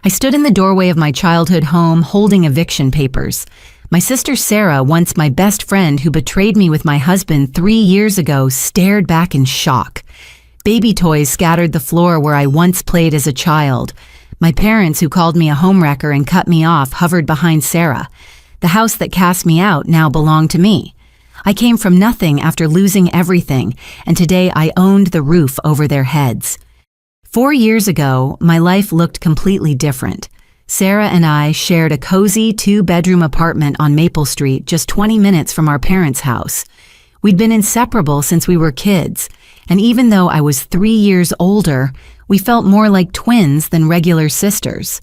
I stood in the doorway of my childhood home holding eviction papers. My sister Sarah, once my best friend who betrayed me with my husband 3 years ago, stared back in shock. Baby toys scattered the floor where I once played as a child. My parents, who called me a homewrecker and cut me off, hovered behind Sarah. The house that cast me out now belonged to me. I came from nothing after losing everything, and today I owned the roof over their heads. 4 years ago, my life looked completely different. Sarah and I shared a cozy 2-bedroom apartment on Maple Street, just 20 minutes from our parents' house. We'd been inseparable since we were kids, and even though I was 3 years older, we felt more like twins than regular sisters.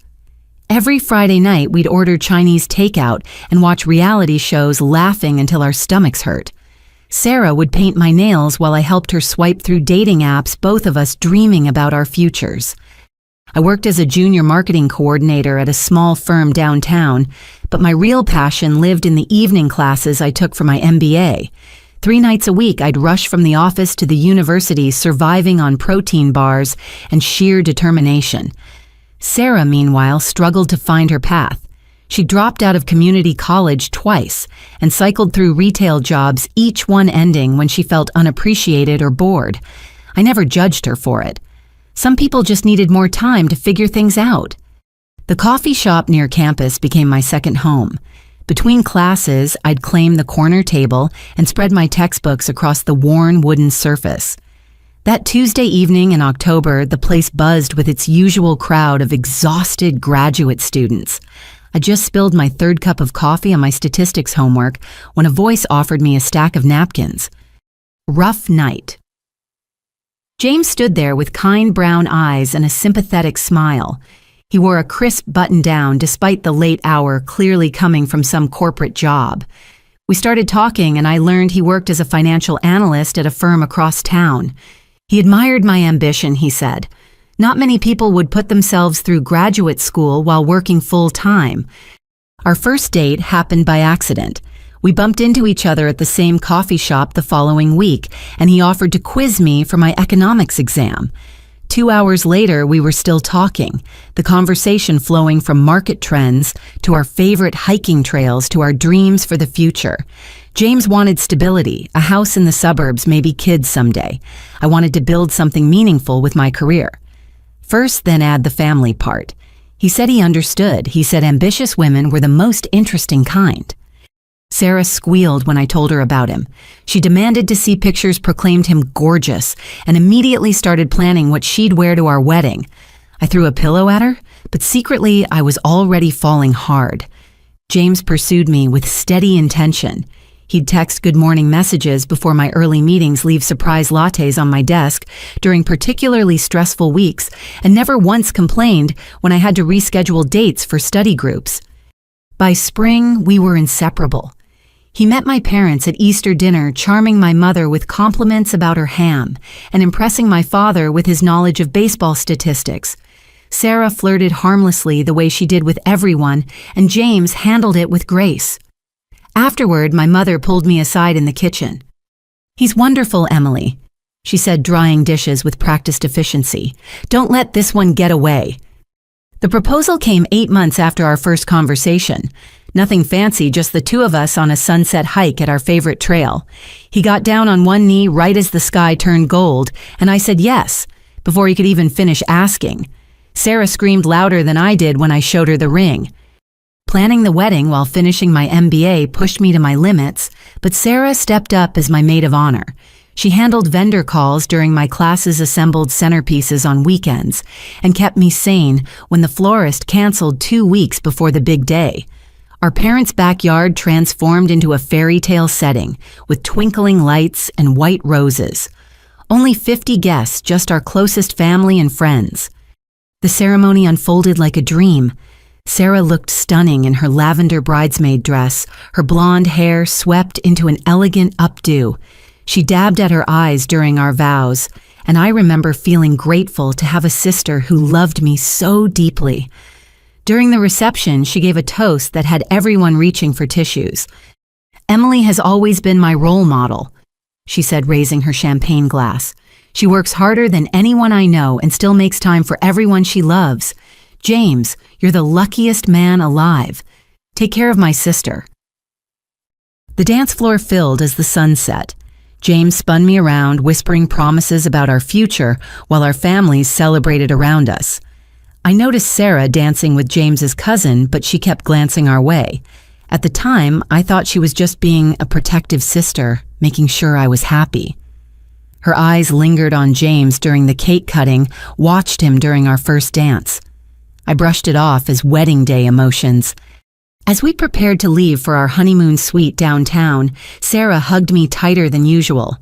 Every Friday night, we'd order Chinese takeout and watch reality shows, laughing until our stomachs hurt. Sarah would paint my nails while I helped her swipe through dating apps, both of us dreaming about our futures. I worked as a junior marketing coordinator at a small firm downtown, but my real passion lived in the evening classes I took for my MBA. 3 nights a week, I'd rush from the office to the university, surviving on protein bars and sheer determination. Sarah, meanwhile, struggled to find her path. She dropped out of community college twice and cycled through retail jobs, each one ending when she felt unappreciated or bored. I never judged her for it. Some people just needed more time to figure things out. The coffee shop near campus became my second home. Between classes, I'd claim the corner table and spread my textbooks across the worn wooden surface. That Tuesday evening in October, the place buzzed with its usual crowd of exhausted graduate students. I just spilled my 3rd cup of coffee on my statistics homework when a voice offered me a stack of napkins. Rough night. James stood there with kind brown eyes and a sympathetic smile. He wore a crisp button-down despite the late hour, clearly coming from some corporate job. We started talking and I learned he worked as a financial analyst at a firm across town. He admired my ambition, he said. Not many people would put themselves through graduate school while working full-time. Our first date happened by accident. We bumped into each other at the same coffee shop the following week, and he offered to quiz me for my economics exam. 2 hours later, we were still talking, the conversation flowing from market trends to our favorite hiking trails to our dreams for the future. James wanted stability, a house in the suburbs, maybe kids someday. I wanted to build something meaningful with my career. First, then add the family part. He said he understood. He said ambitious women were the most interesting kind. Sarah squealed when I told her about him. She demanded to see pictures, proclaimed him gorgeous, and immediately started planning what she'd wear to our wedding. I threw a pillow at her, but secretly I was already falling hard. James pursued me with steady intention. He'd text good morning messages before my early meetings, leave surprise lattes on my desk during particularly stressful weeks, and never once complained when I had to reschedule dates for study groups. By spring, we were inseparable. He met my parents at Easter dinner, charming my mother with compliments about her ham and impressing my father with his knowledge of baseball statistics. Sarah flirted harmlessly the way she did with everyone, and James handled it with grace. Afterward, my mother pulled me aside in the kitchen. "He's wonderful, Emily," she said, drying dishes with practiced efficiency. "Don't let this one get away." The proposal came 8 months after our first conversation. Nothing fancy, just the two of us on a sunset hike at our favorite trail. He got down on one knee right as the sky turned gold, and I said yes, before he could even finish asking. Sarah screamed louder than I did when I showed her the ring. Planning the wedding while finishing my MBA pushed me to my limits, but Sarah stepped up as my maid of honor. She handled vendor calls during my classes, assembled centerpieces on weekends, and kept me sane when the florist canceled 2 weeks before the big day. Our parents' backyard transformed into a fairy tale setting with twinkling lights and white roses. Only 50 guests, just our closest family and friends. The ceremony unfolded like a dream. Sarah looked stunning in her lavender bridesmaid dress, her blonde hair swept into an elegant updo. She dabbed at her eyes during our vows, and I remember feeling grateful to have a sister who loved me so deeply. During the reception, she gave a toast that had everyone reaching for tissues. "Emily has always been my role model," she said, raising her champagne glass. "She works harder than anyone I know and still makes time for everyone she loves. James, you're the luckiest man alive. Take care of my sister." The dance floor filled as the sun set. James spun me around, whispering promises about our future while our families celebrated around us. I noticed Sarah dancing with James's cousin, but she kept glancing our way. At the time, I thought she was just being a protective sister, making sure I was happy. Her eyes lingered on James during the cake cutting, watched him during our first dance. I brushed it off as wedding day emotions. As we prepared to leave for our honeymoon suite downtown, Sarah hugged me tighter than usual.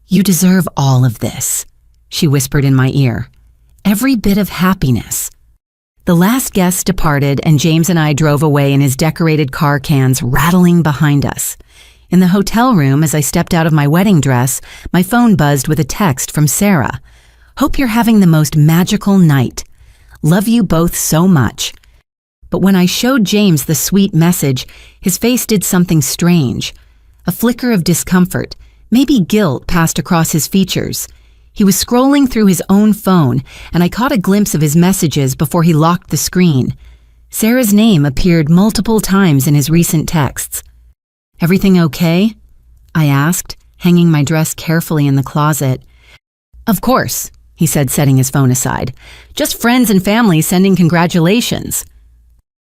"You deserve all of this," she whispered in my ear. "Every bit of happiness." The last guest departed, and James and I drove away in his decorated car cans rattling behind us. In the hotel room, as I stepped out of my wedding dress, my phone buzzed with a text from Sarah. "Hope you're having the most magical night. Love you both so much." But when I showed James the sweet message, his face did something strange. A flicker of discomfort, maybe guilt, passed across his features. He was scrolling through his own phone, and I caught a glimpse of his messages before he locked the screen. Sarah's name appeared multiple times in his recent texts. "Everything okay?" I asked, hanging my dress carefully in the closet. "Of course," he said, setting his phone aside. "Just friends and family sending congratulations."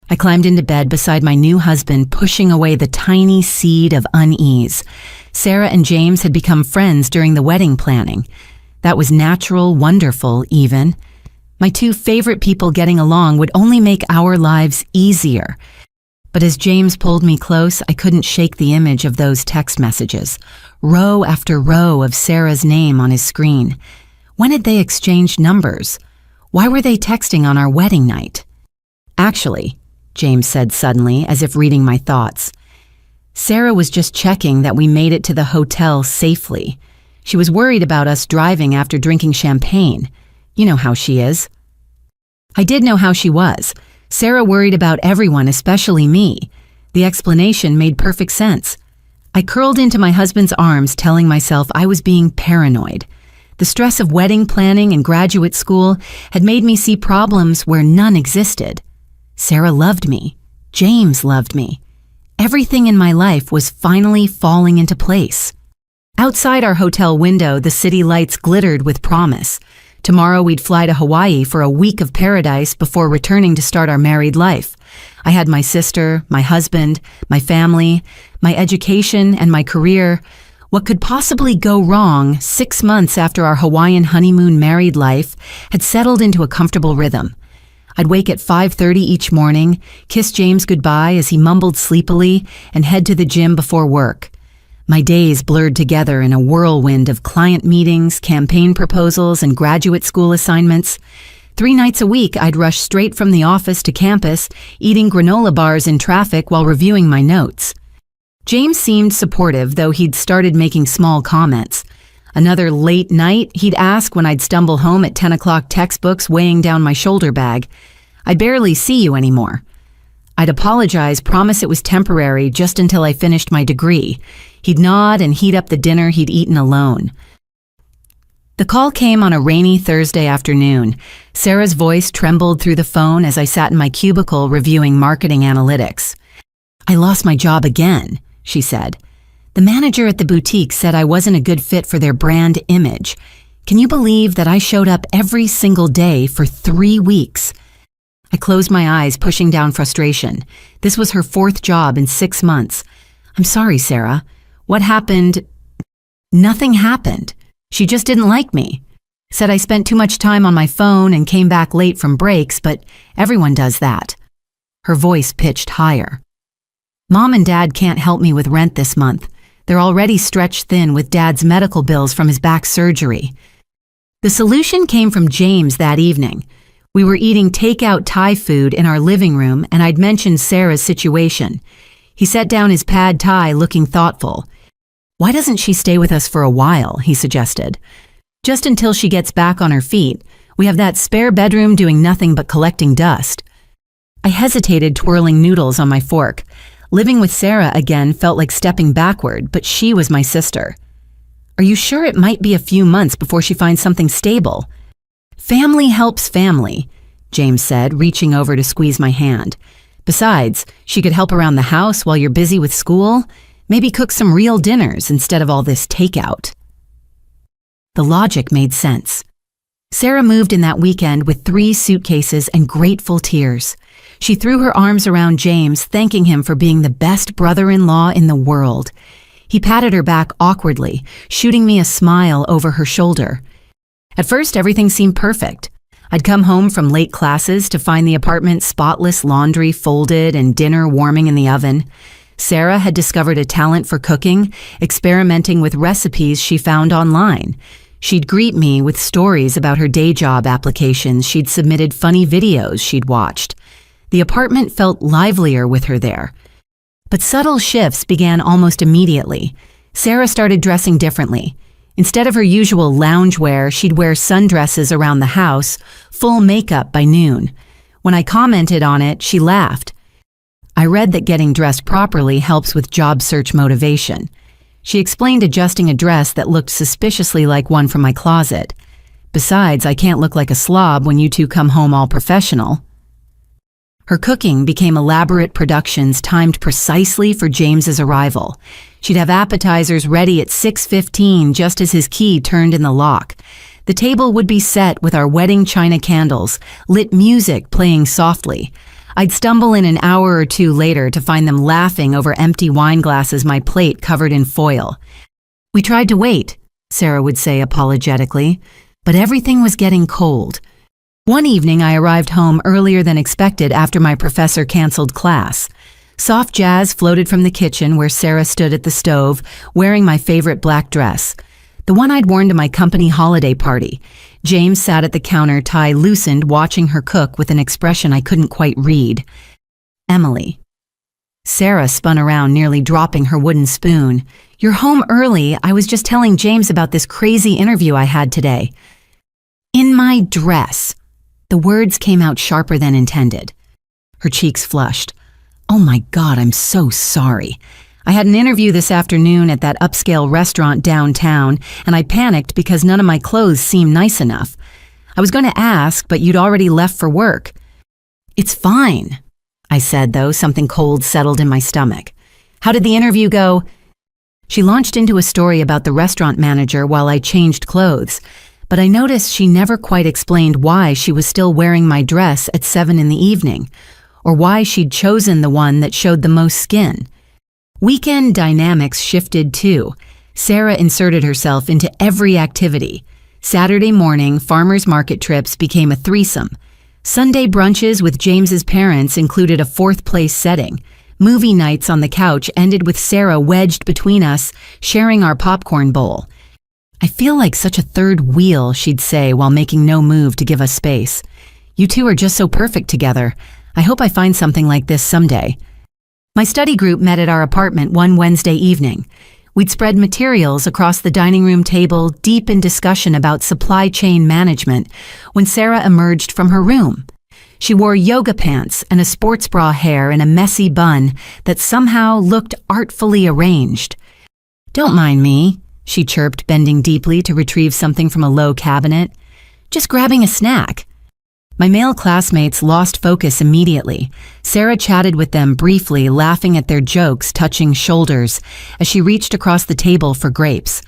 I climbed into bed beside my new husband, pushing away the tiny seed of unease. Sarah and James had become friends during the wedding planning. That was natural, wonderful, even. My two favorite people getting along would only make our lives easier. But as James pulled me close, I couldn't shake the image of those text messages, row after row of Sarah's name on his screen. When had they exchanged numbers? Why were they texting on our wedding night? "Actually," James said suddenly, as if reading my thoughts, "Sarah was just checking that we made it to the hotel safely. She was worried about us driving after drinking champagne. You know how she is." I did know how she was. Sarah worried about everyone, especially me. The explanation made perfect sense. I curled into my husband's arms, telling myself I was being paranoid. The stress of wedding planning and graduate school had made me see problems where none existed. Sarah loved me. James loved me. Everything in my life was finally falling into place. Outside our hotel window, the city lights glittered with promise. Tomorrow we'd fly to Hawaii for a week of paradise before returning to start our married life. I had my sister, my husband, my family, my education, and my career. What could possibly go wrong 6 months after our Hawaiian honeymoon married life had settled into a comfortable rhythm? I'd wake at 5:30 each morning, kiss James goodbye as he mumbled sleepily, and head to the gym before work. My days blurred together in a whirlwind of client meetings, campaign proposals, and graduate school assignments. 3 nights a week, I'd rush straight from the office to campus, eating granola bars in traffic while reviewing my notes. James seemed supportive, though he'd started making small comments. Another late night, he'd ask when I'd stumble home at 10 o'clock, textbooks weighing down my shoulder bag. "I barely see you anymore." I'd apologize, promise it was temporary, just until I finished my degree. He'd nod and heat up the dinner he'd eaten alone. The call came on a rainy Thursday afternoon. Sarah's voice trembled through the phone as I sat in my cubicle reviewing marketing analytics. "I lost my job again," she said. "The manager at the boutique said I wasn't a good fit for their brand image. Can you believe that I showed up every single day for 3 weeks?" I closed my eyes, pushing down frustration. This was her 4th job in 6 months. "I'm sorry, Sarah. What happened?" "Nothing happened. She just didn't like me. Said I spent too much time on my phone and came back late from breaks, but everyone does that." Her voice pitched higher. "Mom and Dad can't help me with rent this month. They're already stretched thin with Dad's medical bills from his back surgery." The solution came from James that evening. We were eating takeout Thai food in our living room, and I'd mentioned Sarah's situation. He set down his pad Thai, looking thoughtful. "Why doesn't she stay with us for a while?" he suggested. "Just until she gets back on her feet. We have that spare bedroom doing nothing but collecting dust." I hesitated, twirling noodles on my fork. Living with Sarah again felt like stepping backward, but she was my sister. "Are you sure it might be a few months before she finds something stable?" "Family helps family. James said, reaching over to squeeze my hand. Besides, she could help around the house while you're busy with school. Maybe cook some real dinners instead of all this takeout. The logic made sense. Sarah moved in that weekend with 3 suitcases and grateful tears. She threw her arms around James, thanking him for being the best brother-in-law in the world. He patted her back awkwardly, shooting me a smile over her shoulder. At first, everything seemed perfect. I'd come home from late classes to find the apartment spotless, laundry folded, and dinner warming in the oven. Sarah had discovered a talent for cooking, experimenting with recipes she found online. She'd greet me with stories about her day job applications. She'd submitted funny videos she'd watched. The apartment felt livelier with her there. But subtle shifts began almost immediately. Sarah started dressing differently. Instead of her usual loungewear, she'd wear sundresses around the house, full makeup by noon. When I commented on it, she laughed. I read that getting dressed properly helps with job search motivation. She explained adjusting a dress that looked suspiciously like one from my closet. Besides, I can't look like a slob when you two come home all professional. Her cooking became elaborate productions timed precisely for James's arrival. She'd have appetizers ready at 6:15 just as his key turned in the lock. The table would be set with our wedding china candles, lit music playing softly. I'd stumble in an hour or two later to find them laughing over empty wine glasses, my plate covered in foil. "We tried to wait," Sarah would say apologetically, but everything was getting cold. One evening, I arrived home earlier than expected after my professor canceled class. Soft jazz floated from the kitchen where Sarah stood at the stove, wearing my favorite black dress, the one I'd worn to my company holiday party. James sat at the counter, tie loosened, watching her cook with an expression I couldn't quite read. "Emily." Sarah spun around, nearly dropping her wooden spoon. "You're home early. I was just telling James about this crazy interview I had today." "In my dress." The words came out sharper than intended. Her cheeks flushed. "Oh my God, I'm so sorry. I had an interview this afternoon at that upscale restaurant downtown, and I panicked because none of my clothes seemed nice enough. I was going to ask, but you'd already left for work." "It's fine," I said, though something cold settled in my stomach. "How did the interview go?" She launched into a story about the restaurant manager while I changed clothes, but I noticed she never quite explained why she was still wearing my dress at 7 in the evening, or why she'd chosen the one that showed the most skin. Weekend dynamics shifted too. Sarah inserted herself into every activity. Saturday morning farmers market trips became a threesome. Sunday brunches with James's parents included a fourth-place setting. Movie nights on the couch ended with Sarah wedged between us, sharing our popcorn bowl. "I feel like such a third wheel," she'd say while making no move to give us space. "You two are just so perfect together. I hope I find something like this someday." My study group met at our apartment one Wednesday evening. We'd spread materials across the dining room table, deep in discussion about supply chain management, when Sarah emerged from her room. She wore yoga pants and a sports bra hair in a messy bun that somehow looked artfully arranged. "Don't mind me," she chirped, bending deeply to retrieve something from a low cabinet. "Just grabbing a snack." My male classmates lost focus immediately. Sarah chatted with them briefly, laughing at their jokes, touching shoulders, as she reached across the table for grapes.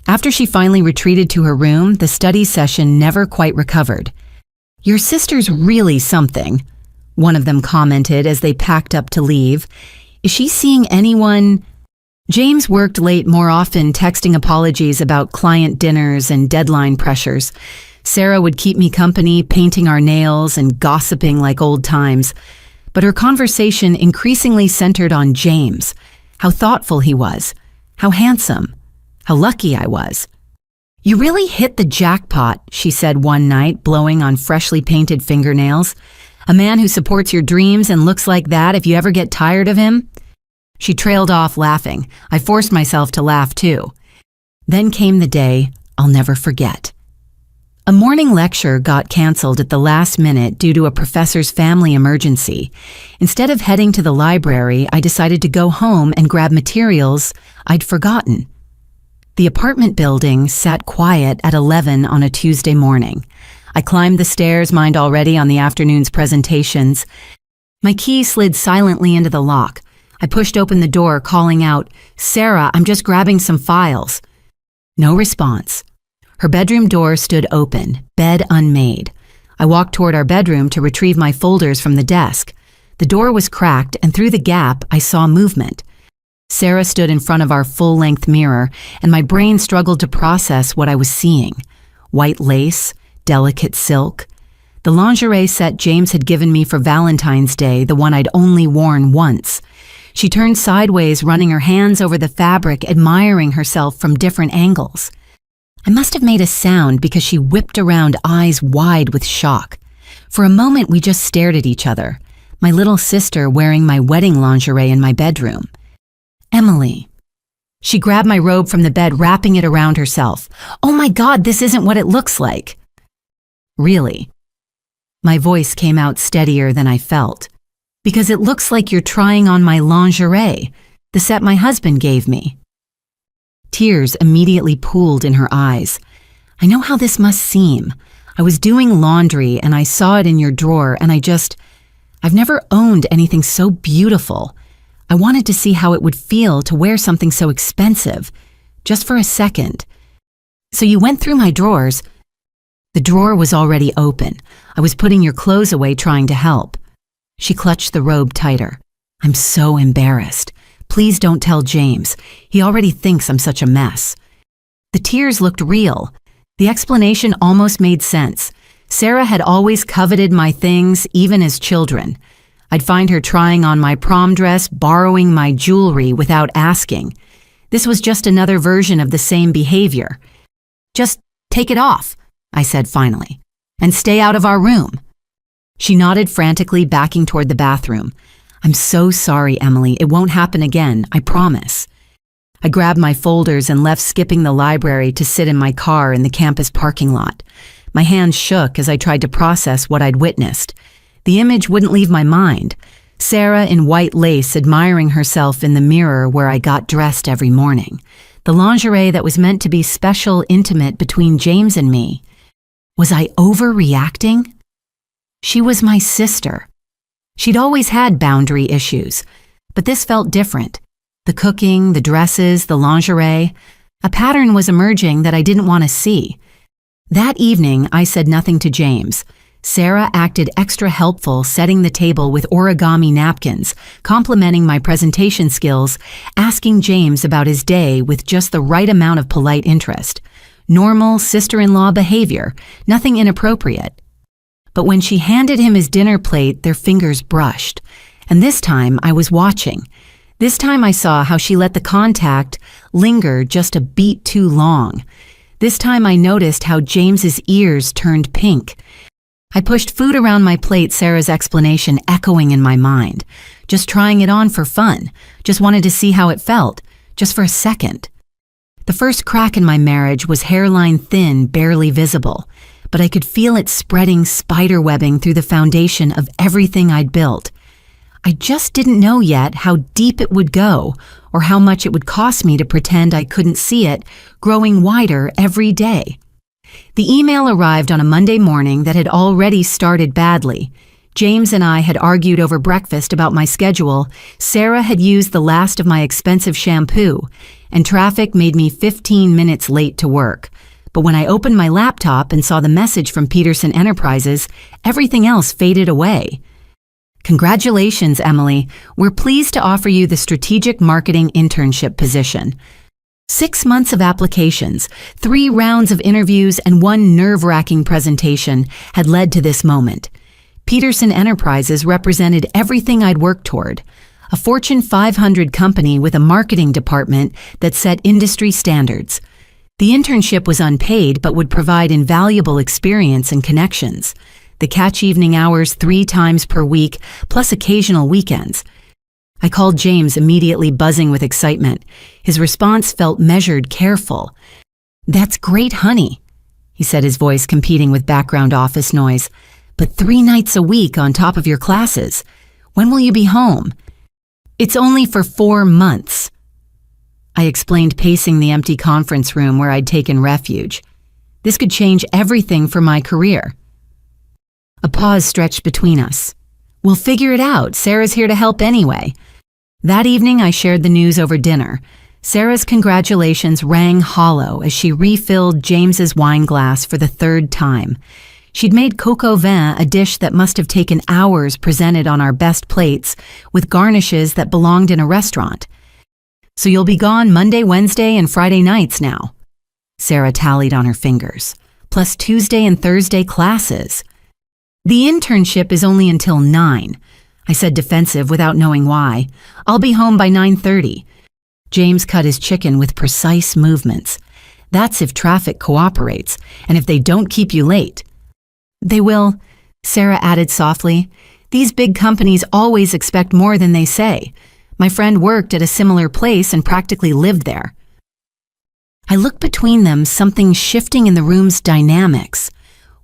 After she finally retreated to her room, the study session never quite recovered. "Your sister's really something," one of them commented as they packed up to leave. "Is she seeing anyone?" James worked late more often, texting apologies about client dinners and deadline pressures. Sarah would keep me company, painting our nails and gossiping like old times. But her conversation increasingly centered on James, how thoughtful he was, how handsome, how lucky I was. "You really hit the jackpot," she said one night, blowing on freshly painted fingernails. "A man who supports your dreams and looks like that if you ever get tired of him." She trailed off laughing. I forced myself to laugh too. Then came the day I'll never forget. A morning lecture got canceled at the last minute due to a professor's family emergency. Instead of heading to the library, I decided to go home and grab materials I'd forgotten. The apartment building sat quiet at 11 on a Tuesday morning. I climbed the stairs, mind already on the afternoon's presentations. My key slid silently into the lock. I pushed open the door, calling out, "Sarah, I'm just grabbing some files." No response. Her bedroom door stood open, bed unmade. I walked toward our bedroom to retrieve my folders from the desk. The door was cracked, and through the gap, I saw movement. Sarah stood in front of our full-length mirror, and my brain struggled to process what I was seeing. White lace, delicate silk. The lingerie set James had given me for Valentine's Day, the one I'd only worn once. She turned sideways, running her hands over the fabric, admiring herself from different angles. I must have made a sound because she whipped around, eyes wide with shock. For a moment, we just stared at each other, my little sister wearing my wedding lingerie in my bedroom. "Emily." She grabbed my robe from the bed, wrapping it around herself. "Oh my God, this isn't what it looks like." "Really?" My voice came out steadier than I felt. "Because it looks like you're trying on my lingerie, the set my husband gave me." Tears immediately pooled in her eyes. "I know how this must seem. I was doing laundry and I saw it in your drawer and I've never owned anything so beautiful. I wanted to see how it would feel to wear something so expensive, just for a second. So you went through my drawers." The drawer was already open. I was putting your clothes away, trying to help. She clutched the robe tighter. "I'm so embarrassed. Please don't tell James. He already thinks I'm such a mess." The tears looked real. The explanation almost made sense. Sarah had always coveted my things, even as children. I'd find her trying on my prom dress, borrowing my jewelry without asking. This was just another version of the same behavior. "Just take it off," I said finally, "and stay out of our room." She nodded frantically, backing toward the bathroom. "I'm so sorry, Emily. It won't happen again, I promise." I grabbed my folders and left, skipping the library to sit in my car in the campus parking lot. My hands shook as I tried to process what I'd witnessed. The image wouldn't leave my mind. Sarah in white lace admiring herself in the mirror where I got dressed every morning. The lingerie that was meant to be special, intimate between James and me. Was I overreacting? She was my sister. She'd always had boundary issues, but this felt different. The cooking, the dresses, the lingerie. A pattern was emerging that I didn't want to see. That evening, I said nothing to James. Sarah acted extra helpful, setting the table with origami napkins, complimenting my presentation skills, asking James about his day with just the right amount of polite interest. Normal sister-in-law behavior, nothing inappropriate. But when she handed him his dinner plate, their fingers brushed. And this time, I was watching. This time I saw how she let the contact linger just a beat too long. This time I noticed how James's ears turned pink. I pushed food around my plate, Sarah's explanation echoing in my mind. Just trying it on for fun. Just wanted to see how it felt. Just for a second. The first crack in my marriage was hairline thin, barely visible. But I could feel it spreading, spiderwebbing through the foundation of everything I'd built. I just didn't know yet how deep it would go, or how much it would cost me to pretend I couldn't see it, growing wider every day. The email arrived on a Monday morning that had already started badly. James and I had argued over breakfast about my schedule, Sarah had used the last of my expensive shampoo, and traffic made me 15 minutes late to work. But when I opened my laptop and saw the message from Peterson Enterprises, everything else faded away. "Congratulations, Emily. We're pleased to offer you the strategic marketing internship position." 6 months of applications, 3 rounds of interviews, and 1 nerve-wracking presentation had led to this moment. Peterson Enterprises represented everything I'd worked toward. A Fortune 500 company with a marketing department that set industry standards. The internship was unpaid but would provide invaluable experience and connections. The catch evening hours 3 times per week, plus occasional weekends. I called James, immediately buzzing with excitement. His response felt measured, careful. "That's great, honey," he said, his voice competing with background office noise. "But 3 nights a week on top of your classes. When will you be home?" "It's only for 4 months." I explained, pacing the empty conference room where I'd taken refuge. This could change everything for my career. A pause stretched between us. We'll figure it out. Sarah's here to help anyway. That evening, I shared the news over dinner. Sarah's congratulations rang hollow as she refilled James's wine glass for the third time. She'd made coq au vin, a dish that must have taken hours presented on our best plates, with garnishes that belonged in a restaurant. So you'll be gone Monday, Wednesday, and Friday nights now. Sarah tallied on her fingers. Plus Tuesday and Thursday classes. The internship is only until 9. I said, defensive without knowing why. I'll be home by 9:30. James cut his chicken with precise movements. That's if traffic cooperates, and if they don't keep you late. They will, Sarah added softly. These big companies always expect more than they say. My friend worked at a similar place and practically lived there. I looked between them, something shifting in the room's dynamics.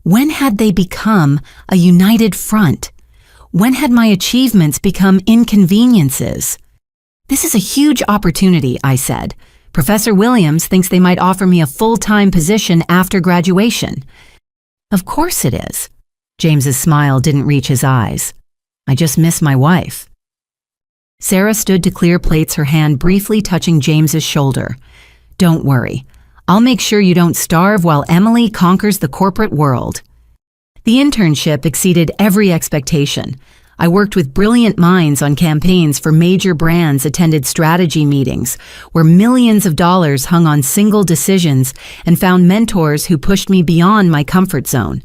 When had they become a united front? When had my achievements become inconveniences? This is a huge opportunity, I said. Professor Williams thinks they might offer me a full-time position after graduation. Of course it is. James's smile didn't reach his eyes. I just miss my wife. Sarah stood to clear plates, her hand briefly touching James's shoulder. Don't worry. I'll make sure you don't starve while Emily conquers the corporate world. The internship exceeded every expectation. I worked with brilliant minds on campaigns for major brands, attended strategy meetings where millions of dollars hung on single decisions, and found mentors who pushed me beyond my comfort zone.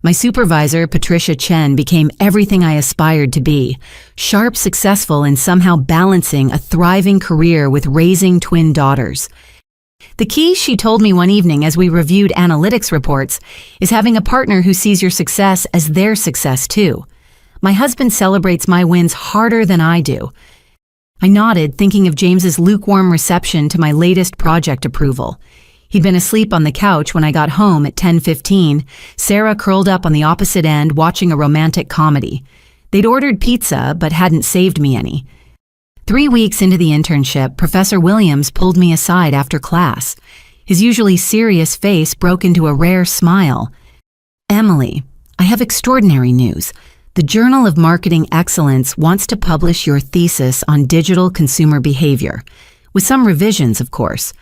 My supervisor, Patricia Chen, became everything I aspired to be, sharp, successful, and somehow balancing a thriving career with raising twin daughters. The key, she told me one evening as we reviewed analytics reports, is having a partner who sees your success as their success too. My husband celebrates my wins harder than I do. I nodded, thinking of James's lukewarm reception to my latest project approval. He'd been asleep on the couch when I got home at 10:15, Sarah curled up on the opposite end watching a romantic comedy. They'd ordered pizza but hadn't saved me any. 3 weeks into the internship, Professor Williams pulled me aside after class. His usually serious face broke into a rare smile. Emily, I have extraordinary news. The Journal of Marketing Excellence wants to publish your thesis on digital consumer behavior, with some revisions, of course.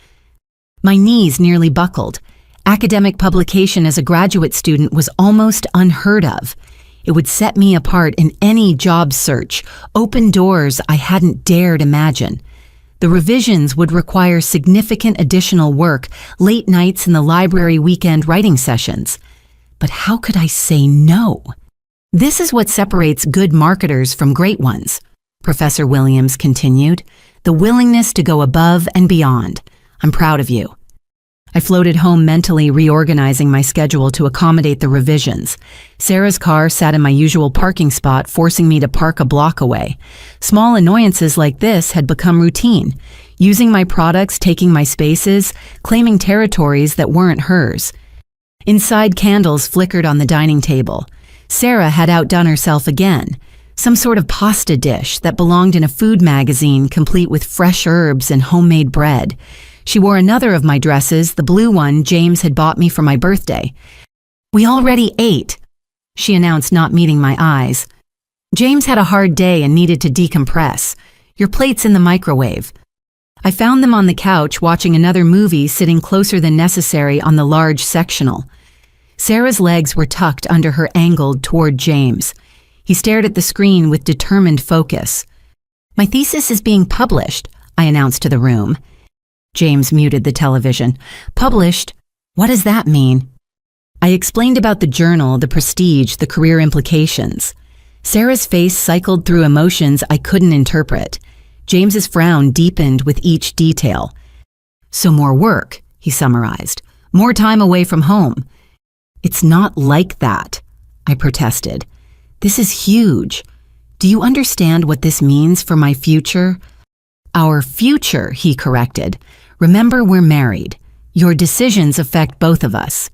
My knees nearly buckled. Academic publication as a graduate student was almost unheard of. It would set me apart in any job search, open doors I hadn't dared imagine. The revisions would require significant additional work, late nights in the library, weekend writing sessions. But how could I say no? This is what separates good marketers from great ones, Professor Williams continued. The willingness to go above and beyond. I'm proud of you. I floated home mentally, reorganizing my schedule to accommodate the revisions. Sarah's car sat in my usual parking spot, forcing me to park a block away. Small annoyances like this had become routine. Using my products, taking my spaces, claiming territories that weren't hers. Inside, candles flickered on the dining table. Sarah had outdone herself again. Some sort of pasta dish that belonged in a food magazine, complete with fresh herbs and homemade bread. She wore another of my dresses, the blue one James had bought me for my birthday. We already ate, she announced, not meeting my eyes. James had a hard day and needed to decompress. Your plate's in the microwave. I found them on the couch watching another movie, sitting closer than necessary on the large sectional. Sarah's legs were tucked under her, angled toward James. He stared at the screen with determined focus. My thesis is being published, I announced to the room. James muted the television. Published? What does that mean? I explained about the journal, the prestige, the career implications. Sarah's face cycled through emotions I couldn't interpret. James's frown deepened with each detail. So more work, he summarized. More time away from home. It's not like that, I protested. This is huge. Do you understand what this means for my future? Our future, he corrected. Remember, we're married. Your decisions affect both of us.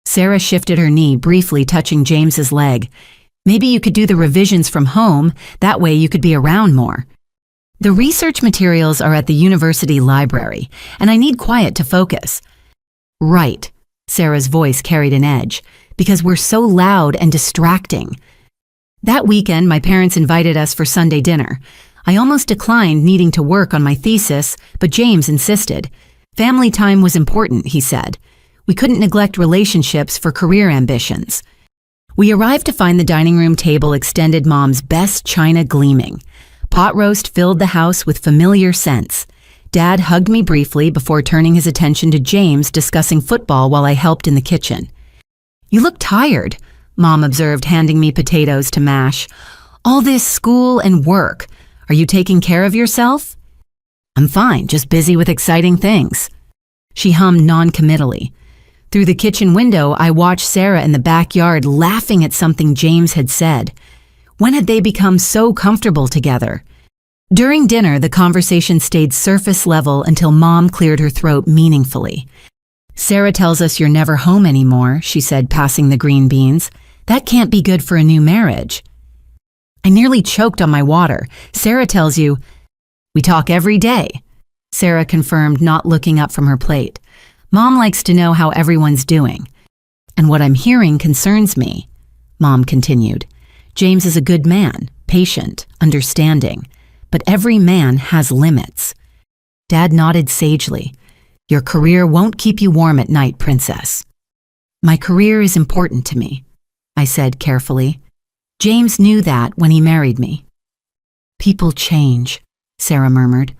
Sarah shifted her knee, briefly touching James's leg. Maybe you could do the revisions from home. That way you could be around more. The research materials are at the university library, and I need quiet to focus. Right. Sarah's voice carried an edge. because we're so loud and distracting. That weekend, my parents invited us for Sunday dinner. I almost declined needing to work on my thesis, but James insisted. Family time was important, he said. We couldn't neglect relationships for career ambitions. We arrived to find the dining room table extended Mom's best china gleaming. Pot roast filled the house with familiar scents. Dad hugged me briefly before turning his attention to James discussing football while I helped in the kitchen. "You look tired," Mom observed, handing me potatoes to mash. "All this school and work. Are you taking care of yourself?" "I'm fine, just busy with exciting things." She hummed non-committally. Through the kitchen window, I watched Sarah in the backyard laughing at something James had said. When had they become so comfortable together? During dinner, the conversation stayed surface level until Mom cleared her throat meaningfully. "Sarah tells us you're never home anymore," she said, passing the green beans. "That can't be good for a new marriage." I nearly choked on my water. "Sarah tells you—" "We talk every day," Sarah confirmed, not looking up from her plate. "Mom likes to know how everyone's doing. And what I'm hearing concerns me," Mom continued. "James is a good man, patient, understanding. But every man has limits." Dad nodded sagely. "Your career won't keep you warm at night, Princess." "My career is important to me," I said carefully. "James knew that when he married me." "People change," Sarah murmured.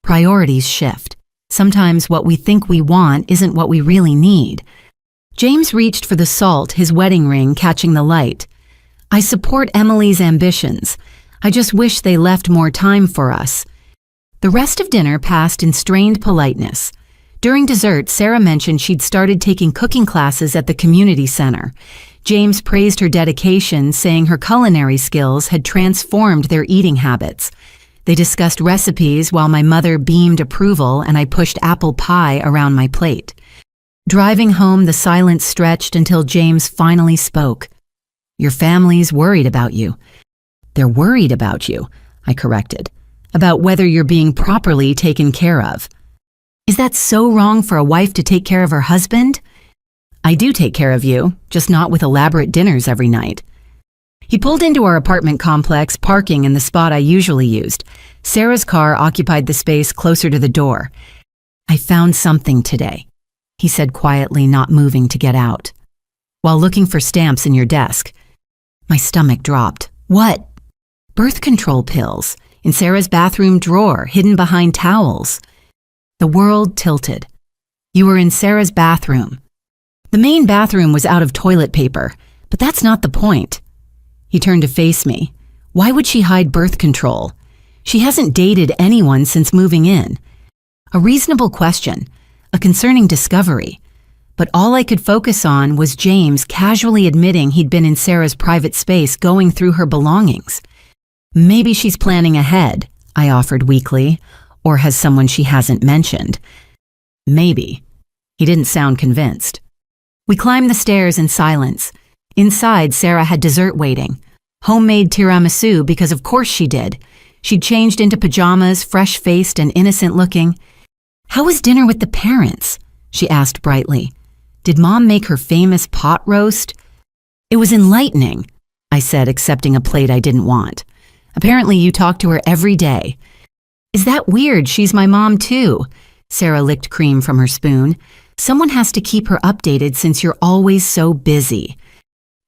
"Priorities shift. Sometimes what we think we want isn't what we really need." James reached for the salt, his wedding ring catching the light. "I support Emily's ambitions. I just wish they left more time for us." The rest of dinner passed in strained politeness. During dessert, Sarah mentioned she'd started taking cooking classes at the community center. James praised her dedication, saying her culinary skills had transformed their eating habits. They discussed recipes while my mother beamed approval and I pushed apple pie around my plate. Driving home, the silence stretched until James finally spoke. "Your family's worried about you." "They're worried about you," I corrected. "About whether you're being properly taken care of." "Is that so wrong for a wife to take care of her husband?" "I do take care of you, just not with elaborate dinners every night." He pulled into our apartment complex, parking in the spot I usually used. Sarah's car occupied the space closer to the door. "I found something today," he said quietly, not moving to get out. "While looking for stamps in your desk." My stomach dropped. "What?" "Birth control pills, in Sarah's bathroom drawer, hidden behind towels." The world tilted. "You were in Sarah's bathroom." "The main bathroom was out of toilet paper, but that's not the point." He turned to face me. "Why would she hide birth control? She hasn't dated anyone since moving in." A reasonable question, a concerning discovery. But all I could focus on was James casually admitting he'd been in Sarah's private space going through her belongings. "Maybe she's planning ahead," I offered weakly, "or has someone she hasn't mentioned." "Maybe." He didn't sound convinced. We climbed the stairs in silence. Inside, Sarah had dessert waiting. Homemade tiramisu, because of course she did. She'd changed into pajamas, fresh-faced and innocent-looking. "How was dinner with the parents?" she asked brightly. "Did Mom make her famous pot roast?" "It was enlightening," I said, accepting a plate I didn't want. "Apparently you talk to her every day." "Is that weird? She's my mom too." Sarah licked cream from her spoon. "Someone has to keep her updated since you're always so busy."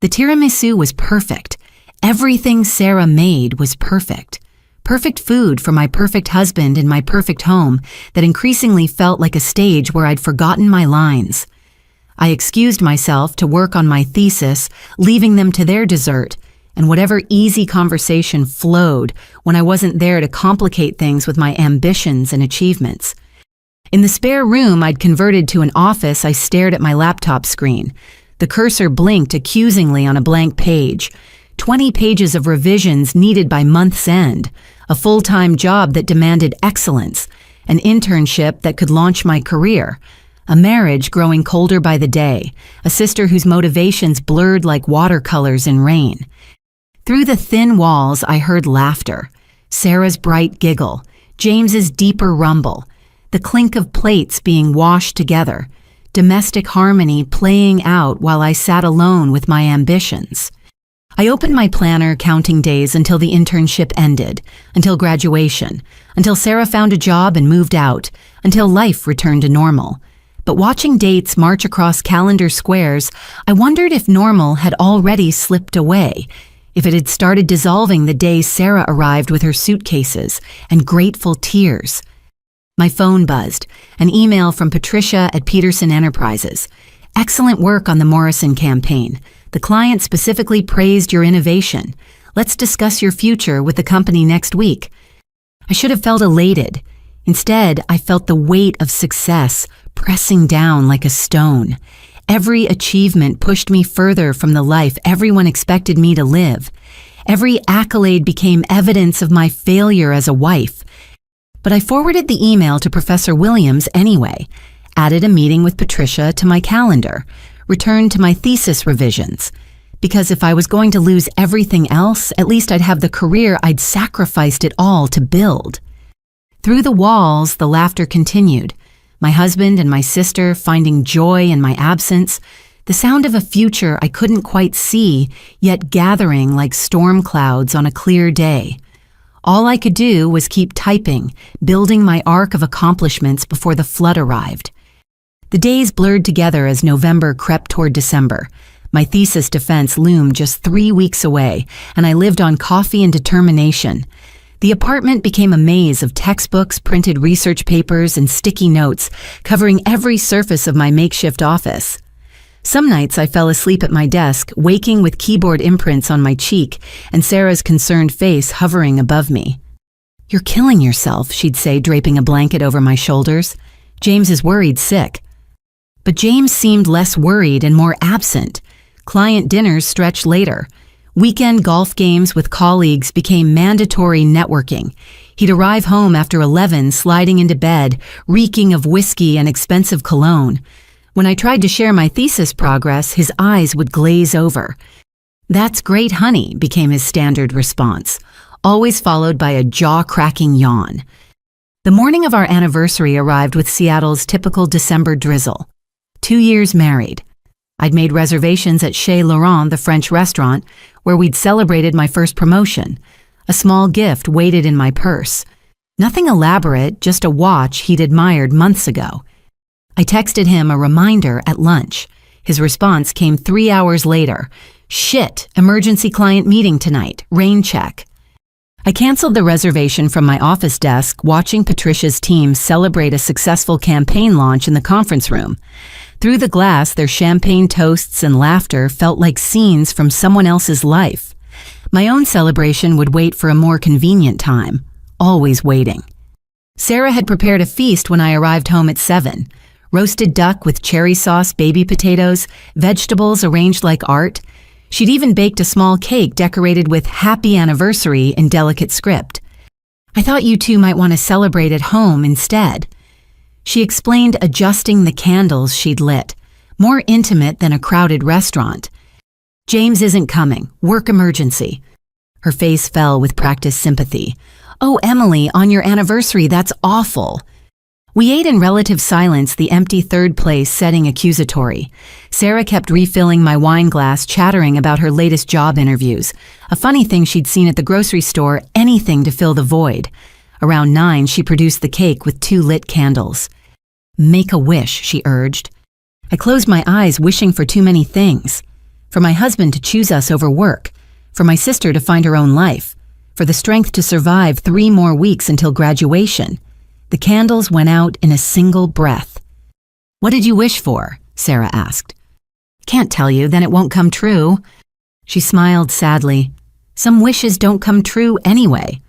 The tiramisu was perfect. Everything Sarah made was perfect. Perfect food for my perfect husband in my perfect home that increasingly felt like a stage where I'd forgotten my lines. I excused myself to work on my thesis, leaving them to their dessert, and whatever easy conversation flowed when I wasn't there to complicate things with my ambitions and achievements. In the spare room I'd converted to an office, I stared at my laptop screen. The cursor blinked accusingly on a blank page. 20 pages of revisions needed by month's end, a full-time job that demanded excellence, an internship that could launch my career, a marriage growing colder by the day, a sister whose motivations blurred like watercolors in rain. Through the thin walls, I heard laughter, Sarah's bright giggle, James's deeper rumble, the clink of plates being washed together, domestic harmony playing out while I sat alone with my ambitions. I opened my planner counting days until the internship ended, until graduation, until Sarah found a job and moved out, until life returned to normal. But watching dates march across calendar squares, I wondered if normal had already slipped away, if it had started dissolving the day Sarah arrived with her suitcases and grateful tears. My phone buzzed, an email from Patricia at Peterson Enterprises. Excellent work on the Morrison campaign. The client specifically praised your innovation. Let's discuss your future with the company next week. I should have felt elated. Instead, I felt the weight of success pressing down like a stone. Every achievement pushed me further from the life everyone expected me to live. Every accolade became evidence of my failure as a wife. But I forwarded the email to Professor Williams anyway, added a meeting with Patricia to my calendar, returned to my thesis revisions. Because if I was going to lose everything else, at least I'd have the career I'd sacrificed it all to build. Through the walls, the laughter continued. My husband and my sister finding joy in my absence, the sound of a future I couldn't quite see, yet gathering like storm clouds on a clear day. All I could do was keep typing, building my arc of accomplishments before the flood arrived. The days blurred together as November crept toward December. My thesis defense loomed just 3 weeks away, and I lived on coffee and determination. The apartment became a maze of textbooks, printed research papers, and sticky notes, covering every surface of my makeshift office. Some nights I fell asleep at my desk, waking with keyboard imprints on my cheek and Sarah's concerned face hovering above me. "You're killing yourself," she'd say, draping a blanket over my shoulders. "James is worried sick." But James seemed less worried and more absent. Client dinners stretched later. Weekend golf games with colleagues became mandatory networking. He'd arrive home after 11, sliding into bed, reeking of whiskey and expensive cologne. When I tried to share my thesis progress, his eyes would glaze over. "That's great, honey," became his standard response, always followed by a jaw-cracking yawn. The morning of our anniversary arrived with Seattle's typical December drizzle. 2 years married. I'd made reservations at Chez Laurent, the French restaurant, where we'd celebrated my first promotion. A small gift waited in my purse. Nothing elaborate, just a watch he'd admired months ago. I texted him a reminder at lunch. His response came 3 hours later. "Shit, emergency client meeting tonight, rain check." I canceled the reservation from my office desk, watching Patricia's team celebrate a successful campaign launch in the conference room. Through the glass, their champagne toasts and laughter felt like scenes from someone else's life. My own celebration would wait for a more convenient time, always waiting. Sarah had prepared a feast when I arrived home at 7. Roasted duck with cherry sauce, baby potatoes, vegetables arranged like art. She'd even baked a small cake decorated with "Happy Anniversary" in delicate script. "I thought you two might want to celebrate at home instead." She explained, adjusting the candles she'd lit, more intimate than a crowded restaurant. "James isn't coming. Work emergency." Her face fell with practiced sympathy. "Oh, Emily, on your anniversary, that's awful." We ate in relative silence, the empty third place setting accusatory. Sarah kept refilling my wine glass, chattering about her latest job interviews. A funny thing she'd seen at the grocery store, anything to fill the void. Around 9, she produced the cake with 2 lit candles. "Make a wish," she urged. I closed my eyes, wishing for too many things. For my husband to choose us over work. For my sister to find her own life. For the strength to survive 3 more weeks until graduation. The candles went out in a single breath. "What did you wish for?" Sarah asked. "Can't tell you, then it won't come true." She smiled sadly. "Some wishes don't come true anyway."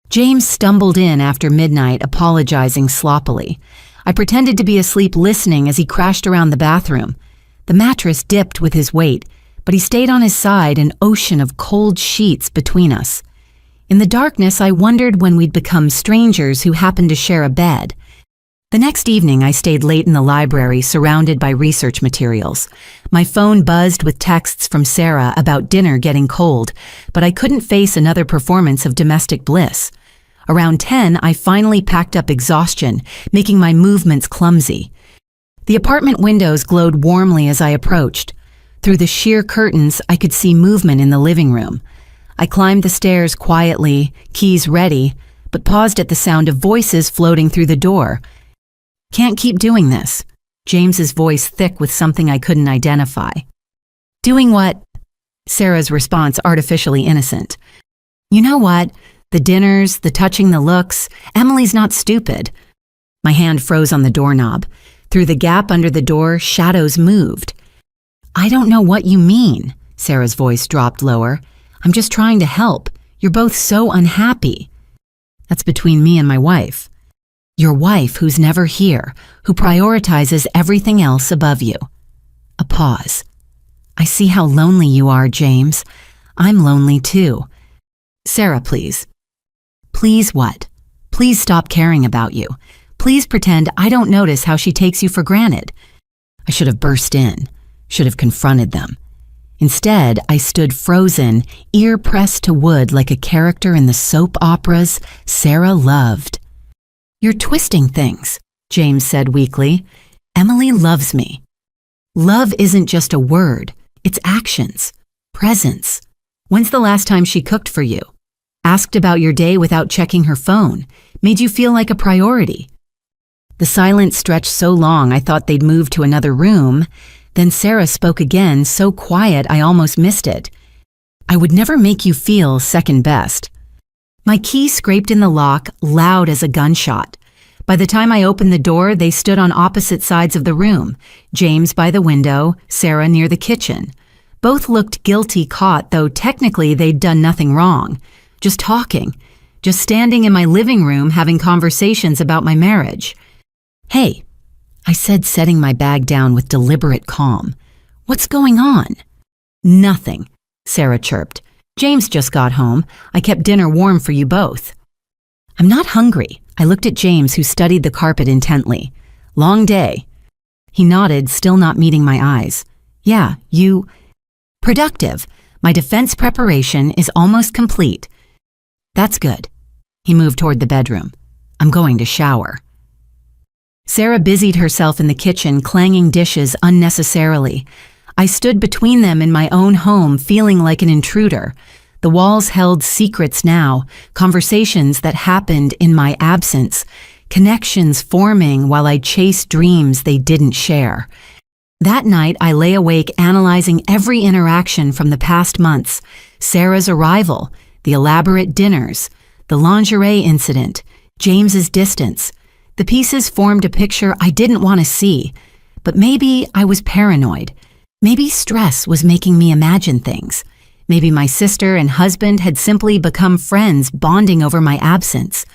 James stumbled in after midnight, apologizing sloppily. I pretended to be asleep, listening as he crashed around the bathroom. The mattress dipped with his weight, but he stayed on his side, an ocean of cold sheets between us. In the darkness, I wondered when we'd become strangers who happened to share a bed. The next evening, I stayed late in the library, surrounded by research materials. My phone buzzed with texts from Sarah about dinner getting cold, but I couldn't face another performance of domestic bliss. Around 10, I finally packed up exhaustion, making my movements clumsy. The apartment windows glowed warmly as I approached. Through the sheer curtains, I could see movement in the living room. I climbed the stairs quietly, keys ready, but paused at the sound of voices floating through the door. "Can't keep doing this." James's voice thick with something I couldn't identify. "Doing what?" Sarah's response artificially innocent. "You know what? The dinners, the touching the looks. Emily's not stupid." My hand froze on the doorknob. Through the gap under the door, shadows moved. "I don't know what you mean." Sarah's voice dropped lower. "I'm just trying to help. You're both so unhappy." "That's between me and my wife." "Your wife who's never here, who prioritizes everything else above you." A pause. "I see how lonely you are, James. I'm lonely too." "Sarah, please." "Please what? Please stop caring about you. Please pretend I don't notice how she takes you for granted." I should have burst in, should have confronted them. Instead, I stood frozen, ear pressed to wood like a character in the soap operas Sarah loved. "You're twisting things," James said weakly. "Emily loves me." Love isn't just a word, it's actions, presence. When's the last time she cooked for you? Asked about your day without checking her phone? Made you feel like a priority? The silence stretched so long I thought they'd move to another room. Then Sarah spoke again, so quiet I almost missed it. "I would never make you feel second best." My key scraped in the lock, loud as a gunshot. By the time I opened the door, they stood on opposite sides of the room, James by the window, Sarah near the kitchen. Both looked guilty caught, though technically they'd done nothing wrong. Just talking. Just standing in my living room having conversations about my marriage. "Hey," I said, setting my bag down with deliberate calm. "What's going on?" "Nothing," Sarah chirped. "James just got home. I kept dinner warm for you both." "I'm not hungry." I looked at James, who studied the carpet intently. "Long day." He nodded, still not meeting my eyes. "Yeah, you..." "Productive. My defense preparation is almost complete." "That's good." He moved toward the bedroom. "I'm going to shower." Sarah busied herself in the kitchen, clanging dishes unnecessarily. I stood between them in my own home, feeling like an intruder. The walls held secrets now, conversations that happened in my absence, connections forming while I chased dreams they didn't share. That night, I lay awake analyzing every interaction from the past months: Sarah's arrival, the elaborate dinners, the lingerie incident, James's distance. The pieces formed a picture I didn't want to see, but maybe I was paranoid. Maybe stress was making me imagine things. Maybe my sister and husband had simply become friends, bonding over my absence.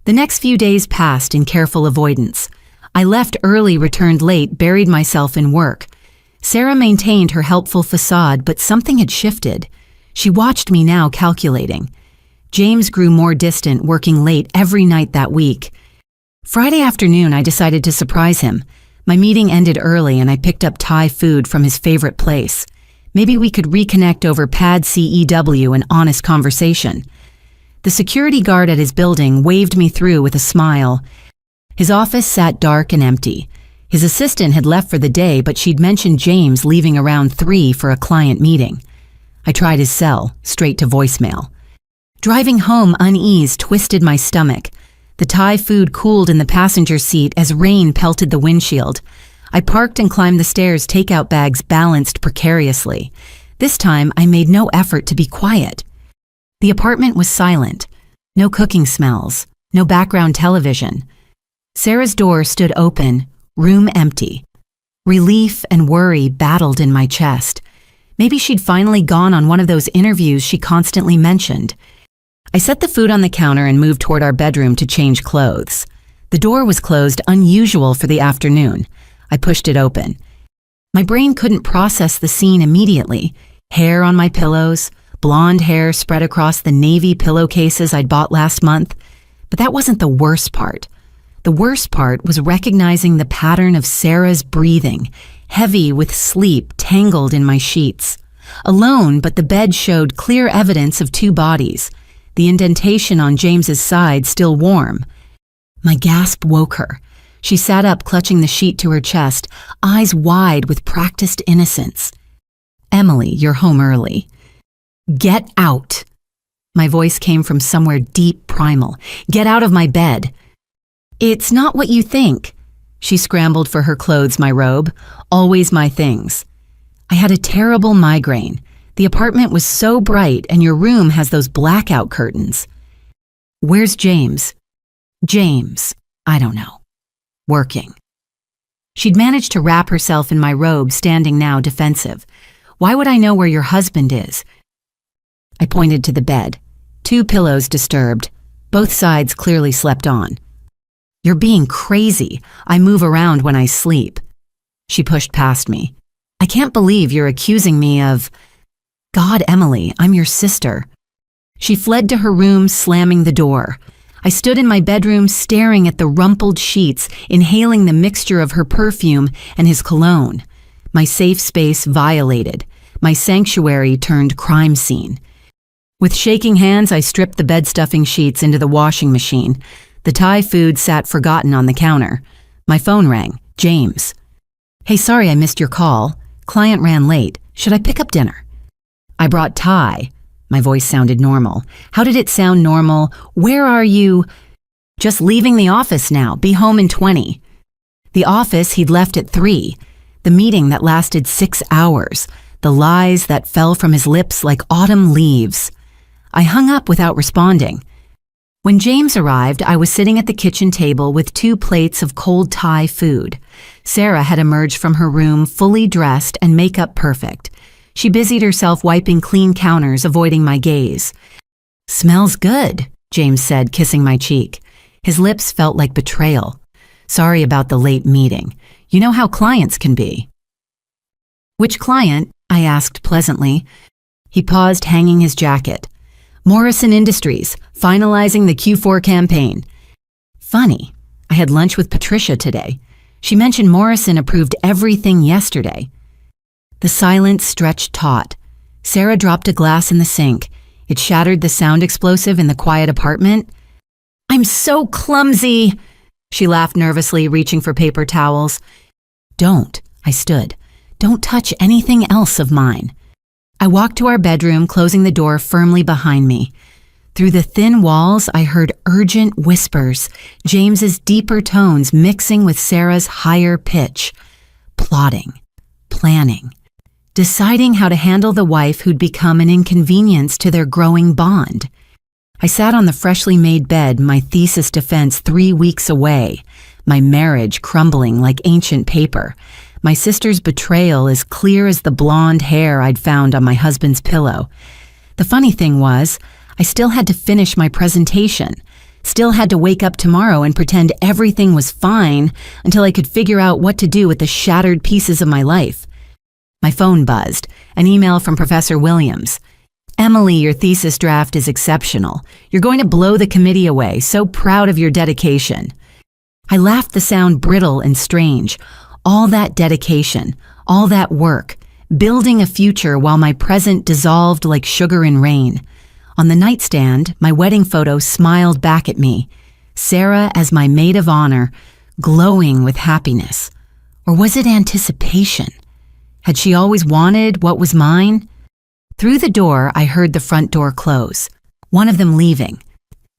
The next few days passed in careful avoidance. I left early, returned late, buried myself in work. Sarah maintained her helpful facade, but something had shifted. She watched me now, calculating. James grew more distant, working late every night that week. Friday afternoon, I decided to surprise him. My meeting ended early and I picked up Thai food from his favorite place. Maybe we could reconnect over pad CEW and honest conversation. The security guard at his building waved me through with a smile. His office sat dark and empty. His assistant had left for the day, but she'd mentioned James leaving around 3 for a client meeting. I tried his cell, straight to voicemail. Driving home, unease twisted my stomach. The Thai food cooled in the passenger seat as rain pelted the windshield. I parked and climbed the stairs, takeout bags balanced precariously. This time, I made no effort to be quiet. The apartment was silent. No cooking smells. No background television. Sarah's door stood open, room empty. Relief and worry battled in my chest. Maybe she'd finally gone on one of those interviews she constantly mentioned. I set the food on the counter and moved toward our bedroom to change clothes. The door was closed, unusual for the afternoon. I pushed it open. My brain couldn't process the scene immediately. Hair on my pillows, blonde hair spread across the navy pillowcases I'd bought last month. But that wasn't the worst part. The worst part was recognizing the pattern of Sarah's breathing, heavy with sleep tangled in my sheets. Alone, but the bed showed clear evidence of 2 bodies. The indentation on James's side still warm. My gasp woke her. She sat up, clutching the sheet to her chest, eyes wide with practiced innocence. "Emily, you're home early." "Get out." My voice came from somewhere deep primal. "Get out of my bed." "It's not what you think." She scrambled for her clothes, my robe, always my things. "I had a terrible migraine. The apartment was so bright, and your room has those blackout curtains." "Where's James?" "James, I don't know. Working." She'd managed to wrap herself in my robe, standing now defensive. "Why would I know where your husband is?" I pointed to the bed. 2 pillows disturbed. Both sides clearly slept on. "You're being crazy. I move around when I sleep." She pushed past me. "I can't believe you're accusing me of—" "God, Emily, I'm your sister." She fled to her room, slamming the door. I stood in my bedroom, staring at the rumpled sheets, inhaling the mixture of her perfume and his cologne. My safe space violated. My sanctuary turned crime scene. With shaking hands, I stripped the bed-stuffing sheets into the washing machine. The Thai food sat forgotten on the counter. My phone rang. James. "Hey, sorry I missed your call. Client ran late. Should I pick up dinner?" "I brought Thai." My voice sounded normal. How did it sound normal? "Where are you?" "Just leaving the office now. Be home in 20. The office he'd left at 3. The meeting that lasted 6 hours. The lies that fell from his lips like autumn leaves. I hung up without responding. When James arrived, I was sitting at the kitchen table with 2 plates of cold Thai food. Sarah had emerged from her room fully dressed and makeup perfect. She busied herself wiping clean counters, avoiding my gaze. "Smells good," James said, kissing my cheek. His lips felt like betrayal. "Sorry about the late meeting. You know how clients can be." "Which client?" I asked pleasantly. He paused, hanging his jacket. "Morrison Industries, finalizing the Q4 campaign." "Funny. I had lunch with Patricia today. She mentioned Morrison approved everything yesterday." The silence stretched taut. Sarah dropped a glass in the sink. It shattered the sound explosive in the quiet apartment. "I'm so clumsy." She laughed nervously, reaching for paper towels. "Don't," I stood. "Don't touch anything else of mine." I walked to our bedroom, closing the door firmly behind me. Through the thin walls, I heard urgent whispers, James's deeper tones mixing with Sarah's higher pitch. Plotting, planning, deciding how to handle the wife who'd become an inconvenience to their growing bond. I sat on the freshly made bed, my thesis defense 3 weeks away, my marriage crumbling like ancient paper, my sister's betrayal as clear as the blonde hair I'd found on my husband's pillow. The funny thing was, I still had to finish my presentation, still had to wake up tomorrow and pretend everything was fine until I could figure out what to do with the shattered pieces of my life. My phone buzzed, an email from Professor Williams. "Emily, your thesis draft is exceptional. You're going to blow the committee away, so proud of your dedication." I laughed, the sound brittle and strange. All that dedication, all that work, building a future while my present dissolved like sugar in rain. On the nightstand, my wedding photo smiled back at me, Sarah as my maid of honor, glowing with happiness. Or was it anticipation? Had she always wanted what was mine? Through the door, I heard the front door close, one of them leaving.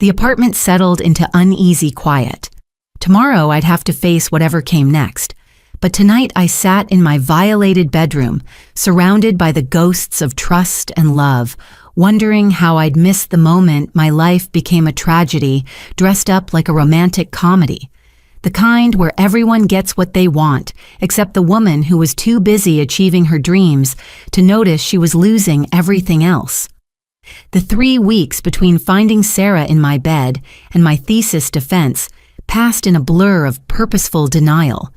The apartment settled into uneasy quiet. Tomorrow I'd have to face whatever came next. But tonight I sat in my violated bedroom, surrounded by the ghosts of trust and love, wondering how I'd missed the moment my life became a tragedy dressed up like a romantic comedy. The kind where everyone gets what they want, except the woman who was too busy achieving her dreams to notice she was losing everything else. The 3 weeks between finding Sarah in my bed and my thesis defense passed in a blur of purposeful denial.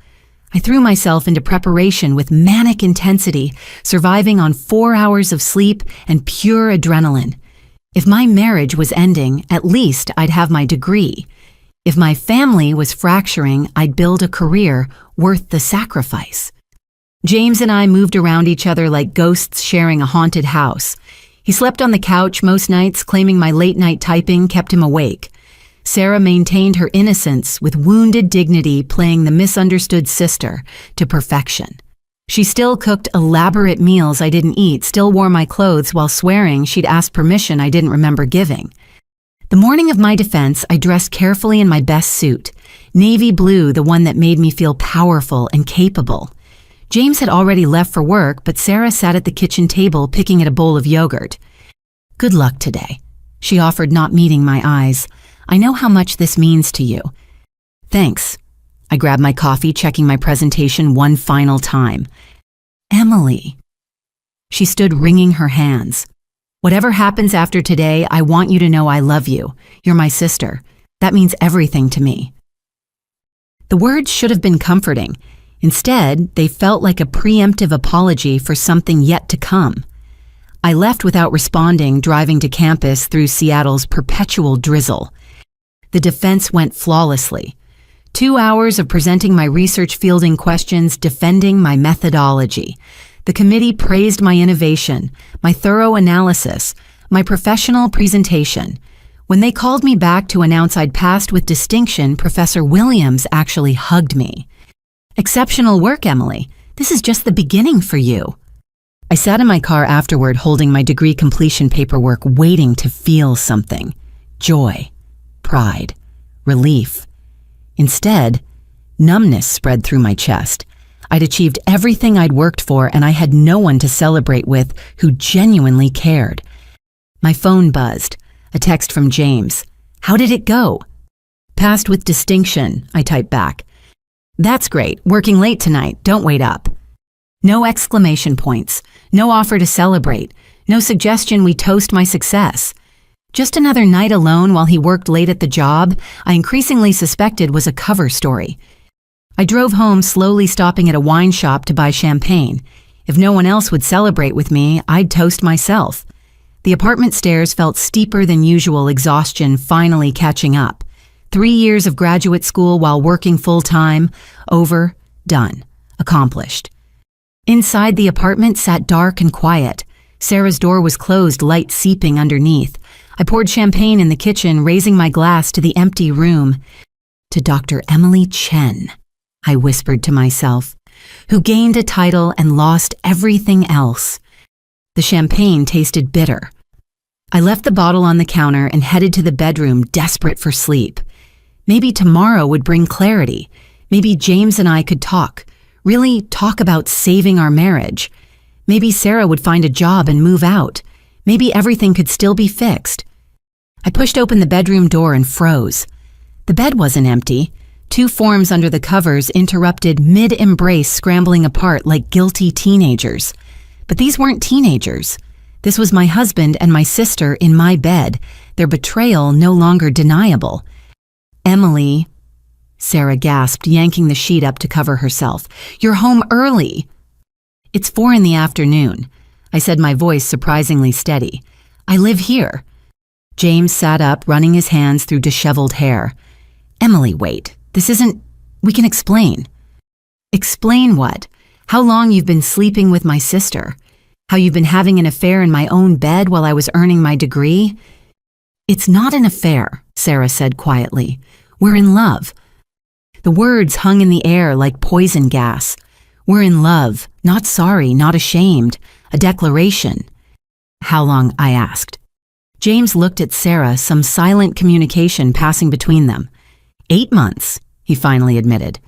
I threw myself into preparation with manic intensity, surviving on 4 hours of sleep and pure adrenaline. If my marriage was ending, at least I'd have my degree. If my family was fracturing, I'd build a career worth the sacrifice. James and I moved around each other like ghosts sharing a haunted house. He slept on the couch most nights, claiming my late-night typing kept him awake. Sarah maintained her innocence with wounded dignity, playing the misunderstood sister to perfection. She still cooked elaborate meals I didn't eat, still wore my clothes while swearing she'd asked permission I didn't remember giving. The morning of my defense, I dressed carefully in my best suit, navy blue, the one that made me feel powerful and capable. James had already left for work, but Sarah sat at the kitchen table picking at a bowl of yogurt. "Good luck today," she offered, not meeting my eyes. "I know how much this means to you." "Thanks." I grabbed my coffee, checking my presentation one final time. "Emily." She stood wringing her hands. "Whatever happens after today, I want you to know I love you. You're my sister. That means everything to me." The words should have been comforting. Instead, they felt like a preemptive apology for something yet to come. I left without responding, driving to campus through Seattle's perpetual drizzle. The defense went flawlessly. 2 hours of presenting my research, fielding questions, defending my methodology. The committee praised my innovation, my thorough analysis, my professional presentation. When they called me back to announce I'd passed with distinction, Professor Williams actually hugged me. "Exceptional work, Emily. This is just the beginning for you." I sat in my car afterward, holding my degree completion paperwork, waiting to feel something. Joy, pride, relief. Instead, numbness spread through my chest. I'd achieved everything I'd worked for, and I had no one to celebrate with who genuinely cared. My phone buzzed. A text from James. "How did it go?" "Passed with distinction," I typed back. "That's great. Working late tonight. Don't wait up." No exclamation points. No offer to celebrate. No suggestion we toast my success. Just another night alone while he worked late at the job I increasingly suspected was a cover story. I drove home, slowly stopping at a wine shop to buy champagne. If no one else would celebrate with me, I'd toast myself. The apartment stairs felt steeper than usual, exhaustion finally catching up. 3 years of graduate school while working full-time, over, done, accomplished. Inside, the apartment sat dark and quiet. Sarah's door was closed, light seeping underneath. I poured champagne in the kitchen, raising my glass to the empty room. "To Dr. Emily Chen," I whispered to myself, "who gained a title and lost everything else." The champagne tasted bitter. I left the bottle on the counter and headed to the bedroom, desperate for sleep. Maybe tomorrow would bring clarity. Maybe James and I could talk. Really talk about saving our marriage. Maybe Sarah would find a job and move out. Maybe everything could still be fixed. I pushed open the bedroom door and froze. The bed wasn't empty. 2 forms under the covers interrupted mid-embrace, scrambling apart like guilty teenagers. But these weren't teenagers. This was my husband and my sister in my bed, their betrayal no longer deniable. "Emily," Sarah gasped, yanking the sheet up to cover herself. "You're home early." "It's 4 in the afternoon," I said, my voice surprisingly steady. "I live here." James sat up, running his hands through disheveled hair. "Emily, wait. This isn't... We can explain." "Explain what? How long you've been sleeping with my sister? How you've been having an affair in my own bed while I was earning my degree?" "It's not an affair," Sarah said quietly. "We're in love." The words hung in the air like poison gas. "We're in love, not sorry, not ashamed. A declaration." "How long?" I asked. James looked at Sarah, some silent communication passing between them. 8 months, he finally admitted.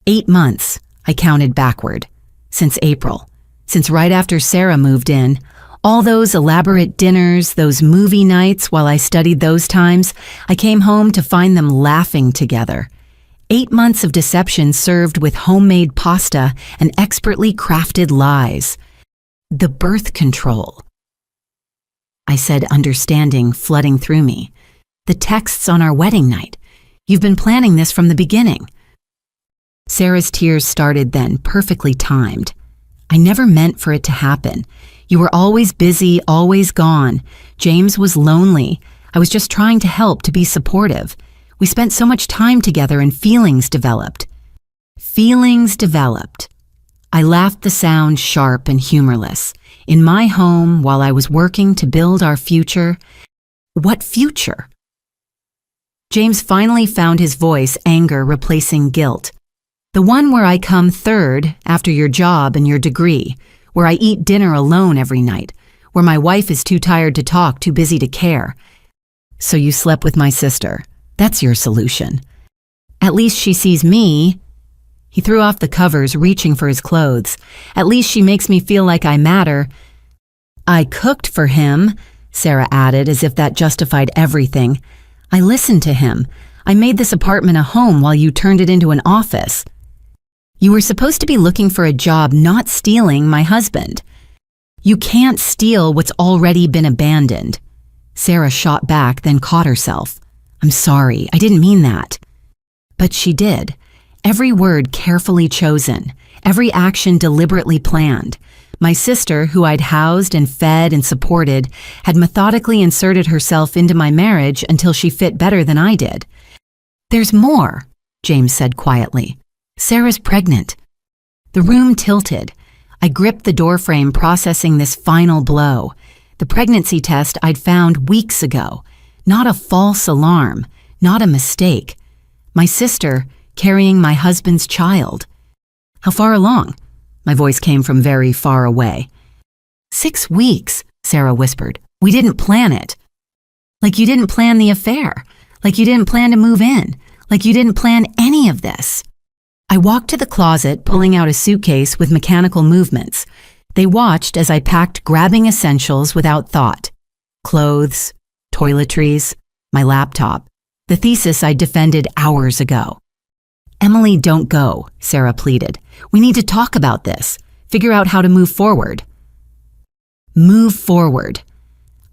8 months, I counted backward. Since April. Since right after Sarah moved in. All those elaborate dinners, those movie nights while I studied those times, I came home to find them laughing together. 8 months of deception served with homemade pasta and expertly crafted lies. The birth control. I said, understanding flooding through me. The texts on our wedding night. You've been planning this from the beginning. Sarah's tears started then, perfectly timed. I never meant for it to happen. You were always busy, always gone. James was lonely. I was just trying to help, to be supportive. We spent so much time together and feelings developed. Feelings developed. I laughed, the sound sharp and humorless. In my home, while I was working to build our future. What future? James finally found his voice, anger replacing guilt. The one where I come third after your job and your degree, where I eat dinner alone every night, where my wife is too tired to talk, too busy to care. So you slept with my sister. That's your solution. At least she sees me. He threw off the covers, reaching for his clothes. At least she makes me feel like I matter. I cooked for him, Sarah added, as if that justified everything. I listened to him. I made this apartment a home while you turned it into an office. You were supposed to be looking for a job, not stealing my husband. You can't steal what's already been abandoned. Sarah shot back, then caught herself. I'm sorry, I didn't mean that. But she did. Every word carefully chosen, every action deliberately planned. My sister, who I'd housed and fed and supported, had methodically inserted herself into my marriage until she fit better than I did. There's more, James said quietly. Sarah's pregnant. The room tilted. I gripped the doorframe, processing this final blow. The pregnancy test I'd found weeks ago. Not a false alarm, not a mistake. My sister carrying my husband's child. How far along? My voice came from very far away. 6 weeks, Sarah whispered. We didn't plan it. Like you didn't plan the affair. Like you didn't plan to move in. Like you didn't plan any of this. I walked to the closet, pulling out a suitcase with mechanical movements. They watched as I packed, grabbing essentials without thought. Clothes, toiletries, my laptop, the thesis I defended hours ago. Emily, don't go, Sarah pleaded. We need to talk about this. Figure out how to move forward. Move forward.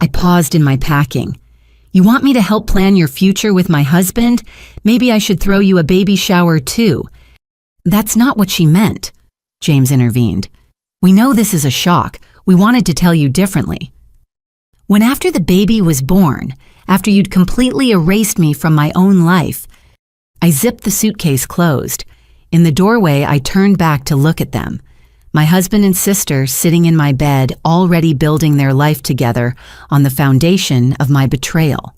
I paused in my packing. You want me to help plan your future with my husband? Maybe I should throw you a baby shower too. That's not what she meant, James intervened. We know this is a shock. We wanted to tell you differently. When after the baby was born, after you'd completely erased me from my own life, I zipped the suitcase closed. In the doorway, I turned back to look at them. My husband and sister sitting in my bed, already building their life together on the foundation of my betrayal.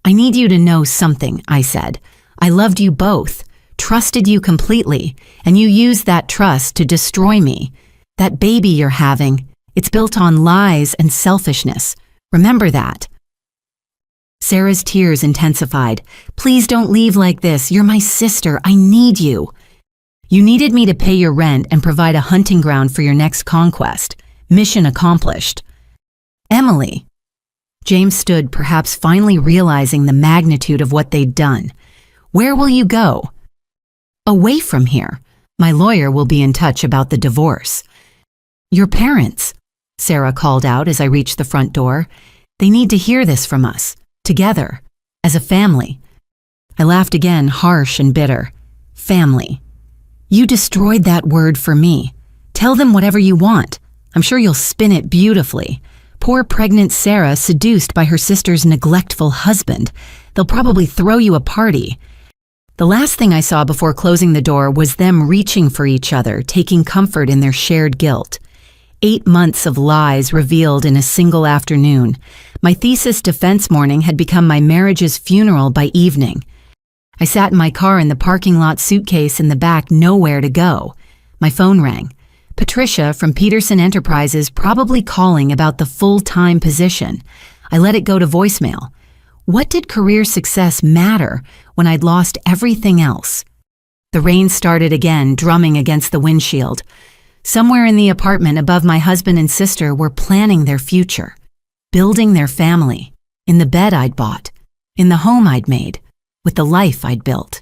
I need you to know something, I said. I loved you both, trusted you completely, and you used that trust to destroy me. That baby you're having, it's built on lies and selfishness. Remember that. Sarah's tears intensified. Please don't leave like this. You're my sister. I need you. You needed me to pay your rent and provide a hunting ground for your next conquest. Mission accomplished. Emily. James stood, perhaps finally realizing the magnitude of what they'd done. Where will you go? Away from here. My lawyer will be in touch about the divorce. Your parents, Sarah called out as I reached the front door. They need to hear this from us. Together, as a family. I laughed again, harsh and bitter. Family. You destroyed that word for me. Tell them whatever you want. I'm sure you'll spin it beautifully. Poor pregnant Sarah seduced by her sister's neglectful husband. They'll probably throw you a party. The last thing I saw before closing the door was them reaching for each other, taking comfort in their shared guilt. 8 months of lies revealed in a single afternoon. My thesis defense morning had become my marriage's funeral by evening. I sat in my car in the parking lot, suitcase in the back, nowhere to go. My phone rang. Patricia from Peterson Enterprises probably calling about the full-time position. I let it go to voicemail. What did career success matter when I'd lost everything else? The rain started again, drumming against the windshield. Somewhere in the apartment above, my husband and sister were planning their future, building their family, in the bed I'd bought, in the home I'd made, with the life I'd built.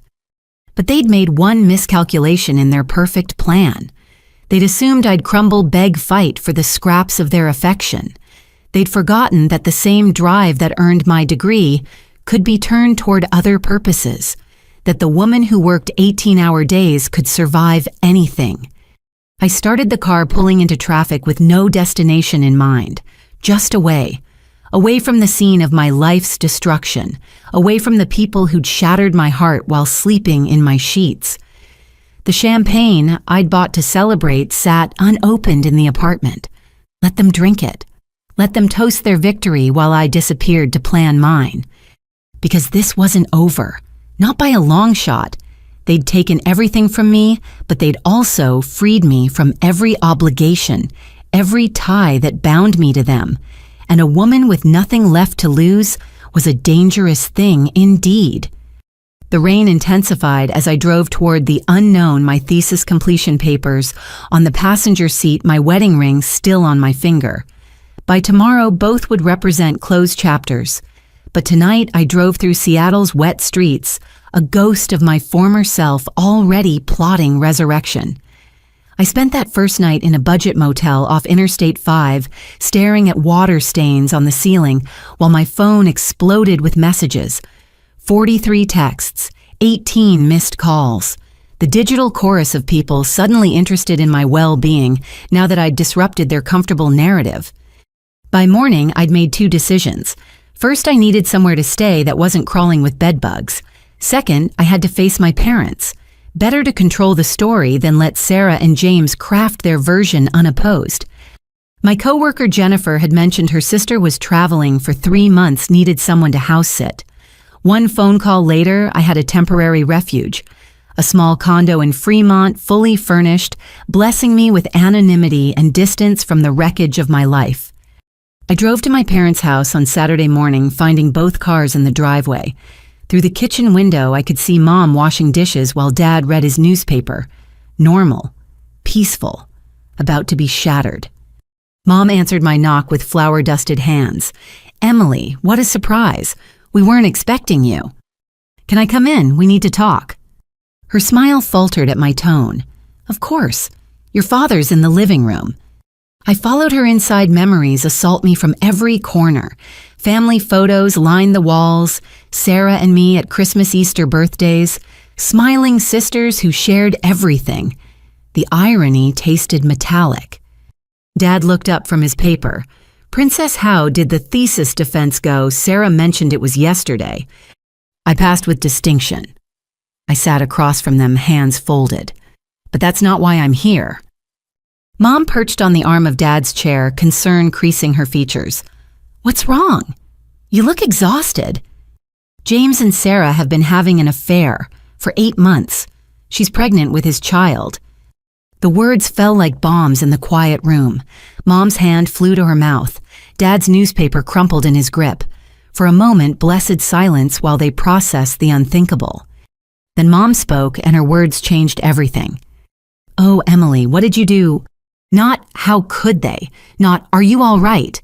But they'd made one miscalculation in their perfect plan. They'd assumed I'd crumble, beg, fight for the scraps of their affection. They'd forgotten that the same drive that earned my degree could be turned toward other purposes, that the woman who worked 18-hour days could survive anything. I started the car, pulling into traffic with no destination in mind, just away from the scene of my life's destruction, away from the people who'd shattered my heart while sleeping in my sheets. The champagne I'd bought to celebrate sat unopened in the apartment. Let them drink it. Let them toast their victory while I disappeared to plan mine. because this wasn't over. Not by a long shot. They'd taken everything from me, but they'd also freed me from every obligation, every tie that bound me to them. And a woman with nothing left to lose was a dangerous thing indeed. The rain intensified as I drove toward the unknown, my thesis completion papers, on the passenger seat, my wedding ring still on my finger. By tomorrow, both would represent closed chapters. But tonight, I drove through Seattle's wet streets, a ghost of my former self already plotting resurrection. I spent that first night in a budget motel off Interstate 5, staring at water stains on the ceiling while my phone exploded with messages. 43 texts, 18 missed calls. The digital chorus of people suddenly interested in my well-being now that I'd disrupted their comfortable narrative. By morning, I'd made 2 decisions. First, I needed somewhere to stay that wasn't crawling with bedbugs. Second, I had to face my parents. Better to control the story than let Sarah and James craft their version unopposed. My coworker Jennifer had mentioned her sister was traveling for 3 months, needed someone to house sit. One phone call later, I had a temporary refuge. A small condo in Fremont, fully furnished, blessing me with anonymity and distance from the wreckage of my life. I drove to my parents' house on Saturday morning, finding both cars in the driveway. Through the kitchen window, I could see Mom washing dishes while Dad read his newspaper. Normal, peaceful, about to be shattered. Mom answered my knock with flour-dusted hands. "Emily, what a surprise. We weren't expecting you." "Can I come in? We need to talk." Her smile faltered at my tone. "Of course. Your father's in the living room." I followed her inside. Memories assault me from every corner. Family photos lined the walls, Sarah and me at Christmas, Easter, birthdays, smiling sisters who shared everything. The irony tasted metallic. Dad looked up from his paper. "Princess, how did the thesis defense go? Sarah mentioned it was yesterday." "I passed with distinction." I sat across from them, hands folded. "But that's not why I'm here." Mom perched on the arm of Dad's chair, concern creasing her features. "What's wrong? You look exhausted." "James and Sarah have been having an affair for 8 months. She's pregnant with his child." The words fell like bombs in the quiet room. Mom's hand flew to her mouth. Dad's newspaper crumpled in his grip. For a moment, blessed silence while they processed the unthinkable. Then Mom spoke, and her words changed everything. "Oh, Emily, what did you do?" Not "how could they?" Not "are you all right?"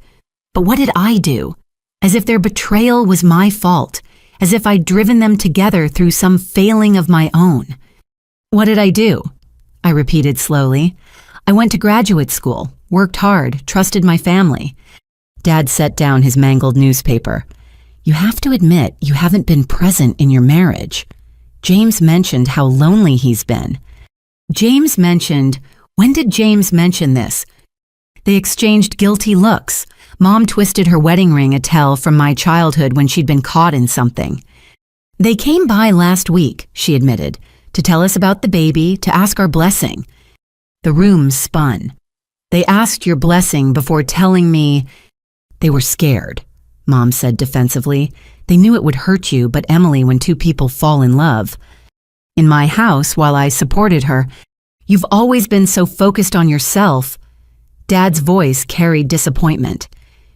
But what did I do? As if their betrayal was my fault. As if I'd driven them together through some failing of my own. "What did I do?" I repeated slowly. "I went to graduate school, worked hard, trusted my family." Dad set down his mangled newspaper. "You have to admit you haven't been present in your marriage. James mentioned how lonely he's been." James mentioned... When did James mention this? They exchanged guilty looks. Mom twisted her wedding ring, a tell from my childhood when she'd been caught in something. "They came by last week," she admitted, "to tell us about the baby, to ask our blessing." The room spun. "They asked your blessing before telling me..." "They were scared," Mom said defensively. "They knew it would hurt you, but Emily, when 2 people fall in love..." In my house, while I supported her, "You've always been so focused on yourself." Dad's voice carried disappointment.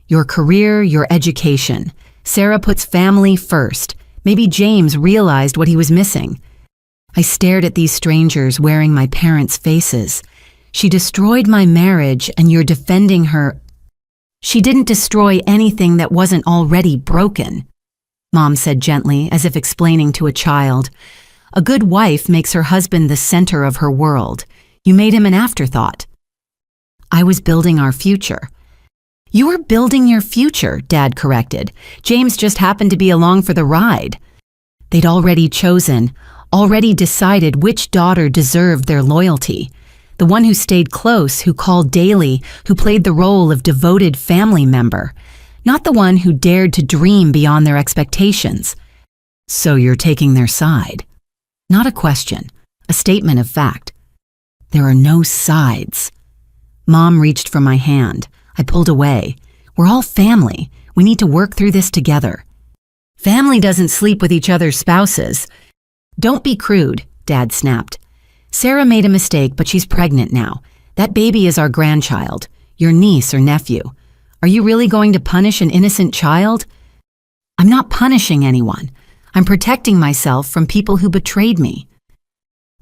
"Your career, your education. Sarah puts family first. Maybe James realized what he was missing." I stared at these strangers wearing my parents' faces. "She destroyed my marriage, and you're defending her." "She didn't destroy anything that wasn't already broken," Mom said gently, as if explaining to a child. "A good wife makes her husband the center of her world. You made him an afterthought." "I was building our future." "You were building your future," Dad corrected. "James just happened to be along for the ride." They'd already chosen, already decided which daughter deserved their loyalty. The one who stayed close, who called daily, who played the role of devoted family member. Not the one who dared to dream beyond their expectations. "So you're taking their side?" Not a question, a statement of fact. "There are no sides." Mom reached for my hand. I pulled away. "We're all family. We need to work through this together." Family doesn't sleep with each other's spouses. Don't be crude, Dad snapped. Sarah made a mistake, but she's pregnant now. That baby is our grandchild, your niece or nephew. Are you really going to punish an innocent child? I'm not punishing anyone. I'm protecting myself from people who betrayed me.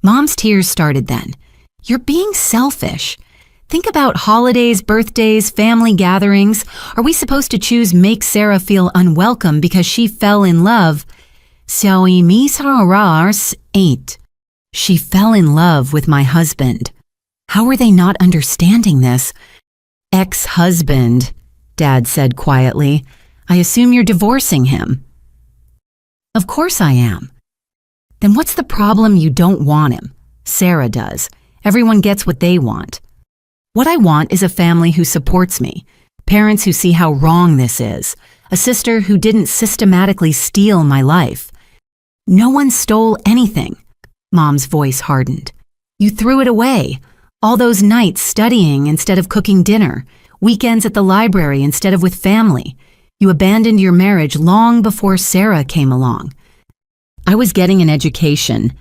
Mom's tears started then. You're being selfish. Think about holidays, birthdays, family gatherings. Are we supposed to choose make Sarah feel unwelcome because she fell in love? Eight. She fell in love with my husband. How are they not understanding this? Ex-husband, Dad said quietly. I assume you're divorcing him. Of course I am. Then what's the problem? You don't want him. Sarah does. Everyone gets what they want. What I want is a family who supports me, parents who see how wrong this is, a sister who didn't systematically steal my life. No one stole anything. Mom's voice hardened. You threw it away. All those nights studying instead of cooking dinner, weekends at the library instead of with family. You abandoned your marriage long before Sarah came along. I was getting an education.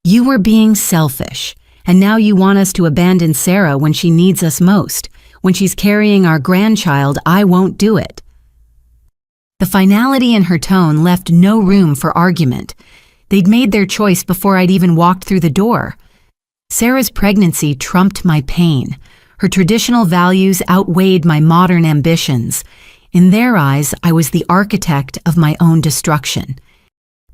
You were being selfish. And now you want us to abandon Sarah when she needs us most. When she's carrying our grandchild, I won't do it. The finality in her tone left no room for argument. They'd made their choice before I'd even walked through the door. Sarah's pregnancy trumped my pain. Her traditional values outweighed my modern ambitions. In their eyes, I was the architect of my own destruction.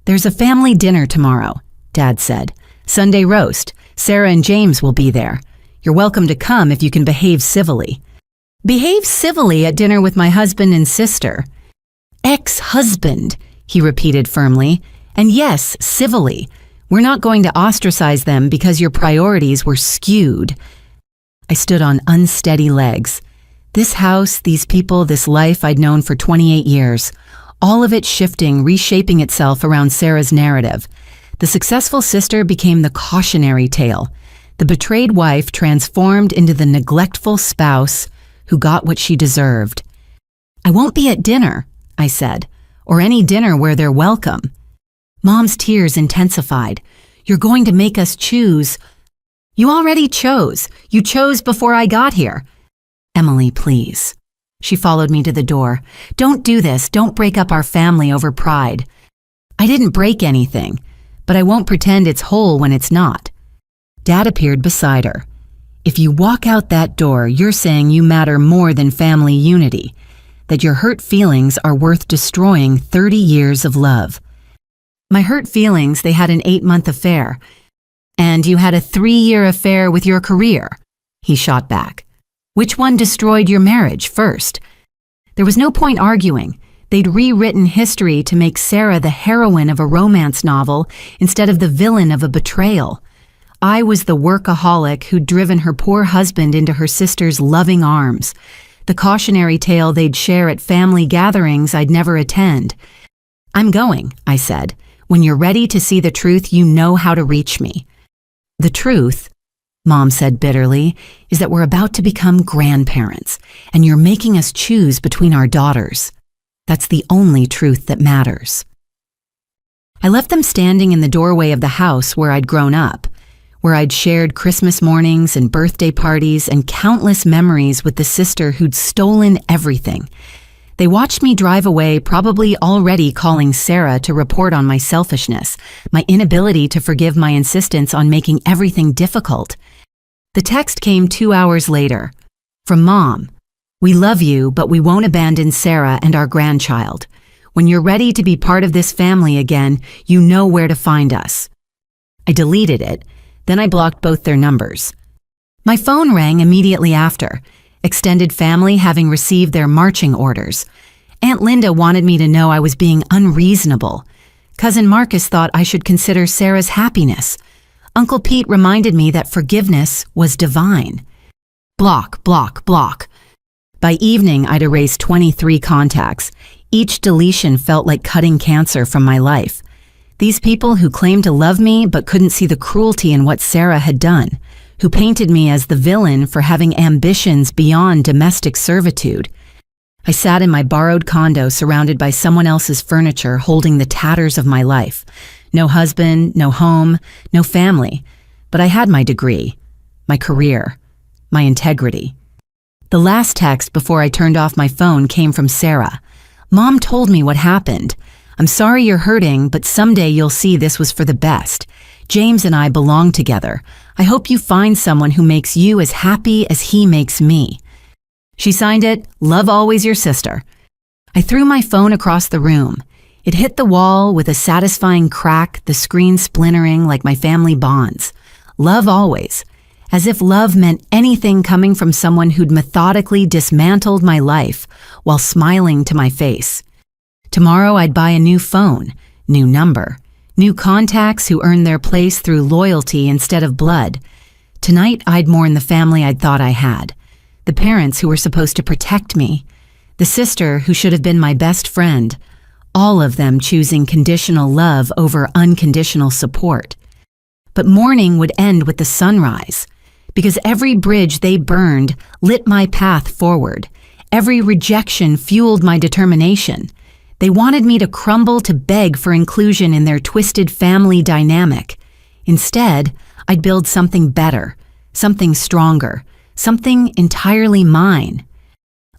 There's a family dinner tomorrow, Dad said. Sunday roast. Sarah and James will be there. You're welcome to come if you can behave civilly. Behave civilly at dinner with my husband and sister. Ex-husband, he repeated firmly. And yes, civilly. We're not going to ostracize them because your priorities were skewed. I stood on unsteady legs. This house, these people, this life I'd known for 28 years. All of it shifting, reshaping itself around Sarah's narrative. The successful sister became the cautionary tale. The betrayed wife transformed into the neglectful spouse who got what she deserved. I won't be at dinner, I said, or any dinner where they're welcome. Mom's tears intensified. You're going to make us choose. You already chose. You chose before I got here. Emily, please. She followed me to the door. Don't do this. Don't break up our family over pride. I didn't break anything. But I won't pretend it's whole when it's not. Dad appeared beside her. If you walk out that door, you're saying you matter more than family unity, that your hurt feelings are worth destroying 30 years of love. My hurt feelings, they had an 8-month affair. And you had a 3-year affair with your career, he shot back. Which one destroyed your marriage first? There was no point arguing. They'd rewritten history to make Sarah the heroine of a romance novel instead of the villain of a betrayal. I was the workaholic who'd driven her poor husband into her sister's loving arms, the cautionary tale they'd share at family gatherings I'd never attend. I'm going, I said. When you're ready to see the truth, you know how to reach me. The truth, Mom said bitterly, is that we're about to become grandparents, and you're making us choose between our daughters. That's the only truth that matters. I left them standing in the doorway of the house where I'd grown up, where I'd shared Christmas mornings and birthday parties and countless memories with the sister who'd stolen everything. They watched me drive away, probably already calling Sarah to report on my selfishness, my inability to forgive my insistence on making everything difficult. The text came 2 hours later, from Mom. We love you, but we won't abandon Sarah and our grandchild. When you're ready to be part of this family again, you know where to find us. I deleted it, then I blocked both their numbers. My phone rang immediately after, extended family having received their marching orders. Aunt Linda wanted me to know I was being unreasonable. Cousin Marcus thought I should consider Sarah's happiness. Uncle Pete reminded me that forgiveness was divine. Block, block, block. By evening, I'd erased 23 contacts. Each deletion felt like cutting cancer from my life. These people who claimed to love me but couldn't see the cruelty in what Sarah had done, who painted me as the villain for having ambitions beyond domestic servitude. I sat in my borrowed condo surrounded by someone else's furniture, holding the tatters of my life. No husband, no home, no family. But I had my degree, my career, my integrity. The last text before I turned off my phone came from Sarah. Mom told me what happened. I'm sorry you're hurting, but someday you'll see this was for the best. James and I belong together. I hope you find someone who makes you as happy as he makes me. She signed it, Love always your sister. I threw my phone across the room. It hit the wall with a satisfying crack, the screen splintering like my family bonds. Love always. As if love meant anything coming from someone who'd methodically dismantled my life while smiling to my face. Tomorrow I'd buy a new phone, new number, new contacts who earned their place through loyalty instead of blood. Tonight I'd mourn the family I'd thought I had. The parents who were supposed to protect me, the sister who should have been my best friend, all of them choosing conditional love over unconditional support. But mourning would end with the sunrise, because every bridge they burned lit my path forward. Every rejection fueled my determination. They wanted me to crumble to beg for inclusion in their twisted family dynamic. Instead, I'd build something better, something stronger, something entirely mine.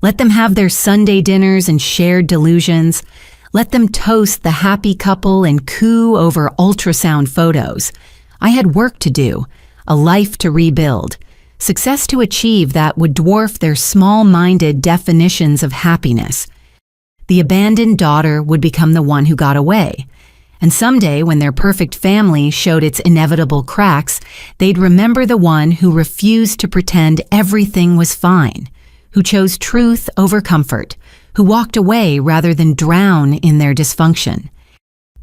Let them have their Sunday dinners and shared delusions. Let them toast the happy couple and coo over ultrasound photos. I had work to do, a life to rebuild, success to achieve that would dwarf their small-minded definitions of happiness. The abandoned daughter would become the one who got away. And someday, when their perfect family showed its inevitable cracks, they'd remember the one who refused to pretend everything was fine, who chose truth over comfort, who walked away rather than drown in their dysfunction.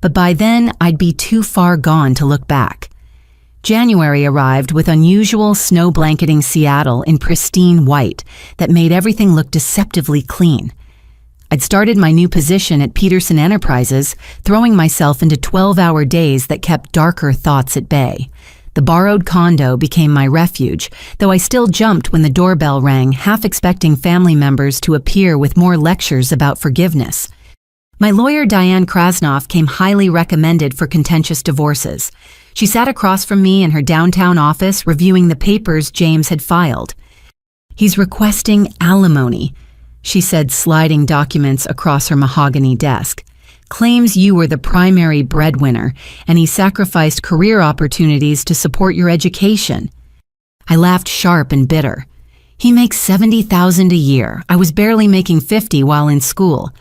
But by then, I'd be too far gone to look back. January arrived with unusual snow blanketing Seattle in pristine white that made everything look deceptively clean. I'd started my new position at Peterson Enterprises, throwing myself into 12-hour days that kept darker thoughts at bay. The borrowed condo became my refuge, though I still jumped when the doorbell rang, half expecting family members to appear with more lectures about forgiveness. My lawyer Diane Krasnoff came highly recommended for contentious divorces. She sat across from me in her downtown office reviewing the papers James had filed. "He's requesting alimony," she said, sliding documents across her mahogany desk. "Claims you were the primary breadwinner, and he sacrificed career opportunities to support your education." I laughed sharp and bitter. "He makes $70,000 a year. I was barely making $50 while in school."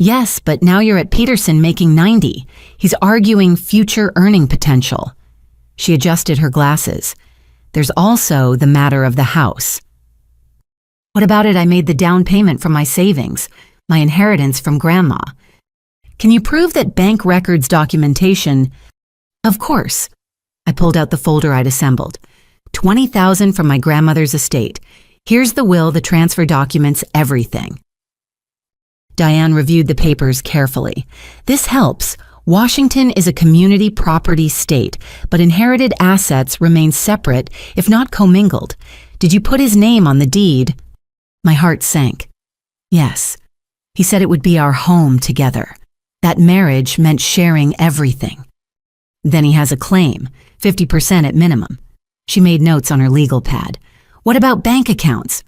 "Yes, but now you're at Peterson making $90. He's arguing future earning potential." She adjusted her glasses. "There's also the matter of the house." "What about it? I made the down payment from my savings, my inheritance from Grandma." "Can you prove that bank records documentation?" "Of course." I pulled out the folder I'd assembled. $20,000 from my grandmother's estate. Here's the will, the transfer documents, everything. Diane reviewed the papers carefully. "This helps. Washington is a community property state, but inherited assets remain separate, if not commingled. Did you put his name on the deed?" My heart sank. "Yes. He said it would be our home together. That marriage meant sharing everything." "Then he has a claim, 50% at minimum." She made notes on her legal pad. "What about bank accounts?"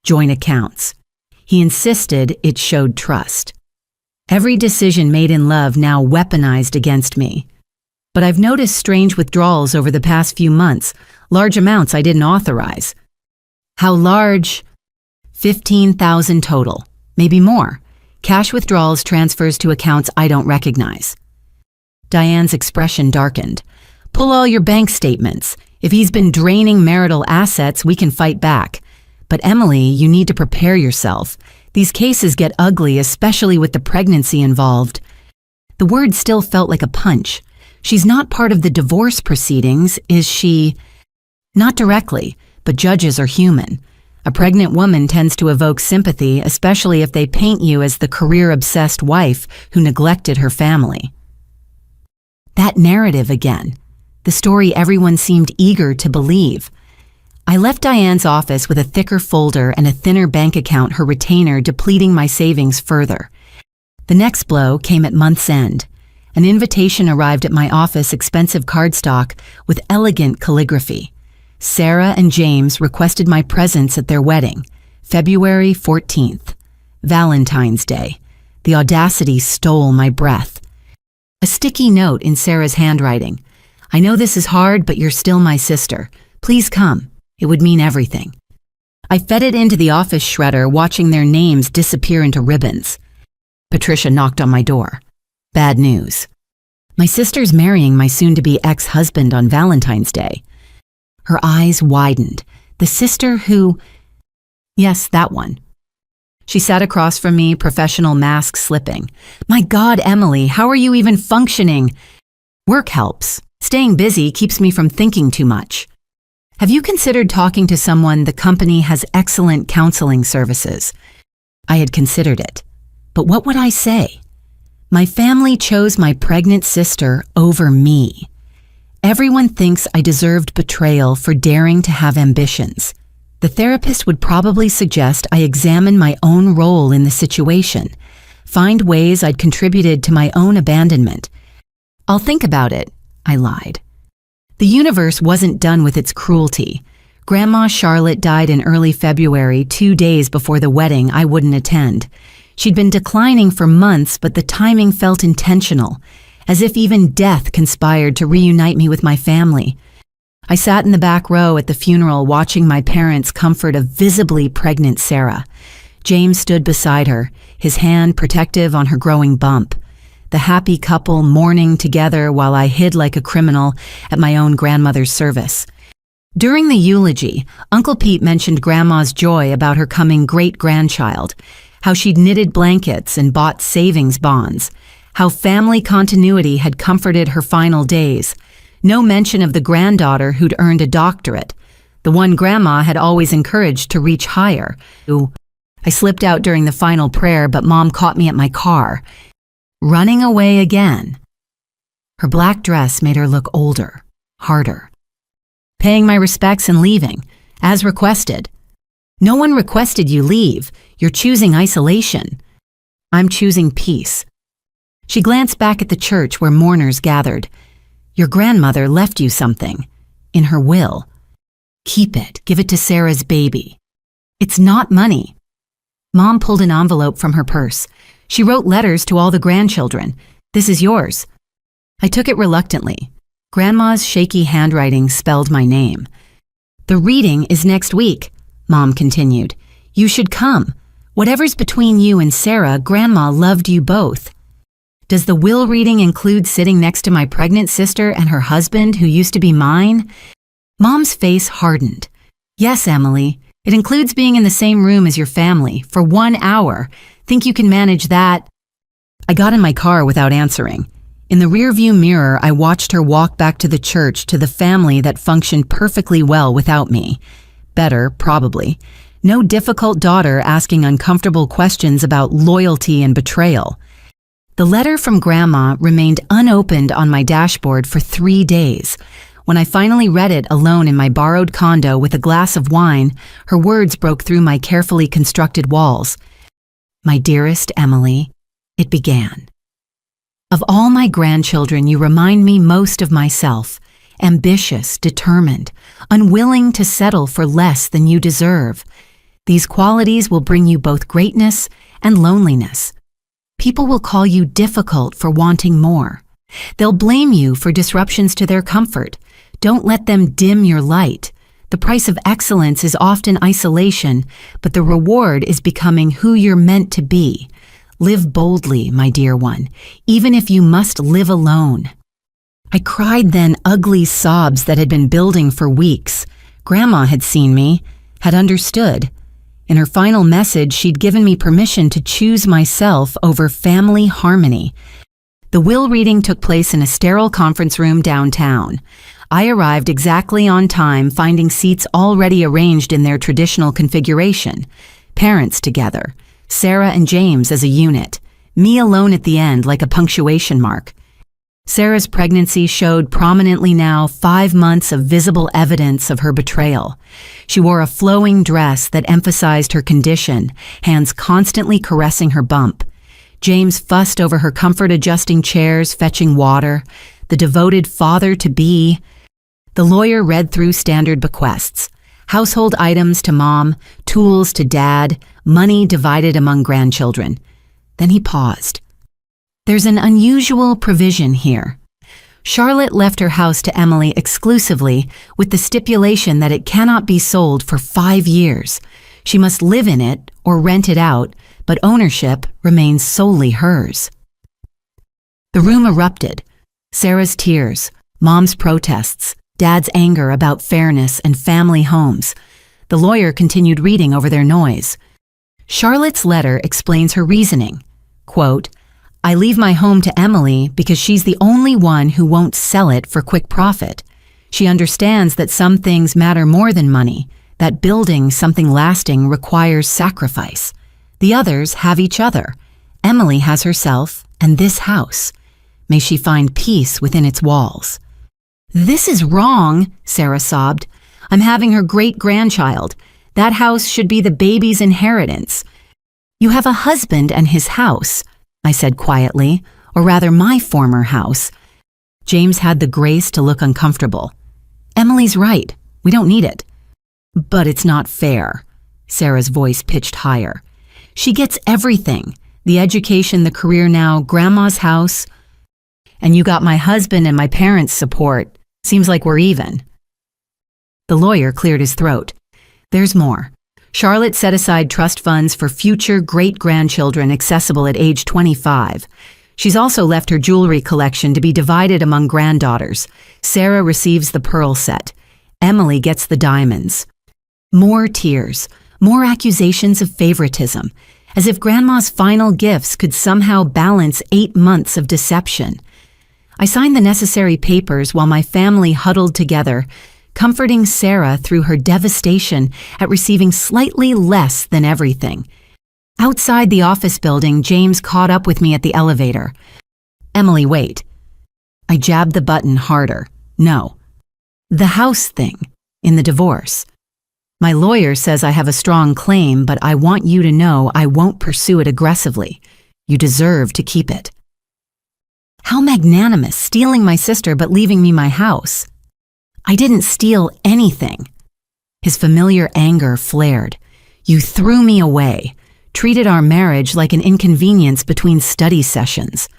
"Joint accounts." He insisted it showed trust. Every decision made in love now weaponized against me. But I've noticed strange withdrawals over the past few months, large amounts I didn't authorize. "How large?" $15,000 total, maybe more. Cash withdrawals, transfers to accounts I don't recognize. Diane's expression darkened. "Pull all your bank statements. If he's been draining marital assets, we can fight back. But Emily, you need to prepare yourself. These cases get ugly, especially with the pregnancy involved." The word still felt like a punch. "She's not part of the divorce proceedings, is she?" "Not directly, but judges are human. A pregnant woman tends to evoke sympathy, especially if they paint you as the career-obsessed wife who neglected her family." That narrative again. The story everyone seemed eager to believe. I left Diane's office with a thicker folder and a thinner bank account, her retainer depleting my savings further. The next blow came at month's end. An invitation arrived at my office, expensive cardstock with elegant calligraphy. Sarah and James requested my presence at their wedding, February 14th, Valentine's Day. The audacity stole my breath. A sticky note in Sarah's handwriting. I know this is hard, but you're still my sister. Please come. It would mean everything. I fed it into the office shredder, watching their names disappear into ribbons. Patricia knocked on my door. Bad news. My sister's marrying my soon-to-be ex-husband on Valentine's Day. Her eyes widened. The sister who... Yes, that one. She sat across from me, professional mask slipping. My God, Emily, how are you even functioning? Work helps. Staying busy keeps me from thinking too much. Have you considered talking to someone? The company has excellent counseling services. I had considered it. But what would I say? My family chose my pregnant sister over me. Everyone thinks I deserved betrayal for daring to have ambitions. The therapist would probably suggest I examine my own role in the situation, find ways I'd contributed to my own abandonment. I'll think about it, I lied. The universe wasn't done with its cruelty. Grandma Charlotte died in early February, 2 days before the wedding I wouldn't attend. She'd been declining for months, but the timing felt intentional, as if even death conspired to reunite me with my family. I sat in the back row at the funeral, watching my parents comfort a visibly pregnant Sarah. James stood beside her, his hand protective on her growing bump. The happy couple mourning together while I hid like a criminal at my own grandmother's service. During the eulogy, Uncle Pete mentioned Grandma's joy about her coming great-grandchild, how she'd knitted blankets and bought savings bonds, how family continuity had comforted her final days. No mention of the granddaughter who'd earned a doctorate, the one Grandma had always encouraged to reach higher. I slipped out during the final prayer, but Mom caught me at my car. Running away again. Her black dress made her look older, harder. Paying my respects and leaving, as requested. No one requested you leave. You're choosing isolation. I'm choosing peace. She glanced back at the church where mourners gathered. Your grandmother left you something. In her will. Keep it. Give it to Sarah's baby. It's not money. Mom pulled an envelope from her purse. She wrote letters to all the grandchildren. This is yours. I took it reluctantly. Grandma's shaky handwriting spelled my name. The reading is next week, Mom continued. You should come. Whatever's between you and Sarah, Grandma loved you both. Does the will reading include sitting next to my pregnant sister and her husband who used to be mine? Mom's face hardened. Yes, Emily. It includes being in the same room as your family for 1 hour. Think you can manage that? I got in my car without answering. In the rearview mirror, I watched her walk back to the church, to the family that functioned perfectly well without me. Better, probably. No difficult daughter asking uncomfortable questions about loyalty and betrayal. The letter from Grandma remained unopened on my dashboard for 3 days. When I finally read it alone in my borrowed condo with a glass of wine, her words broke through my carefully constructed walls. My dearest Emily, it began. Of all my grandchildren, you remind me most of myself. Ambitious, determined, unwilling to settle for less than you deserve. These qualities will bring you both greatness and loneliness. People will call you difficult for wanting more. They'll blame you for disruptions to their comfort. Don't let them dim your light. The price of excellence is often isolation, but the reward is becoming who you're meant to be. Live boldly, my dear one, even if you must live alone. I cried then, ugly sobs that had been building for weeks. Grandma had seen me, had understood. In her final message, she'd given me permission to choose myself over family harmony. The will reading took place in a sterile conference room downtown. I arrived exactly on time, finding seats already arranged in their traditional configuration. Parents together, Sarah and James as a unit, me alone at the end like a punctuation mark. Sarah's pregnancy showed prominently now 5 months of visible evidence of her betrayal. She wore a flowing dress that emphasized her condition, hands constantly caressing her bump. James fussed over her comfort-adjusting chairs, fetching water. The devoted father-to-be. The lawyer read through standard bequests. Household items to mom, tools to dad, money divided among grandchildren. Then he paused. There's an unusual provision here. Charlotte left her house to Emily exclusively with the stipulation that it cannot be sold for 5 years. She must live in it or rent it out, but ownership remains solely hers. The room erupted. Sarah's tears, mom's protests, dad's anger about fairness and family homes. The lawyer continued reading over their noise. Charlotte's letter explains her reasoning. Quote, I leave my home to Emily because she's the only one who won't sell it for quick profit. She understands that some things matter more than money, that building something lasting requires sacrifice. The others have each other. Emily has herself and this house. May she find peace within its walls. This is wrong, Sarah sobbed. I'm having her great-grandchild. That house should be the baby's inheritance. You have a husband and his house, I said quietly, or rather my former house. James had the grace to look uncomfortable. Emily's right. We don't need it. But it's not fair. Sarah's voice pitched higher. She gets everything. The education, the career now, grandma's house. And you got my husband and my parents' support. Seems like we're even. The lawyer cleared his throat. There's more. Charlotte set aside trust funds for future great-grandchildren accessible at age 25. She's also left her jewelry collection to be divided among granddaughters. Sarah receives the pearl set. Emily gets the diamonds. More tears, more accusations of favoritism, as if Grandma's final gifts could somehow balance 8 months of deception. I signed the necessary papers while my family huddled together, comforting Sarah through her devastation at receiving slightly less than everything. Outside the office building, James caught up with me at the elevator. Emily, wait. I jabbed the button harder. No. The house thing, in the divorce. My lawyer says I have a strong claim, but I want you to know I won't pursue it aggressively. You deserve to keep it. How magnanimous, stealing my sister but leaving me my house. I didn't steal anything. His familiar anger flared. You threw me away, treated our marriage like an inconvenience between study sessions.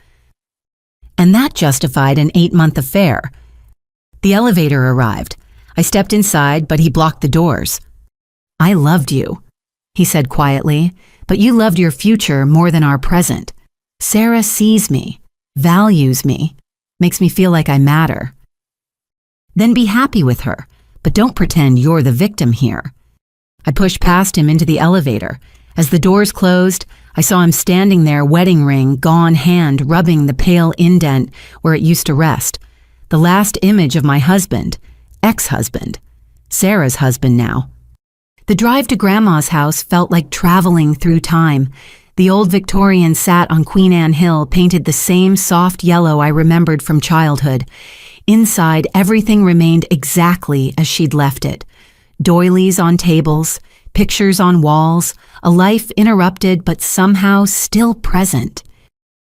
And that justified an 8-month affair. The elevator arrived. I stepped inside, but he blocked the doors. I loved you, he said quietly, but you loved your future more than our present. Sarah sees me, values me, makes me feel like I matter. Then be happy with her, but don't pretend you're the victim here. I pushed past him into the elevator. As the doors closed, I saw him standing there, wedding ring, gone hand, rubbing the pale indent where it used to rest. The last image of my husband, ex-husband, Sarah's husband now. The drive to Grandma's house felt like traveling through time. The old Victorian sat on Queen Anne Hill, painted the same soft yellow I remembered from childhood. Inside, everything remained exactly as she'd left it. Doilies on tables, pictures on walls, a life interrupted but somehow still present.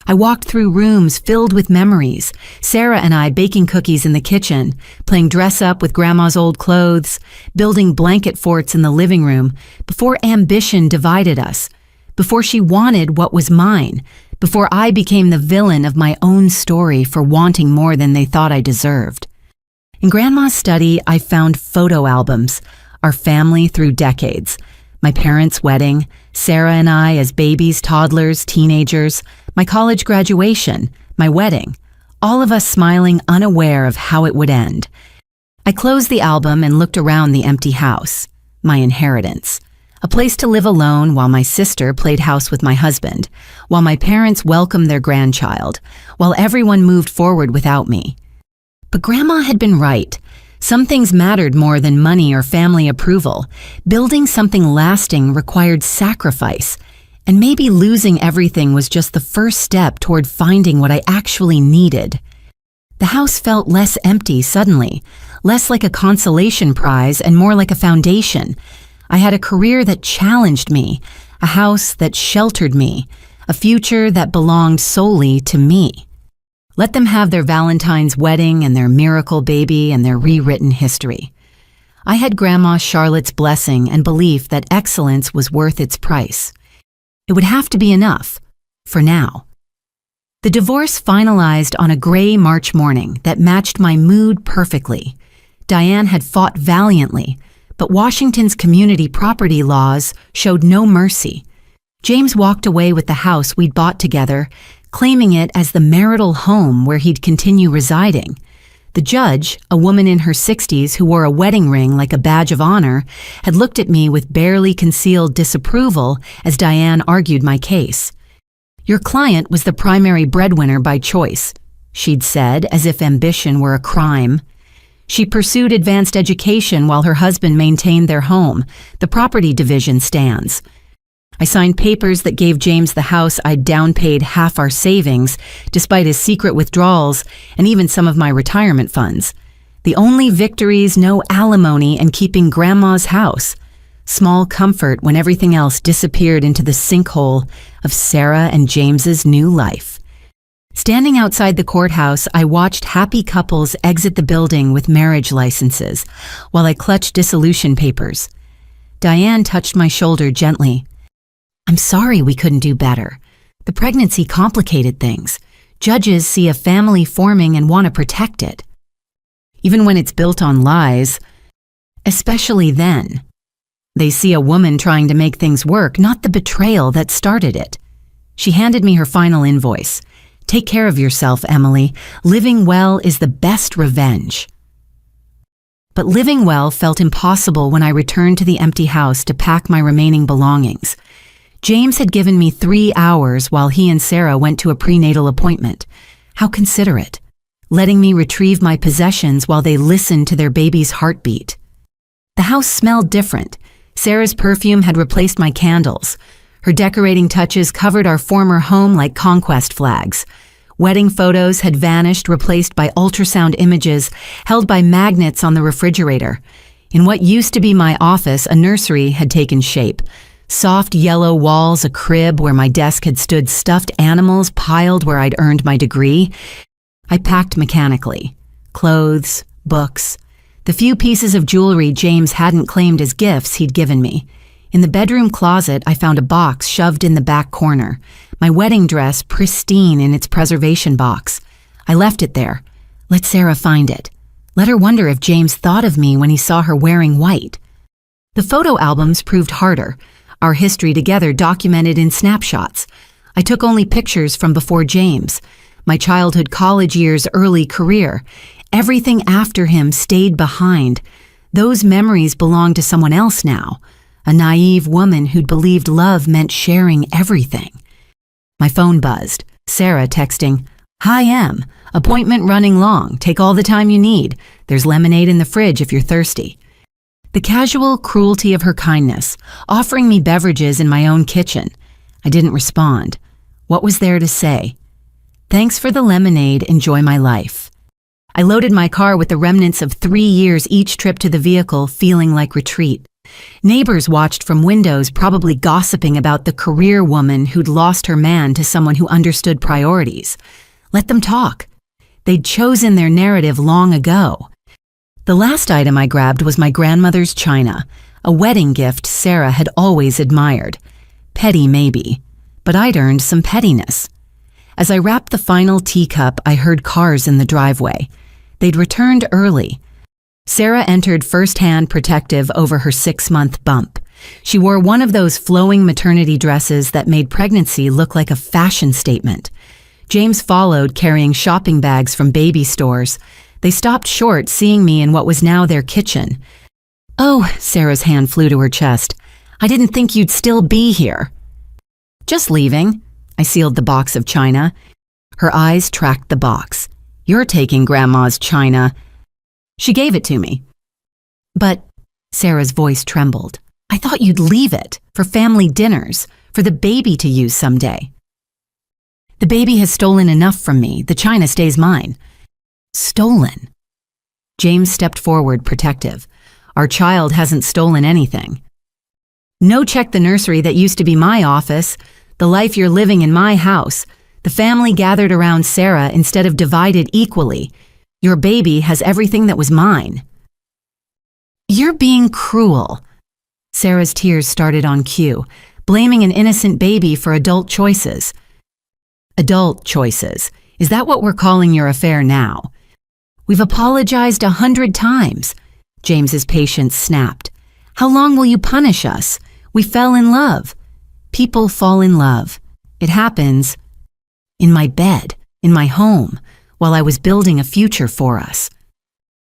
I walked through rooms filled with memories, Sarah and I baking cookies in the kitchen, playing dress-up with Grandma's old clothes, building blanket forts in the living room, before ambition divided us, before she wanted what was mine, before I became the villain of my own story for wanting more than they thought I deserved. In Grandma's study, I found photo albums, our family through decades, my parents' wedding, Sarah and I as babies, toddlers, teenagers, my college graduation, my wedding, all of us smiling unaware of how it would end. I closed the album and looked around the empty house, my inheritance. A place to live alone while my sister played house with my husband, while my parents welcomed their grandchild, while everyone moved forward without me. But Grandma had been right. Some things mattered more than money or family approval. Building something lasting required sacrifice, and maybe losing everything was just the first step toward finding what I actually needed. The house felt less empty suddenly, less like a consolation prize and more like a foundation. I had a career that challenged me, a house that sheltered me, a future that belonged solely to me. Let them have their Valentine's wedding and their miracle baby and their rewritten history. I had Grandma Charlotte's blessing and belief that excellence was worth its price. It would have to be enough, for now. The divorce finalized on a gray March morning that matched my mood perfectly. Diane had fought valiantly, but Washington's community property laws showed no mercy. James walked away with the house we'd bought together, claiming it as the marital home where he'd continue residing. The judge, a woman in her 60s who wore a wedding ring like a badge of honor, had looked at me with barely concealed disapproval as Diane argued my case. "Your client was the primary breadwinner by choice," she'd said, as if ambition were a crime. She pursued advanced education while her husband maintained their home. The property division stands. I signed papers that gave James the house I'd downpaid half our savings, despite his secret withdrawals and even some of my retirement funds. The only victories, no alimony, and keeping Grandma's house. Small comfort when everything else disappeared into the sinkhole of Sarah and James's new life. Standing outside the courthouse, I watched happy couples exit the building with marriage licenses, while I clutched dissolution papers. Diane touched my shoulder gently. "I'm sorry we couldn't do better. The pregnancy complicated things. Judges see a family forming and want to protect it. Even when it's built on lies, especially then. They see a woman trying to make things work, not the betrayal that started it." She handed me her final invoice. "Take care of yourself, Emily. Living well is the best revenge." But living well felt impossible when I returned to the empty house to pack my remaining belongings. James had given me 3 hours while he and Sarah went to a prenatal appointment. How considerate, letting me retrieve my possessions while they listened to their baby's heartbeat. The house smelled different. Sarah's perfume had replaced my candles. Her decorating touches covered our former home like conquest flags. Wedding photos had vanished, replaced by ultrasound images held by magnets on the refrigerator. In what used to be my office, a nursery had taken shape. Soft yellow walls, a crib where my desk had stood, stuffed animals piled where I'd earned my degree. I packed mechanically. Clothes, books, the few pieces of jewelry James hadn't claimed as gifts he'd given me. In the bedroom closet, I found a box shoved in the back corner, my wedding dress pristine in its preservation box. I left it there. Let Sarah find it. Let her wonder if James thought of me when he saw her wearing white. The photo albums proved harder. Our history together documented in snapshots. I took only pictures from before James, my childhood, college years, early career. Everything after him stayed behind. Those memories belonged to someone else now, a naive woman who'd believed love meant sharing everything. My phone buzzed. Sarah texting, "Hi, Em. Appointment running long. Take all the time you need. There's lemonade in the fridge if you're thirsty." The casual cruelty of her kindness, offering me beverages in my own kitchen. I didn't respond. What was there to say? "Thanks for the lemonade. Enjoy my life." I loaded my car with the remnants of 3 years each trip to the vehicle, feeling like retreat. Neighbors watched from windows, probably gossiping about the career woman who'd lost her man to someone who understood priorities. Let them talk. They'd chosen their narrative long ago. The last item I grabbed was my grandmother's china, a wedding gift Sarah had always admired. Petty maybe, but I'd earned some pettiness. As I wrapped the final teacup, I heard cars in the driveway. They'd returned early. Sarah entered firsthand protective over her 6-month bump. She wore one of those flowing maternity dresses that made pregnancy look like a fashion statement. James followed, carrying shopping bags from baby stores. They stopped short, seeing me in what was now their kitchen. "Oh," Sarah's hand flew to her chest. "I didn't think you'd still be here." "Just leaving." I sealed the box of china. Her eyes tracked the box. "You're taking Grandma's china." She gave it to me. "But," Sarah's voice trembled, "I thought you'd leave it for family dinners, for the baby to use someday." "The baby has stolen enough from me. The china stays mine." Stolen. James stepped forward, protective. Our child hasn't stolen anything. No, check the nursery that used to be my office, the life you're living in my house. The family gathered around Sarah instead of divided equally. Your baby has everything that was mine. You're being cruel. Sarah's tears started on cue, blaming an innocent baby for adult choices. Adult choices. Is that what we're calling your affair now? We've apologized 100 times. James's patience snapped. How long will you punish us? We fell in love. People fall in love. It happens in my bed, in my home, while I was building a future for us.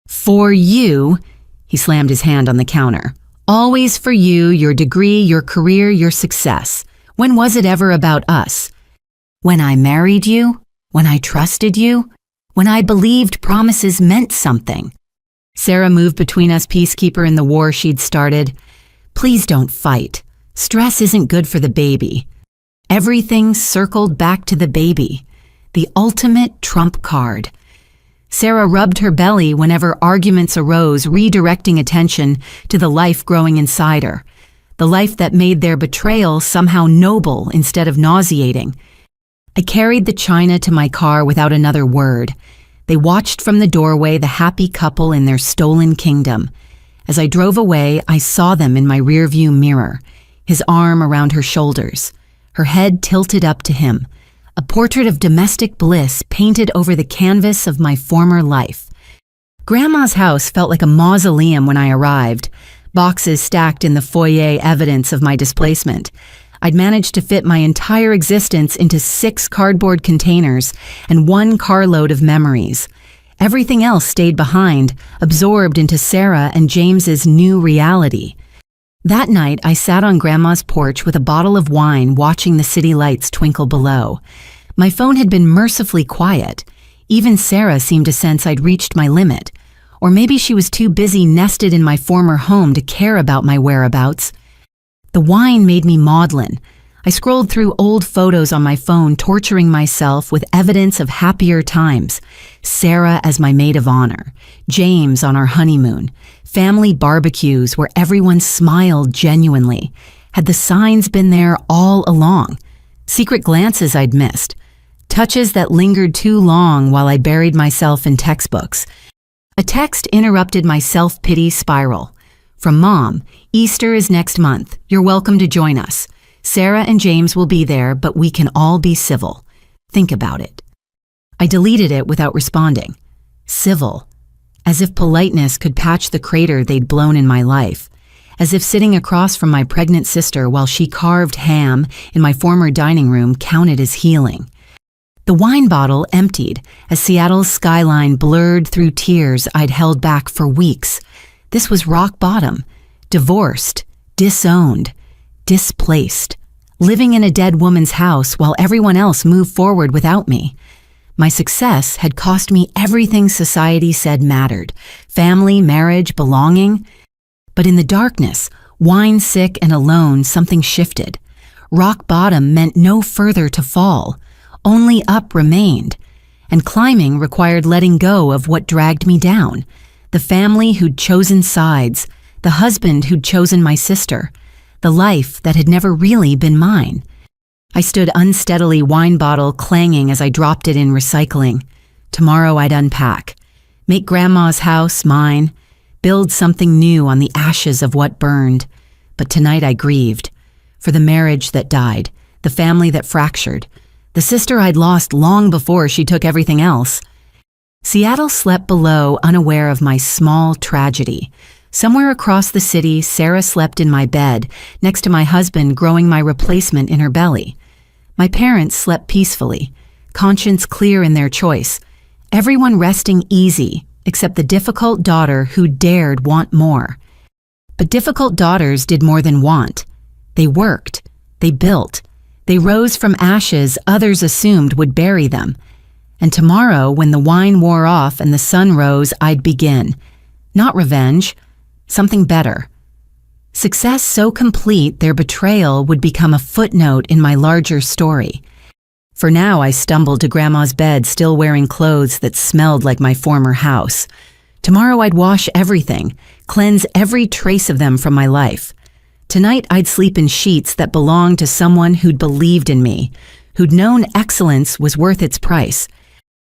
For you, he slammed his hand on the counter. Always for you, your degree, your career, your success. When was it ever about us? When I married you? When I trusted you? When I believed promises meant something? Sarah moved between us, peacekeeper in the war she'd started. Please don't fight. Stress isn't good for the baby. Everything circled back to the baby. The ultimate trump card. Sarah rubbed her belly whenever arguments arose, redirecting attention to the life growing inside her. The life that made their betrayal somehow noble instead of nauseating. I carried the china to my car without another word. They watched from the doorway, the happy couple in their stolen kingdom. As I drove away, I saw them in my rearview mirror, his arm around her shoulders, her head tilted up to him, a portrait of domestic bliss painted over the canvas of my former life. Grandma's house felt like a mausoleum when I arrived, boxes stacked in the foyer, evidence of my displacement. I'd managed to fit my entire existence into 6 cardboard containers and 1 carload of memories. Everything else stayed behind, absorbed into Sarah and James's new reality. That night, I sat on Grandma's porch with a bottle of wine, watching the city lights twinkle below. My phone had been mercifully quiet. Even Sarah seemed to sense I'd reached my limit. Or maybe she was too busy nested in my former home to care about my whereabouts. The wine made me maudlin. I scrolled through old photos on my phone, torturing myself with evidence of happier times. Sarah as my maid of honor, James on our honeymoon, family barbecues where everyone smiled genuinely. Had the signs been there all along? Secret glances I'd missed. Touches that lingered too long while I buried myself in textbooks. A text interrupted my self-pity spiral. From Mom, Easter is next month. You're welcome to join us. Sarah and James will be there, but we can all be civil. Think about it. I deleted it without responding. Civil. As if politeness could patch the crater they'd blown in my life. As if sitting across from my pregnant sister while she carved ham in my former dining room counted as healing. The wine bottle emptied as Seattle's skyline blurred through tears I'd held back for weeks. This was rock bottom. Divorced, disowned, displaced, living in a dead woman's house while everyone else moved forward without me. My success had cost me everything society said mattered: family, marriage, belonging. But in the darkness, wine-sick and alone, something shifted. Rock bottom meant no further to fall. Only up remained. And climbing required letting go of what dragged me down. The family who'd chosen sides, the husband who'd chosen my sister, the life that had never really been mine. I stood unsteadily, wine bottle clanging as I dropped it in recycling. Tomorrow I'd unpack, make Grandma's house mine, build something new on the ashes of what burned. But tonight I grieved. For the marriage that died, the family that fractured, the sister I'd lost long before she took everything else. Seattle slept below, unaware of my small tragedy. Somewhere across the city, Sarah slept in my bed, next to my husband growing my replacement in her belly. My parents slept peacefully, conscience clear in their choice, everyone resting easy, except the difficult daughter who dared want more. But difficult daughters did more than want. They worked, they built, they rose from ashes others assumed would bury them. And tomorrow, when the wine wore off and the sun rose, I'd begin. Not revenge, something better. Success so complete their betrayal would become a footnote in my larger story. For now, I stumbled to Grandma's bed, still wearing clothes that smelled like my former house. Tomorrow I'd wash everything, cleanse every trace of them from my life. Tonight I'd sleep in sheets that belonged to someone who'd believed in me, who'd known excellence was worth its price,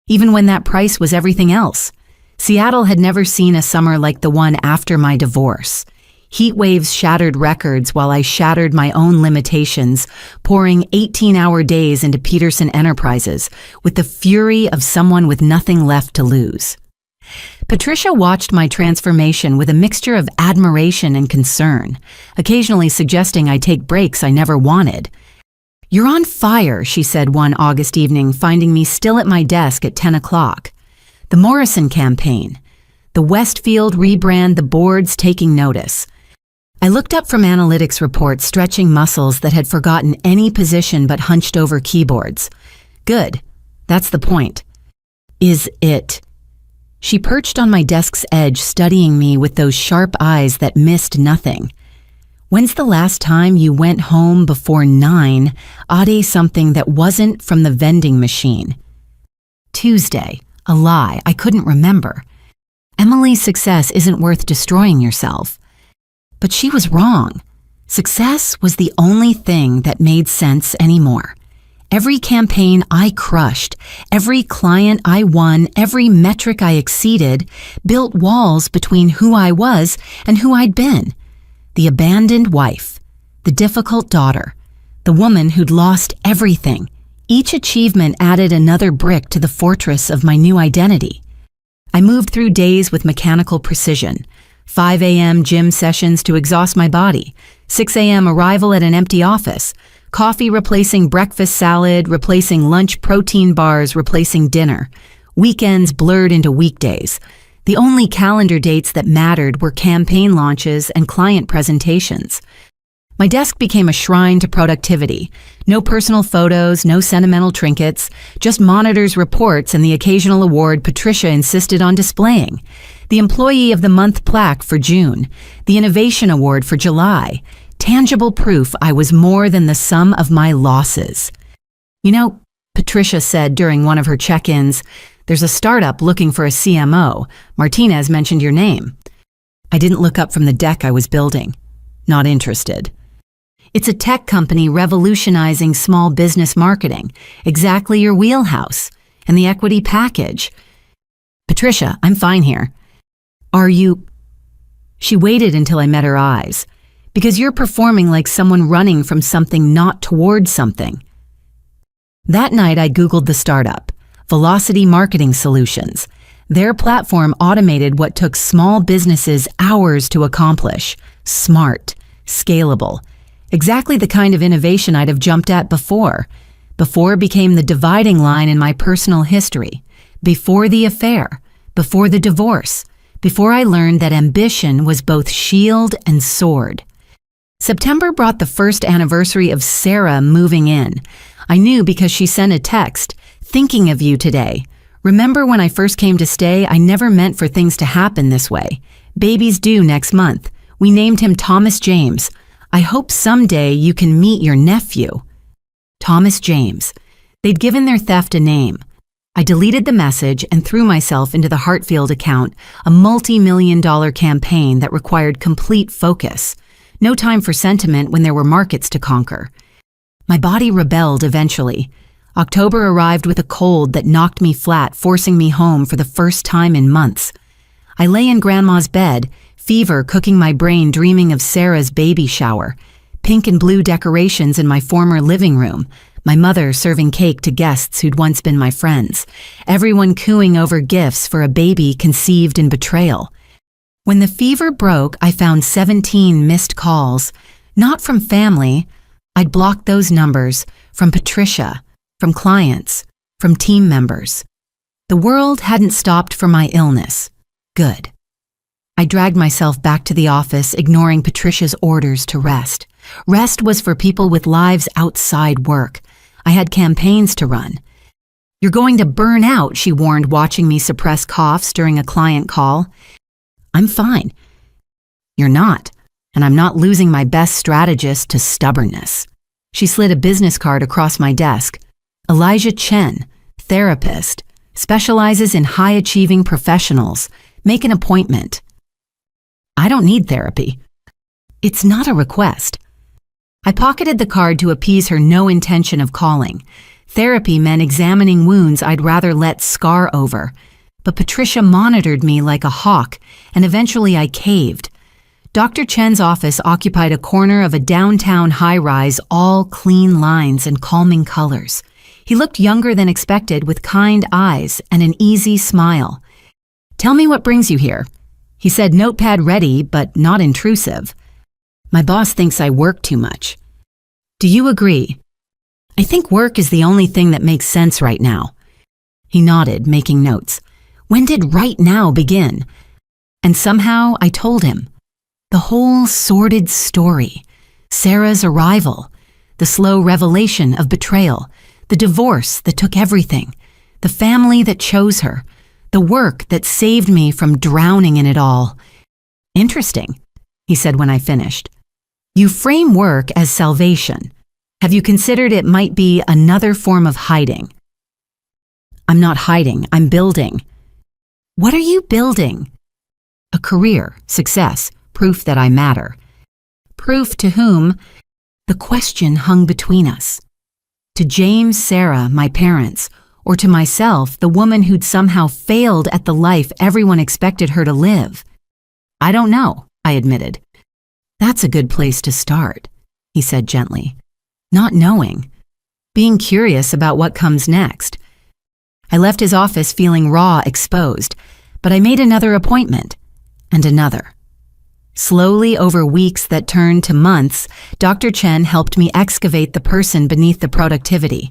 even when that price was everything else. Seattle had never seen a summer like the one after my divorce. Heat waves shattered records while I shattered my own limitations, pouring 18-hour days into Peterson Enterprises with the fury of someone with nothing left to lose. Patricia watched my transformation with a mixture of admiration and concern, occasionally suggesting I take breaks I never wanted. "You're on fire," she said one August evening, finding me still at my desk at 10 o'clock. The Morrison campaign. The Westfield rebrand, the boards taking notice. I looked up from analytics reports, stretching muscles that had forgotten any position but hunched over keyboards. Good. That's the point. Is it? She perched on my desk's edge, studying me with those sharp eyes that missed nothing. "When's the last time you went home before 9, ate something that wasn't from the vending machine?" Tuesday. A lie. I couldn't remember. Emily's success isn't worth destroying yourself. But she was wrong. Success was the only thing that made sense anymore. Every campaign I crushed, every client I won, every metric I exceeded, built walls between who I was and who I'd been. The abandoned wife, the difficult daughter, the woman who'd lost everything. Each achievement added another brick to the fortress of my new identity. I moved through days with mechanical precision. 5 a.m. gym sessions to exhaust my body, 6 a.m. arrival at an empty office, coffee replacing breakfast salad, replacing lunch protein bars, replacing dinner. Weekends blurred into weekdays. The only calendar dates that mattered were campaign launches and client presentations. My desk became a shrine to productivity. No personal photos, no sentimental trinkets, just monitors, reports, and the occasional award Patricia insisted on displaying. The Employee of the Month plaque for June, the Innovation Award for July, tangible proof I was more than the sum of my losses. "You know," Patricia said during one of her check-ins, "there's a startup looking for a CMO. Martinez mentioned your name." I didn't look up from the deck I was building. Not interested. "It's a tech company revolutionizing small business marketing. Exactly your wheelhouse. And the equity package." "Patricia, I'm fine here." "Are you?" She waited until I met her eyes. "Because you're performing like someone running from something, not toward something." That night I Googled the startup, Velocity Marketing Solutions. Their platform automated what took small businesses hours to accomplish. Smart, scalable. Exactly the kind of innovation I'd have jumped at before. Before it became the dividing line in my personal history. Before the affair. Before the divorce. Before I learned that ambition was both shield and sword. September brought the first anniversary of Sarah moving in. I knew because she sent a text, "Thinking of you today. Remember when I first came to stay, I never meant for things to happen this way. Baby's due next month. We named him Thomas James. I hope someday you can meet your nephew." Thomas James. They'd given their theft a name. I deleted the message and threw myself into the Hartfield account, a multi-million-dollar campaign that required complete focus. No time for sentiment when there were markets to conquer. My body rebelled eventually. October arrived with a cold that knocked me flat, forcing me home for the first time in months. I lay in Grandma's bed, fever cooking my brain, dreaming of Sarah's baby shower, pink and blue decorations in my former living room, my mother serving cake to guests who'd once been my friends, everyone cooing over gifts for a baby conceived in betrayal. When the fever broke, I found 17 missed calls, not from family. I'd blocked those numbers, from Patricia, from clients, from team members. The world hadn't stopped for my illness. Good. I dragged myself back to the office, ignoring Patricia's orders to rest. Rest was for people with lives outside work. I had campaigns to run. "You're going to burn out," she warned, watching me suppress coughs during a client call. "I'm fine." "You're not, and I'm not losing my best strategist to stubbornness." She slid a business card across my desk. Elijah Chen, therapist, specializes in high-achieving professionals. Make an appointment. I don't need therapy. It's not a request. I pocketed the card to appease her no intention of calling. Therapy meant examining wounds I'd rather let scar over. But Patricia monitored me like a hawk, and eventually I caved. Dr. Chen's office occupied a corner of a downtown high-rise, all clean lines and calming colors. He looked younger than expected, with kind eyes and an easy smile. "Tell me what brings you here." He said, notepad ready, but not intrusive. "My boss thinks I work too much." "Do you agree?" "I think work is the only thing that makes sense right now." He nodded, making notes. When did right now begin? And somehow I told him. The whole sordid story. Sarah's arrival. The slow revelation of betrayal. The divorce that took everything. The family that chose her. The work that saved me from drowning in it all. "Interesting," he said when I finished. "You frame work as salvation. Have you considered it might be another form of hiding?" "I'm not hiding, I'm building." "What are you building?" "A career, success, proof that I matter." "Proof to whom?" The question hung between us. To James, Sarah, my parents, or to myself, the woman who'd somehow failed at the life everyone expected her to live? "I don't know," I admitted. "That's a good place to start," he said gently. Not knowing. Being curious about what comes next. I left his office feeling raw, exposed, but I made another appointment, and another. Slowly, over weeks that turned to months, Dr. Chen helped me excavate the person beneath the productivity.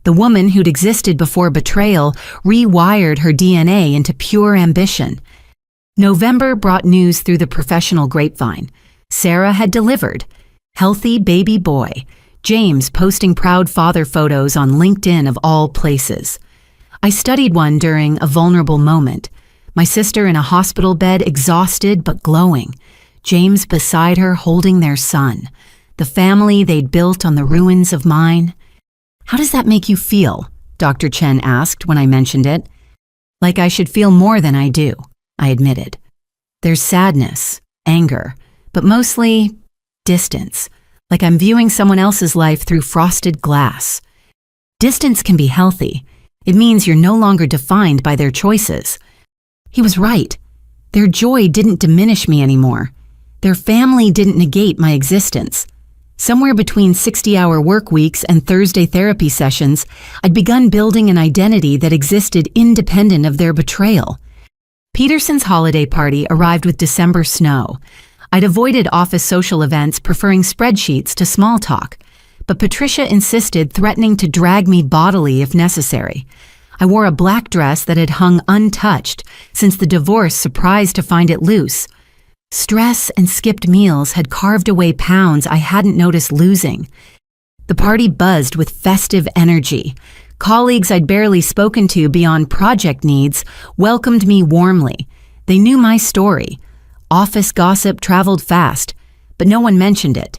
The woman who'd existed before betrayal rewired her DNA into pure ambition. November brought news through the professional grapevine. Sarah had delivered. Healthy baby boy. James posting proud father photos on LinkedIn of all places. I studied one during a vulnerable moment. My sister in a hospital bed, exhausted but glowing. James beside her holding their son. The family they'd built on the ruins of mine. "How does that make you feel?" Dr. Chen asked when I mentioned it. "Like I should feel more than I do," I admitted. "There's sadness, anger, but mostly distance. Like I'm viewing someone else's life through frosted glass. Distance can be healthy. It means you're no longer defined by their choices." He was right. Their joy didn't diminish me anymore. Their family didn't negate my existence. Somewhere between 60-hour work weeks and Thursday therapy sessions, I'd begun building an identity that existed independent of their betrayal. Peterson's holiday party arrived with December snow. I'd avoided office social events, preferring spreadsheets to small talk. But Patricia insisted, threatening to drag me bodily if necessary. I wore a black dress that had hung untouched since the divorce surprised to find it loose. Stress and skipped meals had carved away pounds I hadn't noticed losing. The party buzzed with festive energy. Colleagues I'd barely spoken to beyond project needs welcomed me warmly. They knew my story. Office gossip traveled fast, but no one mentioned it.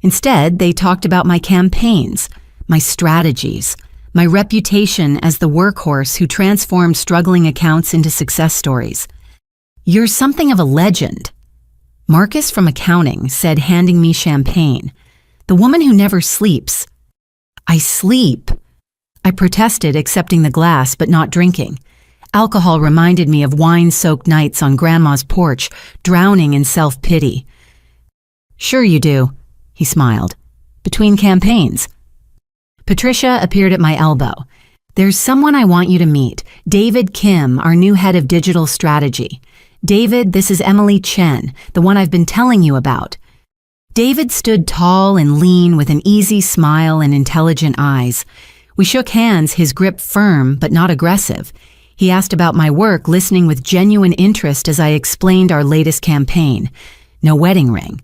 Instead, they talked about my campaigns, my strategies, my reputation as the workhorse who transformed struggling accounts into success stories. "You're something of a legend," Marcus from accounting said, handing me champagne. "The woman who never sleeps." "I sleep." I protested, accepting the glass but not drinking. Alcohol reminded me of wine-soaked nights on Grandma's porch, drowning in self-pity. "Sure you do," he smiled. "Between campaigns." Patricia appeared at my elbow. "There's someone I want you to meet, David Kim, our new head of digital strategy. David, this is Emily Chen, the one I've been telling you about." David stood tall and lean with an easy smile and intelligent eyes. We shook hands, his grip firm but not aggressive. He asked about my work, listening with genuine interest as I explained our latest campaign. No wedding ring.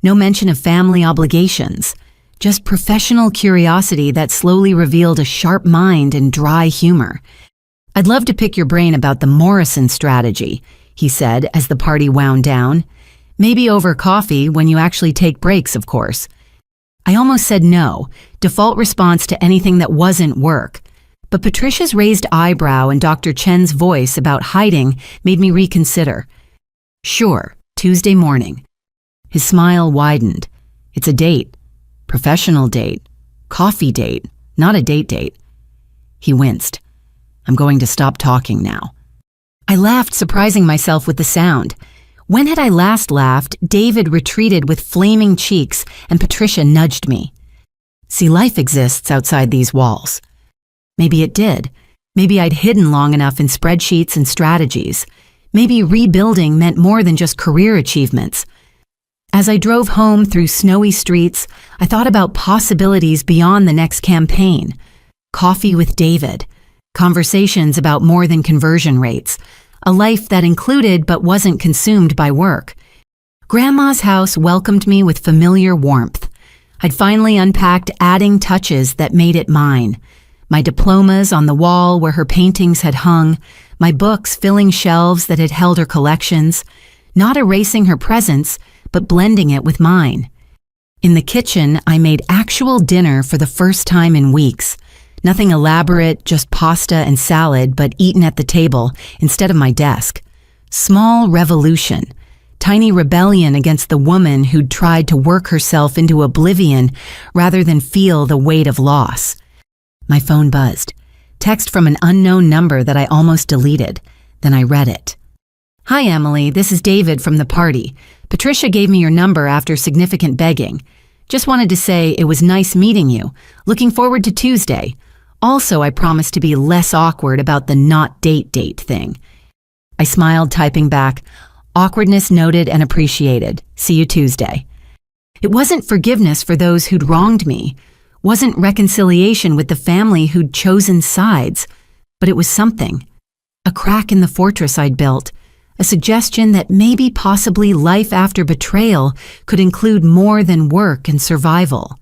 No mention of family obligations. Just professional curiosity that slowly revealed a sharp mind and dry humor. "I'd love to pick your brain about the Morrison strategy," he said as the party wound down. "Maybe over coffee when you actually take breaks, of course." I almost said no, default response to anything that wasn't work. But Patricia's raised eyebrow and Dr. Chen's voice about hiding made me reconsider. Sure, Tuesday morning. His smile widened. It's a date. Professional date. Coffee date. Not a date. He winced. I'm going to stop talking now. I laughed, surprising myself with the sound. When had I last laughed, David retreated with flaming cheeks and Patricia nudged me. See, life exists outside these walls. Maybe it did. Maybe I'd hidden long enough in spreadsheets and strategies. Maybe rebuilding meant more than just career achievements. As I drove home through snowy streets, I thought about possibilities beyond the next campaign. Coffee with David. Conversations about more than conversion rates. A life that included but wasn't consumed by work. Grandma's house welcomed me with familiar warmth. I'd finally unpacked adding touches that made it mine. My diplomas on the wall where her paintings had hung, my books filling shelves that had held her collections, not erasing her presence, but blending it with mine. In the kitchen, I made actual dinner for the first time in weeks. Nothing elaborate, just pasta and salad, but eaten at the table instead of my desk. Small revolution. Tiny rebellion against the woman who'd tried to work herself into oblivion rather than feel the weight of loss. My phone buzzed. Text from an unknown number that I almost deleted. Then I read it. Hi, Emily. This is David from the party. Patricia gave me your number after significant begging. Just wanted to say it was nice meeting you. Looking forward to Tuesday. Also, I promised to be less awkward about the not date thing. I smiled, typing back, awkwardness noted and appreciated. See you Tuesday. It wasn't forgiveness for those who'd wronged me. Wasn't reconciliation with the family who'd chosen sides, but it was something. A crack in the fortress I'd built, a suggestion that maybe possibly life after betrayal could include more than work and survival.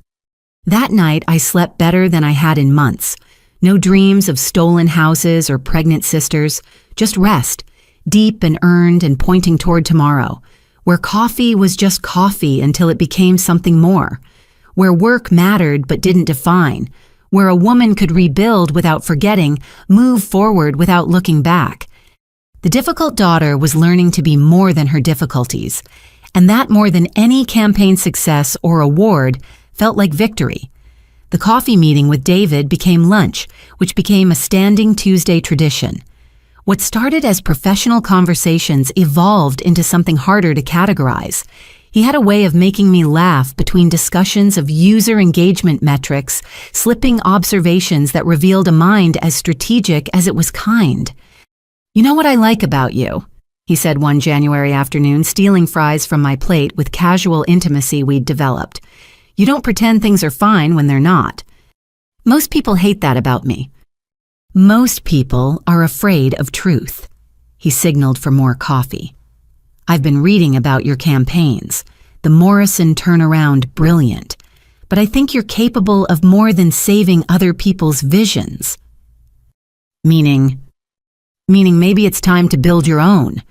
That night I slept better than I had in months. No dreams of stolen houses or pregnant sisters, just rest, deep and earned and pointing toward tomorrow, where coffee was just coffee until it became something more. Where work mattered but didn't define, where a woman could rebuild without forgetting, move forward without looking back. The difficult daughter was learning to be more than her difficulties, and that more than any campaign success or award felt like victory. The coffee meeting with David became lunch, which became a standing Tuesday tradition. What started as professional conversations evolved into something harder to categorize. He had a way of making me laugh between discussions of user engagement metrics, slipping observations that revealed a mind as strategic as it was kind. You know what I like about you? He said one January afternoon, stealing fries from my plate with casual intimacy we'd developed. You don't pretend things are fine when they're not. Most people hate that about me. Most people are afraid of truth. He signaled for more coffee. I've been reading about your campaigns. The Morrison turnaround, brilliant. But I think you're capable of more than saving other people's visions. Meaning maybe it's time to build your own.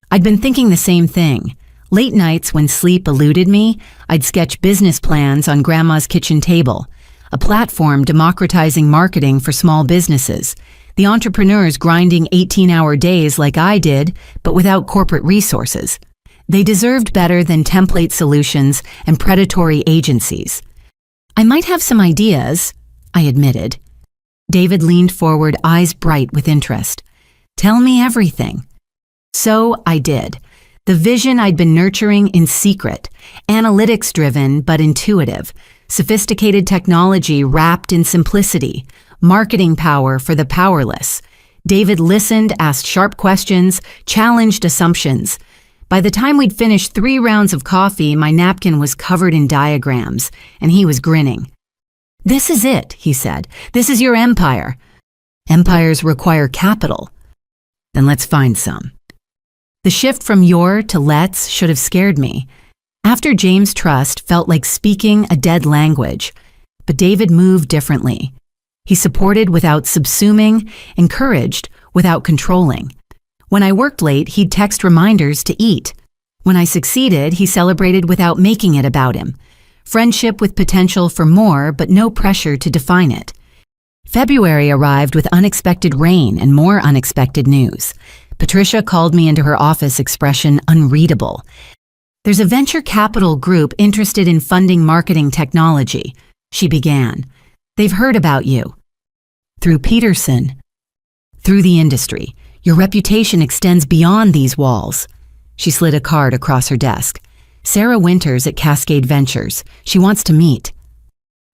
I'd been thinking the same thing. Late nights when sleep eluded me, I'd sketch business plans on Grandma's kitchen table, a platform democratizing marketing for small businesses, the entrepreneurs grinding 18-hour days like I did, but without corporate resources. They deserved better than template solutions and predatory agencies. I might have some ideas, I admitted. David leaned forward, eyes bright with interest. Tell me everything. So I did. The vision I'd been nurturing in secret, analytics-driven but intuitive, sophisticated technology wrapped in simplicity, marketing power for the powerless. David listened, asked sharp questions, challenged assumptions. By the time we'd finished 3 rounds of coffee, my napkin was covered in diagrams, and he was grinning. This is it, he said. This is your empire. Empires require capital. Then let's find some. The shift from your to let's should have scared me. After James' trust felt like speaking a dead language, but David moved differently. He supported without subsuming, encouraged without controlling. When I worked late, he'd text reminders to eat. When I succeeded, he celebrated without making it about him. Friendship with potential for more, but no pressure to define it. February arrived with unexpected rain and more unexpected news. Patricia called me into her office, expression unreadable. There's a venture capital group interested in funding marketing technology, she began. They've heard about you. Through Peterson. Through the industry. Your reputation extends beyond these walls. She slid a card across her desk. Sarah Winters at Cascade Ventures. She wants to meet.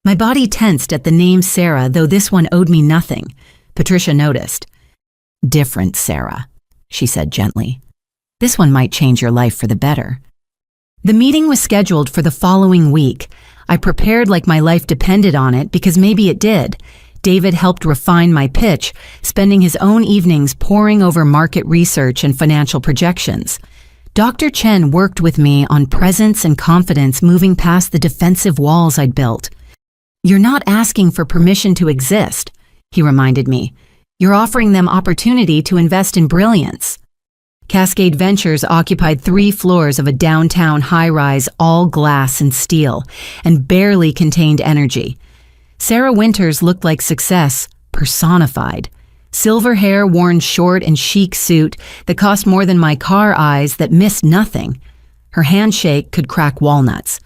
My body tensed at the name Sarah, though this one owed me nothing. Patricia noticed. Different Sarah, she said gently. This one might change your life for the better. The meeting was scheduled for the following week. I prepared like my life depended on it because maybe it did. David helped refine my pitch, spending his own evenings poring over market research and financial projections. Dr. Chen worked with me on presence and confidence, moving past the defensive walls I'd built. You're not asking for permission to exist, he reminded me. You're offering them opportunity to invest in brilliance. Cascade Ventures occupied 3 floors of a downtown high-rise, all glass and steel, and barely contained energy. Sarah Winters looked like success, personified. Silver hair worn short and chic suit that cost more than my car eyes that missed nothing. Her handshake could crack walnuts.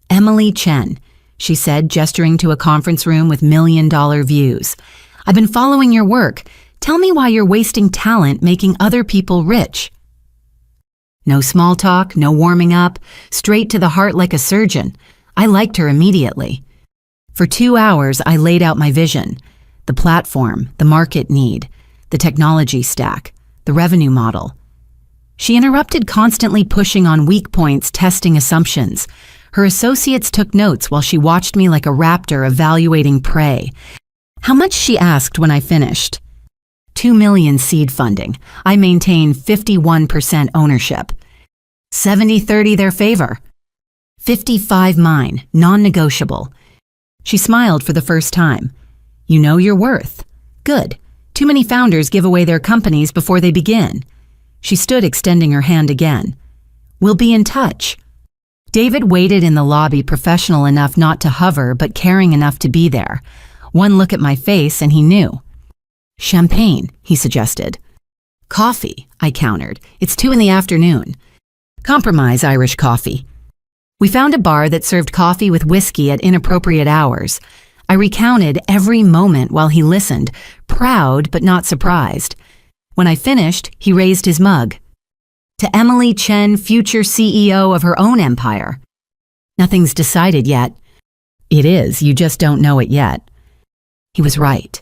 Emily Chen, she said, gesturing to a conference room with million-dollar views. I've been following your work. Tell me why you're wasting talent making other people rich. No small talk, no warming up, straight to the heart like a surgeon. I liked her immediately. For 2 hours, I laid out my vision. The platform, the market need, the technology stack, the revenue model. She interrupted, constantly pushing on weak points, testing assumptions. Her associates took notes while she watched me like a raptor evaluating prey. How much, she asked when I finished. $2 million seed funding. I maintain 51% ownership. 70-30 their favor. 55 mine, non-negotiable. She smiled for the first time. You know your worth. Good. Too many founders give away their companies before they begin. She stood, extending her hand again. We'll be in touch. David waited in the lobby, professional enough not to hover, but caring enough to be there. One look at my face and he knew. Champagne, he suggested. Coffee, I countered. It's 2 p.m. Compromise Irish coffee. We found a bar that served coffee with whiskey at inappropriate hours. I recounted every moment while he listened, proud but not surprised. When I finished, he raised his mug. To Emily Chen, future CEO of her own empire. Nothing's decided yet. It is, you just don't know it yet. He was right.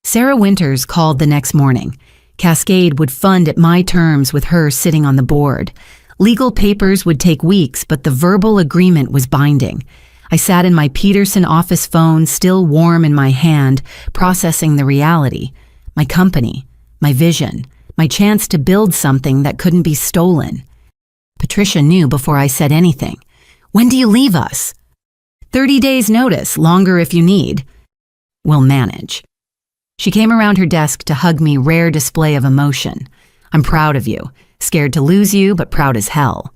Sarah Winters called the next morning. Cascade would fund at my terms with her sitting on the board. Legal papers would take weeks, but the verbal agreement was binding. I sat in my Peterson office phone, still warm in my hand, processing the reality. My company, my vision, my chance to build something that couldn't be stolen. Patricia knew before I said anything. When do you leave us? 30 days notice, longer if you need. We'll manage. She came around her desk to hug me, rare display of emotion. I'm proud of you. Scared to lose you, but proud as hell.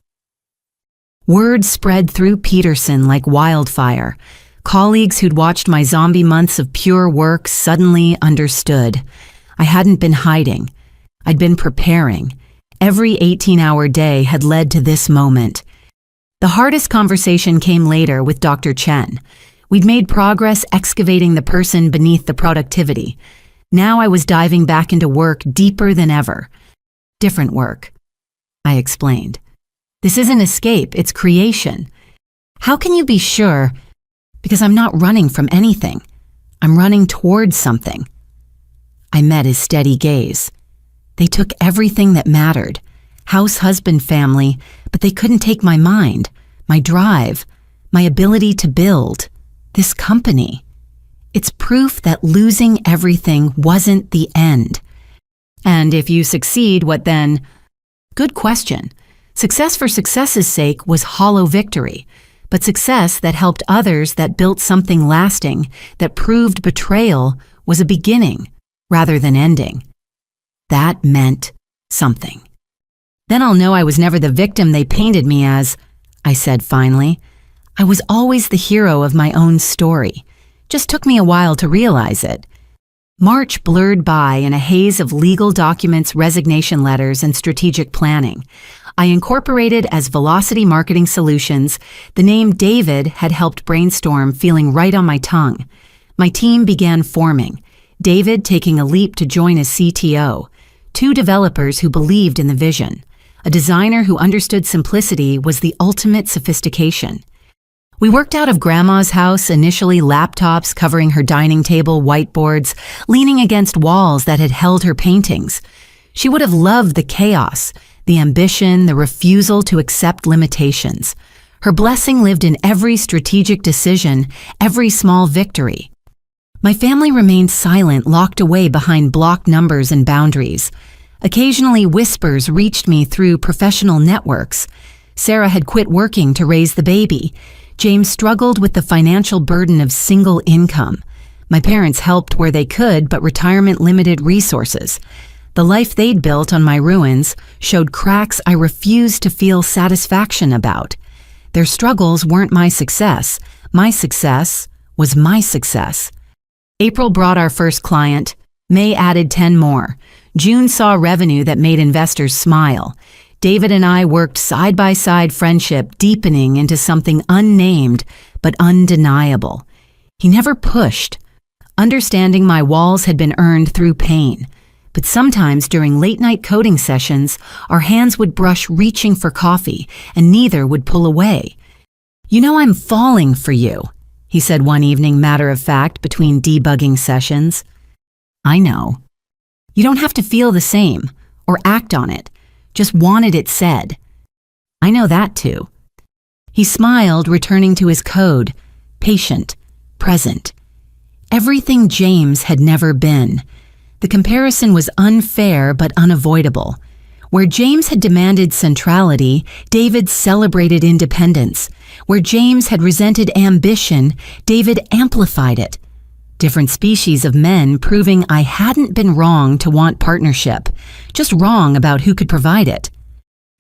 Word spread through Peterson like wildfire. Colleagues who'd watched my zombie months of pure work suddenly understood. I hadn't been hiding. I'd been preparing. Every 18-hour day had led to this moment. The hardest conversation came later with Dr. Chen. We'd made progress excavating the person beneath the productivity. Now I was diving back into work deeper than ever. Different work, I explained. This isn't escape, it's creation. How can you be sure? Because I'm not running from anything. I'm running towards something. I met his steady gaze. They took everything that mattered. House, husband, family, but they couldn't take my mind, my drive, my ability to build. This company. It's proof that losing everything wasn't the end. And if you succeed, what then? Good question. Success for success's sake was hollow victory, but success that helped others, that built something lasting, that proved betrayal, was a beginning rather than ending. That meant something. Then I'll know I was never the victim they painted me as, I said finally. I was always the hero of my own story. Just took me a while to realize it. March blurred by in a haze of legal documents, resignation letters, and strategic planning. I incorporated as Velocity Marketing Solutions. The name David had helped brainstorm, feeling right on my tongue. My team began forming, David taking a leap to join as CTO, 2 developers who believed in the vision. A designer who understood simplicity was the ultimate sophistication. We worked out of Grandma's house, initially laptops covering her dining table, whiteboards, leaning against walls that had held her paintings. She would have loved the chaos, the ambition, the refusal to accept limitations. Her blessing lived in every strategic decision, every small victory. My family remained silent, locked away behind block numbers and boundaries. Occasionally, whispers reached me through professional networks. Sarah had quit working to raise the baby. James struggled with the financial burden of single income. My parents helped where they could, but retirement limited resources. The life they'd built on my ruins showed cracks I refused to feel satisfaction about. Their struggles weren't my success. My success was my success. April brought our first client. May added 10 more. June saw revenue that made investors smile. David and I worked side-by-side, friendship deepening into something unnamed but undeniable. He never pushed. Understanding my walls had been earned through pain. But sometimes during late-night coding sessions, our hands would brush reaching for coffee, and neither would pull away. "You know I'm falling for you," he said one evening, matter-of-fact, between debugging sessions. "I know. You don't have to feel the same or act on it. Just wanted it said." "I know that too." He smiled, returning to his code, patient, present. Everything James had never been. The comparison was unfair but unavoidable. Where James had demanded centrality, David celebrated independence. Where James had resented ambition, David amplified it. Different species of men, proving I hadn't been wrong to want partnership, just wrong about who could provide it.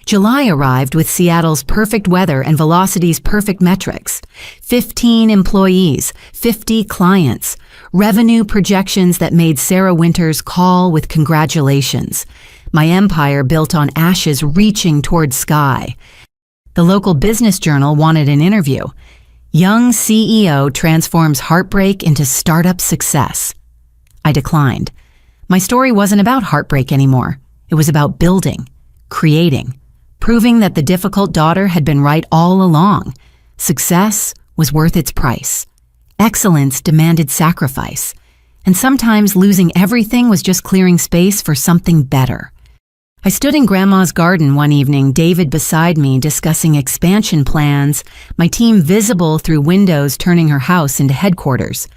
July arrived with Seattle's perfect weather and Velocity's perfect metrics. 15 employees, 50 clients, revenue projections that made Sarah Winters call with congratulations. My empire built on ashes reaching toward sky. The local business journal wanted an interview. Young CEO transforms heartbreak into startup success. I declined. My story wasn't about heartbreak anymore. It was about building, creating, proving that the difficult daughter had been right all along. Success was worth its price. Excellence demanded sacrifice. And sometimes losing everything was just clearing space for something better. I stood in Grandma's garden one evening, David beside me discussing expansion plans, my team visible through windows turning her house into headquarters.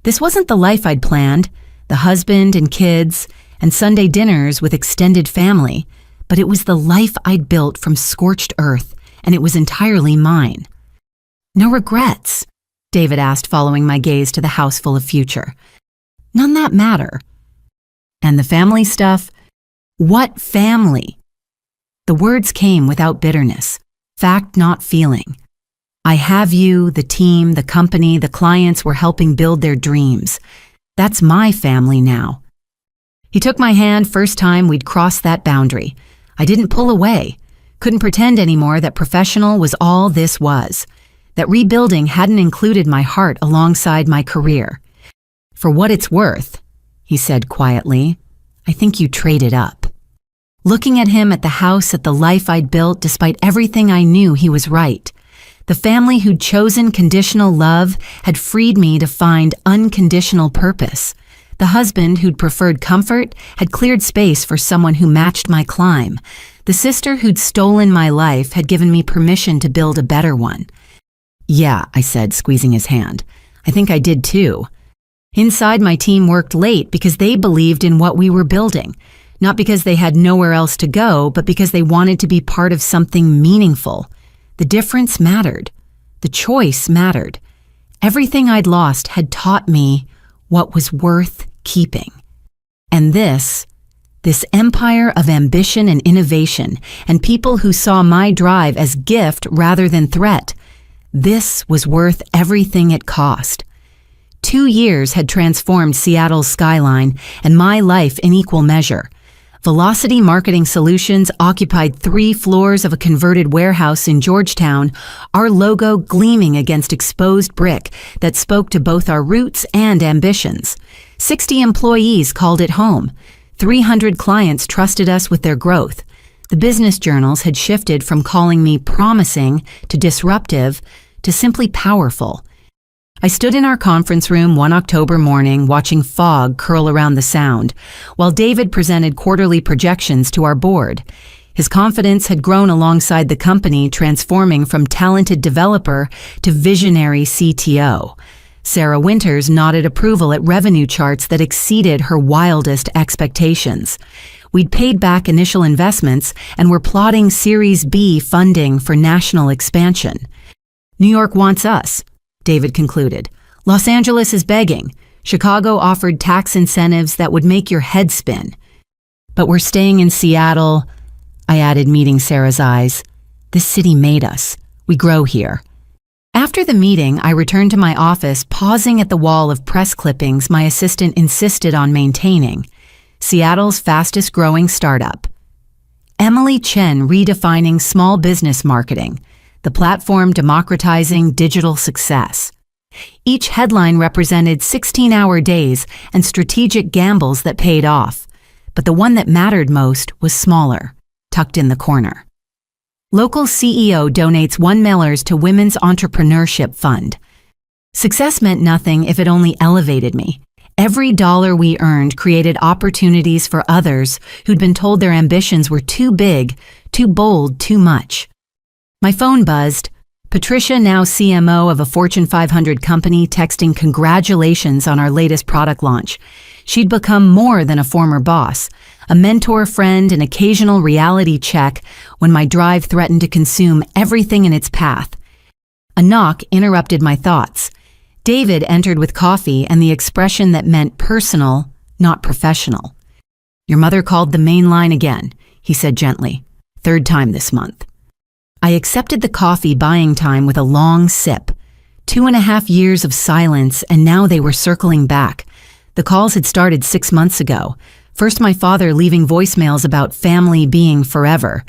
This wasn't the life I'd planned, the husband and kids, and Sunday dinners with extended family, but it was the life I'd built from scorched earth, and it was entirely mine. "No regrets?" David asked, following my gaze to the house full of future. "None that matter." "And the family stuff?" "What family?" The words came without bitterness, fact not feeling. I have you, the team, the company, the clients we're helping build their dreams. That's my family now. He took my hand, first time we'd crossed that boundary. I didn't pull away, couldn't pretend anymore that professional was all this was, that rebuilding hadn't included my heart alongside my career. "For what it's worth," he said quietly, "I think you traded up." Looking at him, at the house, at the life I'd built, despite everything I knew, he was right. The family who'd chosen conditional love had freed me to find unconditional purpose. The husband who'd preferred comfort had cleared space for someone who matched my climb. The sister who'd stolen my life had given me permission to build a better one. "Yeah," I said, squeezing his hand. "I think I did too." Inside, my team worked late because they believed in what we were building. Not because they had nowhere else to go, but because they wanted to be part of something meaningful. The difference mattered. The choice mattered. Everything I'd lost had taught me what was worth keeping. And this empire of ambition and innovation, and people who saw my drive as gift rather than threat, This was worth everything it cost. 2 years had transformed Seattle's skyline and my life in equal measure. Velocity Marketing Solutions occupied 3 floors of a converted warehouse in Georgetown, our logo gleaming against exposed brick that spoke to both our roots and ambitions. 60 employees called it home. 300 clients trusted us with their growth. The business journals had shifted from calling me promising to disruptive to simply powerful. I stood in our conference room one October morning watching fog curl around the Sound, while David presented quarterly projections to our board. His confidence had grown alongside the company, transforming from talented developer to visionary CTO. Sarah Winters nodded approval at revenue charts that exceeded her wildest expectations. We'd paid back initial investments and were plotting Series B funding for national expansion. New York wants us, David concluded. Los Angeles is begging. Chicago offered tax incentives that would make your head spin. But we're staying in Seattle, I added, meeting Sarah's eyes. This city made us. We grow here. After the meeting, I returned to my office, pausing at the wall of press clippings my assistant insisted on maintaining. Seattle's fastest growing startup. Emily Chen redefining small business marketing, the platform democratizing digital success. Each headline represented 16-hour days and strategic gambles that paid off, but the one that mattered most was smaller, tucked in the corner. Local CEO donates $1 to Women's Entrepreneurship Fund. Success meant nothing if it only elevated me. Every dollar we earned created opportunities for others who'd been told their ambitions were too big, too bold, too much. My phone buzzed. Patricia, now CMO of a Fortune 500 company, texting congratulations on our latest product launch. She'd become more than a former boss, a mentor, friend, an occasional reality check when my drive threatened to consume everything in its path. A knock interrupted my thoughts. David entered with coffee and the expression that meant personal, not professional. Your mother called the main line again, he said gently. 3rd time this month. I accepted the coffee buying time with a long sip. 2.5 years of silence, and now they were circling back. The calls had started 6 months ago. First my father leaving voicemails about family being forever.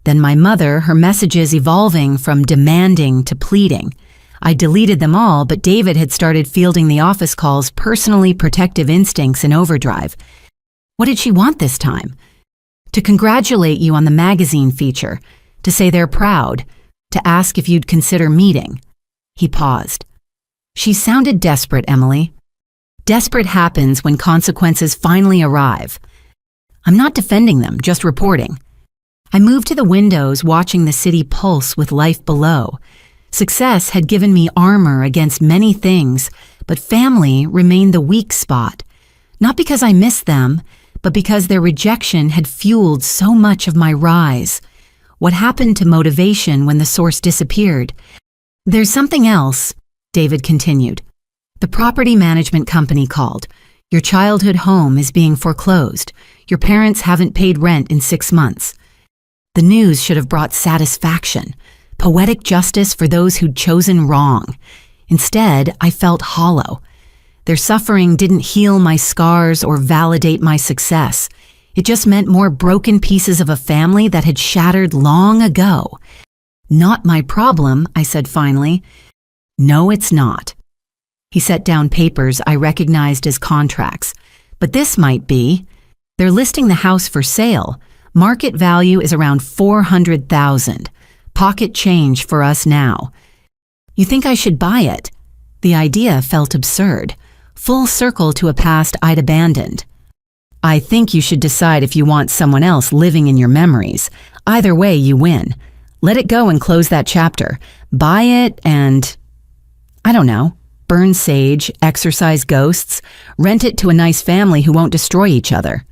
Then my mother, her messages evolving from demanding to pleading. I deleted them all, but David had started fielding the office calls, personally protective instincts in overdrive. What did she want this time? To congratulate you on the magazine feature, to say they're proud, to ask if you'd consider meeting. He paused. She sounded desperate, Emily. Desperate happens when consequences finally arrive. I'm not defending them, just reporting. I moved to the windows, watching the city pulse with life below. Success had given me armor against many things, but family remained the weak spot. Not because I missed them, but because their rejection had fueled so much of my rise. What happened to motivation when the source disappeared? There's something else, David continued. The property management company called. Your childhood home is being foreclosed. Your parents haven't paid rent in 6 months. The news should have brought satisfaction, poetic justice for those who'd chosen wrong. Instead, I felt hollow. Their suffering didn't heal my scars or validate my success. It just meant more broken pieces of a family that had shattered long ago. Not my problem, I said finally. No, it's not. He set down papers I recognized as contracts. But this might be. They're listing the house for sale. Market value is around $400,000. Pocket change for us now. You think I should buy it? The idea felt absurd. Full circle to a past I'd abandoned. I think you should decide if you want someone else living in your memories. Either way, you win. Let it go and close that chapter. Buy it and, I don't know, burn sage, exorcise ghosts, rent it to a nice family who won't destroy each other.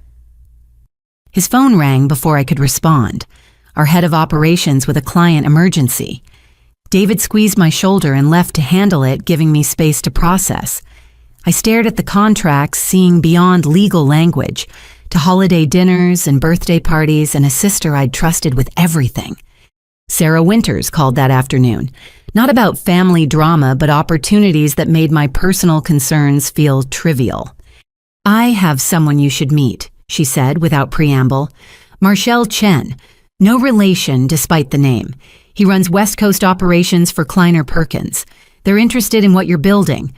His phone rang before I could respond. Our head of operations with a client emergency. David squeezed my shoulder and left to handle it, giving me space to process. I stared at the contracts, seeing beyond legal language, to holiday dinners and birthday parties and a sister I'd trusted with everything. Sarah Winters called that afternoon, not about family drama, but opportunities that made my personal concerns feel trivial. "I have someone you should meet," she said without preamble. "Marshall Chen. No relation despite the name. He runs West Coast operations for Kleiner Perkins. They're interested in what you're building.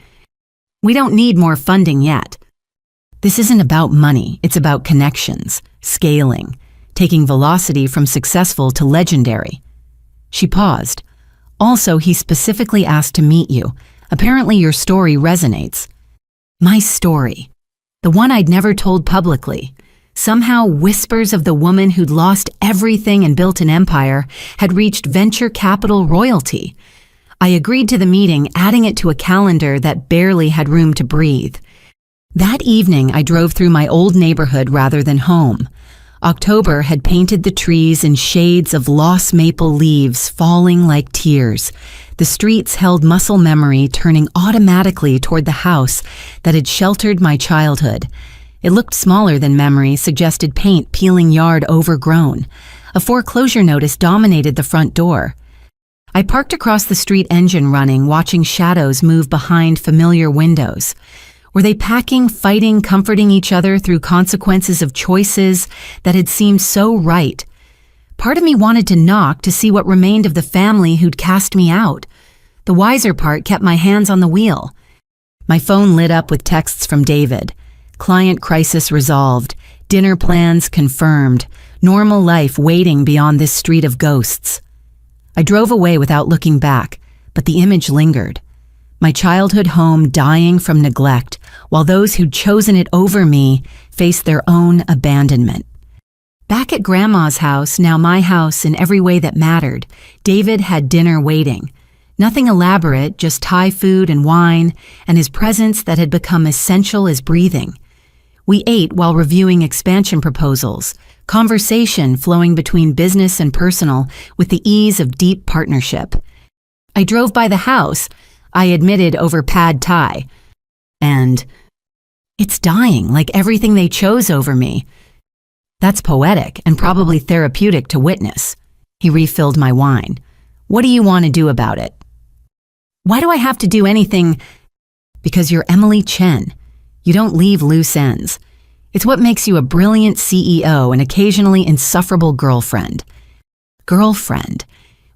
We don't need more funding yet." This isn't about money, it's about connections, scaling, taking velocity from successful to legendary. She paused. "Also, he specifically asked to meet you. Apparently your story resonates." My story. The one I'd never told publicly. Somehow whispers of the woman who'd lost everything and built an empire had reached venture capital royalty. I agreed to the meeting, adding it to a calendar that barely had room to breathe. That evening, I drove through my old neighborhood rather than home. October had painted the trees in shades of lost maple leaves falling like tears. The streets held muscle memory, turning automatically toward the house that had sheltered my childhood. It looked smaller than memory, suggested paint peeling yard overgrown. A foreclosure notice dominated the front door. I parked across the street, engine running, watching shadows move behind familiar windows. Were they packing, fighting, comforting each other through consequences of choices that had seemed so right? Part of me wanted to knock to see what remained of the family who'd cast me out. The wiser part kept my hands on the wheel. My phone lit up with texts from David. Client crisis resolved, dinner plans confirmed, normal life waiting beyond this street of ghosts. I drove away without looking back, but the image lingered. My childhood home dying from neglect, while those who'd chosen it over me faced their own abandonment. Back at Grandma's house, now my house in every way that mattered, David had dinner waiting. Nothing elaborate, just Thai food and wine, and his presence that had become essential as breathing. We ate while reviewing expansion proposals, conversation flowing between business and personal with the ease of deep partnership. I drove by the house, I admitted over pad Thai, and it's dying like everything they chose over me. That's poetic and probably therapeutic to witness. He refilled my wine. What do you want to do about it? Why do I have to do anything? Because you're Emily Chen. You don't leave loose ends. It's what makes you a brilliant CEO and occasionally insufferable girlfriend. Girlfriend.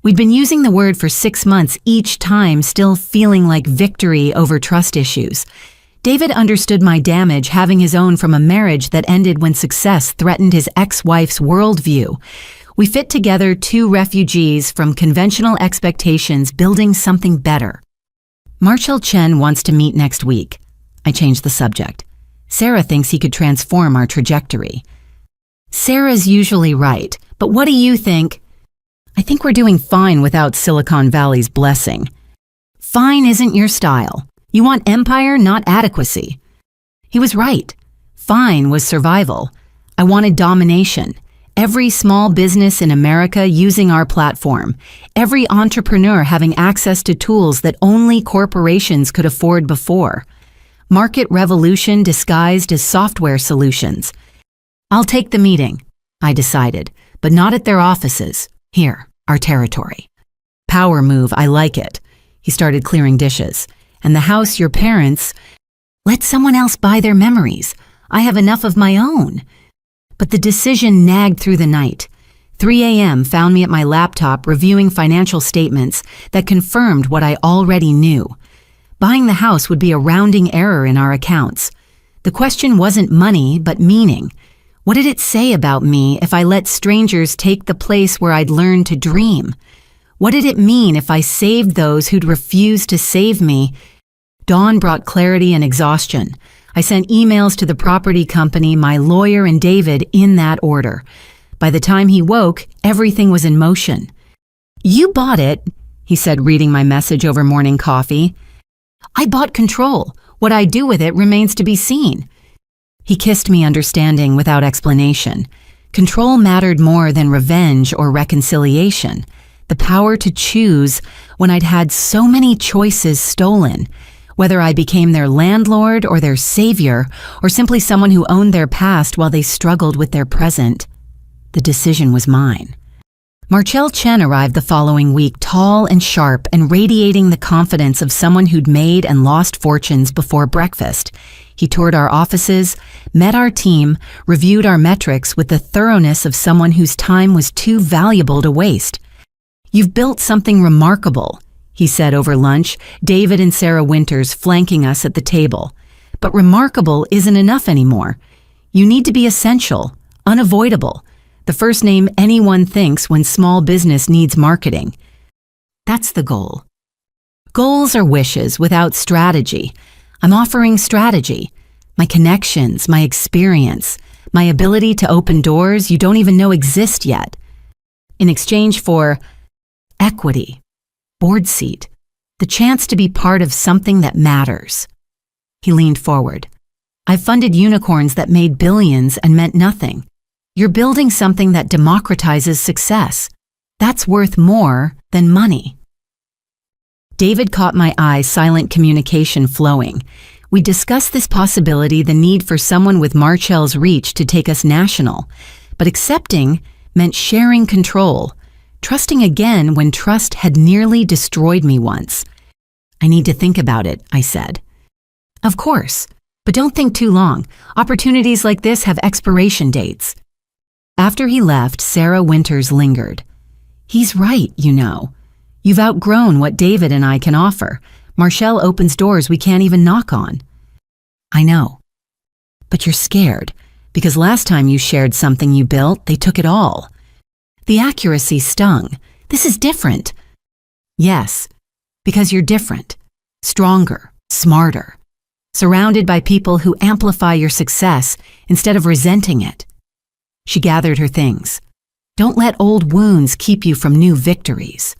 We'd been using the word for 6 months, each time still feeling like victory over trust issues. David understood my damage, having his own from a marriage that ended when success threatened his ex-wife's worldview. We fit together, two refugees from conventional expectations, building something better. Marshall Chen wants to meet next week. I changed the subject. Sarah thinks he could transform our trajectory. Sarah's usually right, but what do you think? I think we're doing fine without Silicon Valley's blessing. Fine isn't your style. You want empire, not adequacy. He was right. Fine was survival. I wanted domination. Every small business in America using our platform. Every entrepreneur having access to tools that only corporations could afford before. Market revolution disguised as software solutions. I'll take the meeting, I decided, but not at their offices. Here, our territory. Power move, I like it. He started clearing dishes. And the house your parents, let someone else buy their memories. I have enough of my own. But the decision nagged through the night. 3 a.m. found me at my laptop reviewing financial statements that confirmed what I already knew. Buying the house would be a rounding error in our accounts. The question wasn't money, but meaning. What did it say about me if I let strangers take the place where I'd learned to dream? What did it mean if I saved those who'd refused to save me? Dawn brought clarity and exhaustion. I sent emails to the property company, my lawyer, and David in that order. By the time he woke, everything was in motion. You bought it, he said, reading my message over morning coffee. I bought control. What I do with it remains to be seen. He kissed me, understanding without explanation. Control mattered more than revenge or reconciliation. The power to choose when I'd had so many choices stolen. Whether I became their landlord or their savior, or simply someone who owned their past while they struggled with their present, the decision was mine. Marcel Chen arrived the following week, tall and sharp and radiating the confidence of someone who'd made and lost fortunes before breakfast. He toured our offices, met our team, reviewed our metrics with the thoroughness of someone whose time was too valuable to waste. "You've built something remarkable," he said over lunch, David and Sarah Winters flanking us at the table. "But remarkable isn't enough anymore. You need to be essential, unavoidable, the first name anyone thinks when small business needs marketing." That's the goal. Goals are wishes without strategy. I'm offering strategy. My connections, my experience, my ability to open doors you don't even know exist yet. In exchange for equity, board seat, the chance to be part of something that matters. He leaned forward. "I've funded unicorns that made billions and meant nothing. You're building something that democratizes success. That's worth more than money." David caught my eye, silent communication flowing. We discussed this possibility, the need for someone with Marcel's reach to take us national. But accepting meant sharing control, trusting again when trust had nearly destroyed me once. "I need to think about it," I said. "Of course, but don't think too long. Opportunities like this have expiration dates." After he left, Sarah Winters lingered. "He's right, you know. You've outgrown what David and I can offer. Marcel opens doors we can't even knock on." "I know. But you're scared, because last time you shared something you built, they took it all." The accuracy stung. "This is different." "Yes, because you're different. Stronger, smarter. Surrounded by people who amplify your success instead of resenting it." She gathered her things. "Don't let old wounds keep you from new victories."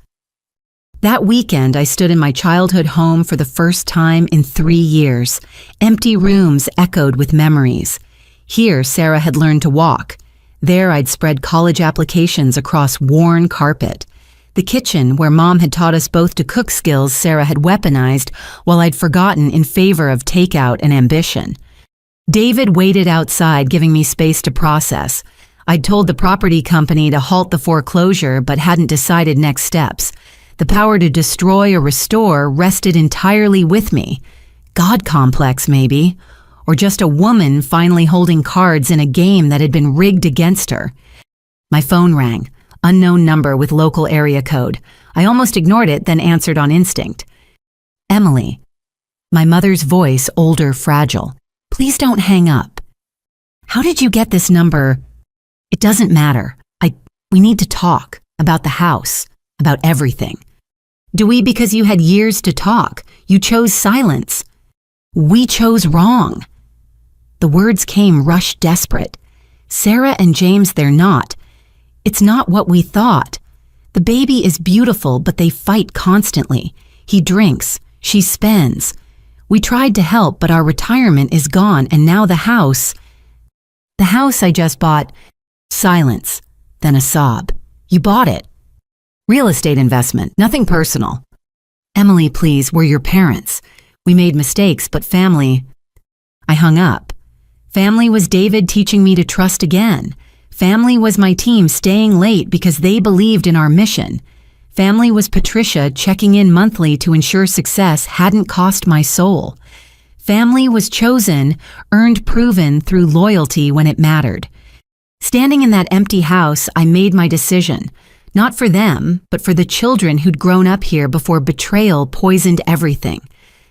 That weekend, I stood in my childhood home for the first time in 3 years. Empty rooms echoed with memories. Here, Sarah had learned to walk. There, I'd spread college applications across worn carpet. The kitchen, where Mom had taught us both to cook, skills Sarah had weaponized while I'd forgotten in favor of takeout and ambition. David waited outside, giving me space to process. I'd told the property company to halt the foreclosure but hadn't decided next steps. The power to destroy or restore rested entirely with me. God complex, maybe. Or just a woman finally holding cards in a game that had been rigged against her. My phone rang. Unknown number with local area code. I almost ignored it, then answered on instinct. "Emily." My mother's voice, older, fragile. "Please don't hang up." "How did you get this number?" "It doesn't matter. We need to talk. About the house. About everything." "Do we? Because you had years to talk. You chose silence." "We chose wrong." The words came rushed desperate. "Sarah and James, they're not. It's not what we thought. The baby is beautiful, but they fight constantly. He drinks. She spends. We tried to help, but our retirement is gone, and now the house. The house I just bought." Silence, then a sob. "You bought it." "Real estate investment, nothing personal." "Emily, please, we're your parents. We made mistakes, but family." I hung up. Family was David teaching me to trust again. Family was my team staying late because they believed in our mission. Family was Patricia checking in monthly to ensure success hadn't cost my soul. Family was chosen, earned, proven through loyalty when it mattered. Standing in that empty house, I made my decision. Not for them, but for the children who'd grown up here before betrayal poisoned everything.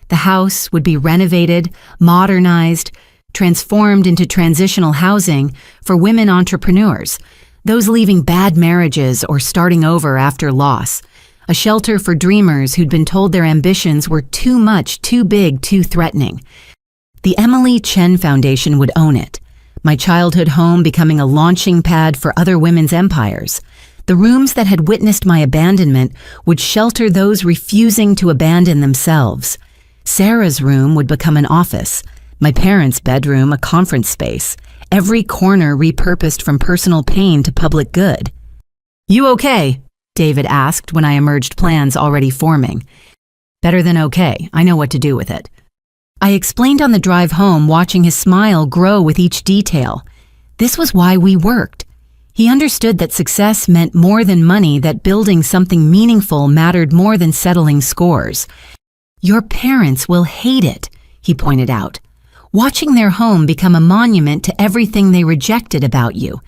The house would be renovated, modernized, transformed into transitional housing for women entrepreneurs, those leaving bad marriages or starting over after loss, a shelter for dreamers who'd been told their ambitions were too much, too big, too threatening. The Emily Chen Foundation would own it, my childhood home becoming a launching pad for other women's empires. The rooms that had witnessed my abandonment would shelter those refusing to abandon themselves. Sarah's room would become an office, my parents' bedroom a conference space, every corner repurposed from personal pain to public good. "You okay?" David asked when I emerged, plans already forming. "Better than okay. I know what to do with it." I explained on the drive home, watching his smile grow with each detail. This was why we worked. He understood that success meant more than money, that building something meaningful mattered more than settling scores. "Your parents will hate it," he pointed out, "watching their home become a monument to everything they rejected about you.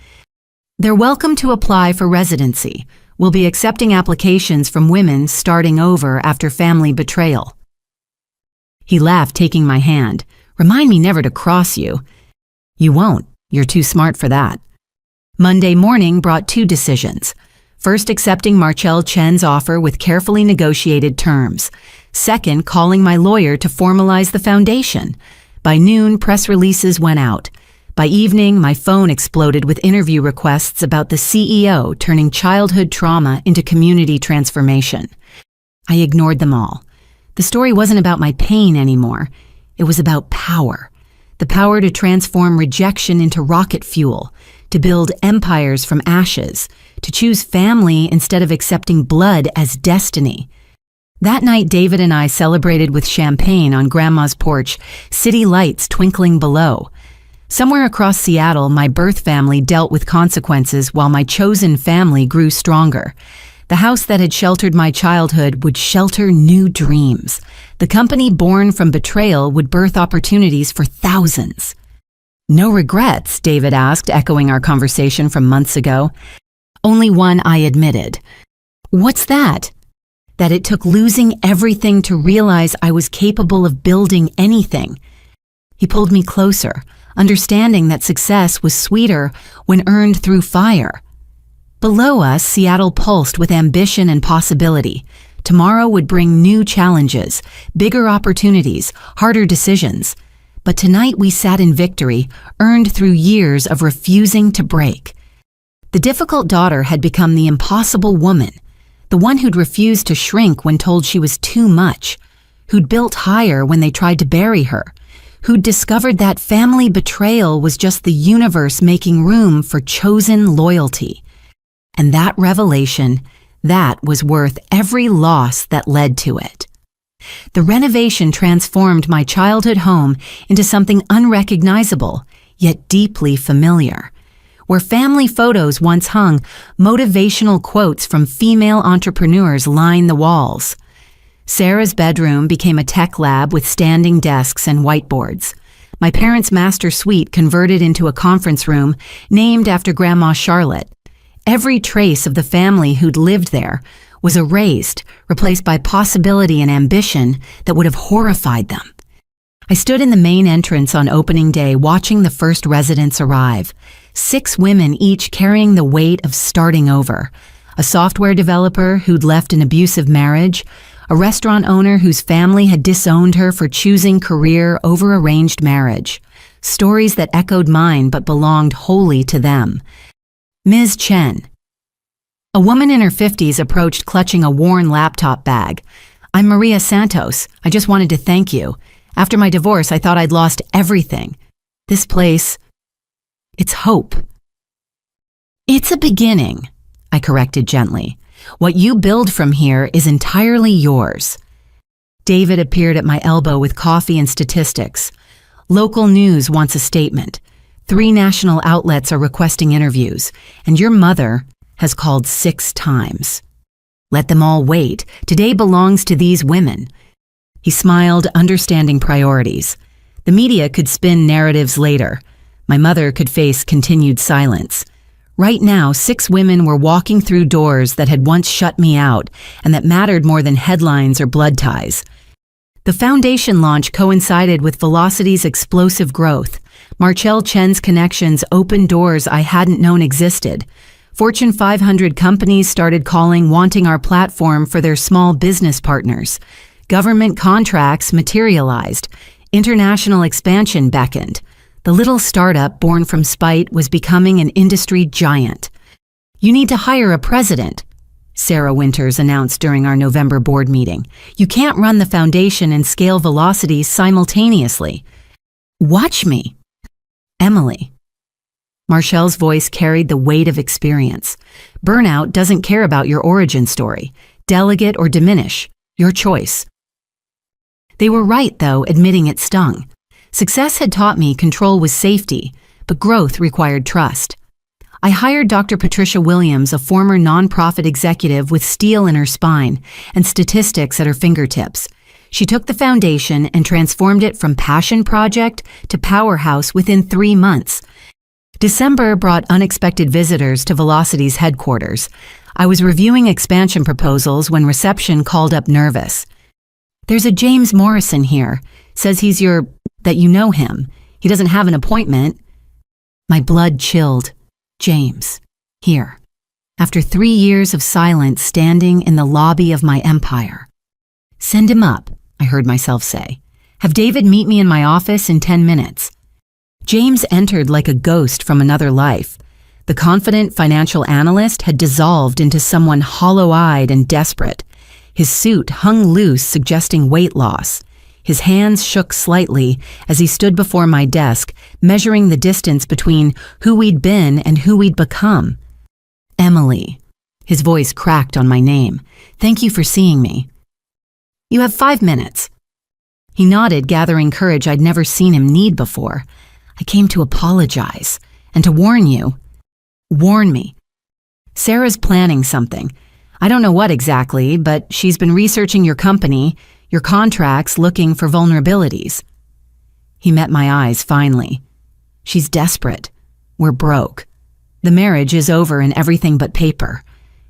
They're welcome to apply for residency. We'll be accepting applications from women starting over after family betrayal." He laughed, taking my hand. "Remind me never to cross you." "You won't. You're too smart for that." Monday morning brought two decisions. First, accepting Marcel Chen's offer with carefully negotiated terms. Second, calling my lawyer to formalize the foundation. By noon, press releases went out. By evening, my phone exploded with interview requests about the CEO turning childhood trauma into community transformation. I ignored them all. The story wasn't about my pain anymore. It was about power. The power to transform rejection into rocket fuel, to build empires from ashes, to choose family instead of accepting blood as destiny. That night, David and I celebrated with champagne on Grandma's porch, city lights twinkling below. Somewhere across Seattle, my birth family dealt with consequences while my chosen family grew stronger. The house that had sheltered my childhood would shelter new dreams. The company born from betrayal would birth opportunities for thousands. "No regrets?" David asked, echoing our conversation from months ago. "Only one," I admitted. "What's that?" "That it took losing everything to realize I was capable of building anything." He pulled me closer, understanding that success was sweeter when earned through fire. Below us, Seattle pulsed with ambition and possibility. Tomorrow would bring new challenges, bigger opportunities, harder decisions. But tonight we sat in victory, earned through years of refusing to break. The difficult daughter had become the impossible woman, the one who'd refused to shrink when told she was too much, who'd built higher when they tried to bury her, who'd discovered that family betrayal was just the universe making room for chosen loyalty. And that revelation, that was worth every loss that led to it. The renovation transformed my childhood home into something unrecognizable, yet deeply familiar. Where family photos once hung, motivational quotes from female entrepreneurs lined the walls. Sarah's bedroom became a tech lab with standing desks and whiteboards. My parents' master suite converted into a conference room named after Grandma Charlotte. Every trace of the family who'd lived there was erased, replaced by possibility and ambition that would have horrified them. I stood in the main entrance on opening day watching the first residents arrive. 6 women each carrying the weight of starting over. A software developer who'd left an abusive marriage, a restaurant owner whose family had disowned her for choosing career over arranged marriage. Stories that echoed mine but belonged wholly to them. Ms. Chen. A woman in her 50s approached clutching a worn laptop bag. "I'm Maria Santos. I just wanted to thank you. After my divorce, I thought I'd lost everything. This place, it's hope." "It's a beginning," I corrected gently. "What you build from here is entirely yours." David appeared at my elbow with coffee and statistics. "Local news wants a statement. 3 national outlets are requesting interviews, and your mother has called 6 times. Let them all wait. Today belongs to these women." He smiled, understanding priorities. The media could spin narratives later. My mother could face continued silence. Right now, 6 women were walking through doors that had once shut me out and that mattered more than headlines or blood ties. The foundation launch coincided with Velocity's explosive growth. Marcel Chen's connections opened doors I hadn't known existed. Fortune 500 companies started calling, wanting our platform for their small business partners. Government contracts materialized. International expansion beckoned. The little startup born from spite was becoming an industry giant. "You need to hire a president," Sarah Winters announced during our November board meeting. "You can't run the foundation and scale Velocity simultaneously." "Watch me." "Emily." Marcel's voice carried the weight of experience. "Burnout doesn't care about your origin story. Delegate or diminish. Your choice." They were right, though, admitting it stung. Success had taught me control was safety, but growth required trust. I hired Dr. Patricia Williams, a former nonprofit executive with steel in her spine and statistics at her fingertips. She took the foundation and transformed it from passion project to powerhouse within 3 months. December brought unexpected visitors to Velocity's headquarters. I was reviewing expansion proposals when reception called up nervous. "There's a James Morrison here. Says that you know him. He doesn't have an appointment." My blood chilled. James. Here. After 3 years of silence standing in the lobby of my empire. "Send him up," I heard myself say. "Have David meet me in my office in 10 minutes. James entered like a ghost from another life. The confident financial analyst had dissolved into someone hollow-eyed and desperate. His suit hung loose, suggesting weight loss. His hands shook slightly as he stood before my desk, measuring the distance between who we'd been and who we'd become. "Emily." His voice cracked on my name. "Thank you for seeing me." "You have 5 minutes." He nodded, gathering courage I'd never seen him need before. "I came to apologize and to warn you." "Warn me." "Sarah's planning something. I don't know what exactly, but she's been researching your company, your contracts, looking for vulnerabilities." He met my eyes finally. "She's desperate. We're broke. The marriage is over and everything but paper.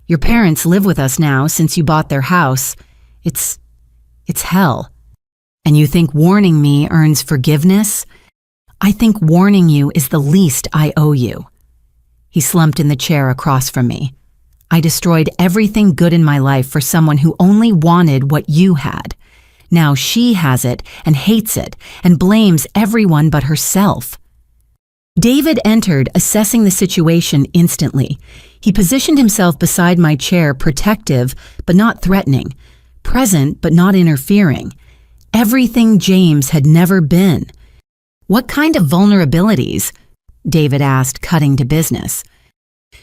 Your parents live with us now since you bought their house. It's hell. And you think warning me earns forgiveness? I think warning you is the least I owe you." He slumped in the chair across from me. "I destroyed everything good in my life for someone who only wanted what you had. Now she has it and hates it and blames everyone but herself." David entered, assessing the situation instantly. He positioned himself beside my chair, protective but not threatening, present but not interfering. Everything James had never been. "What kind of vulnerabilities?" David asked, cutting to business.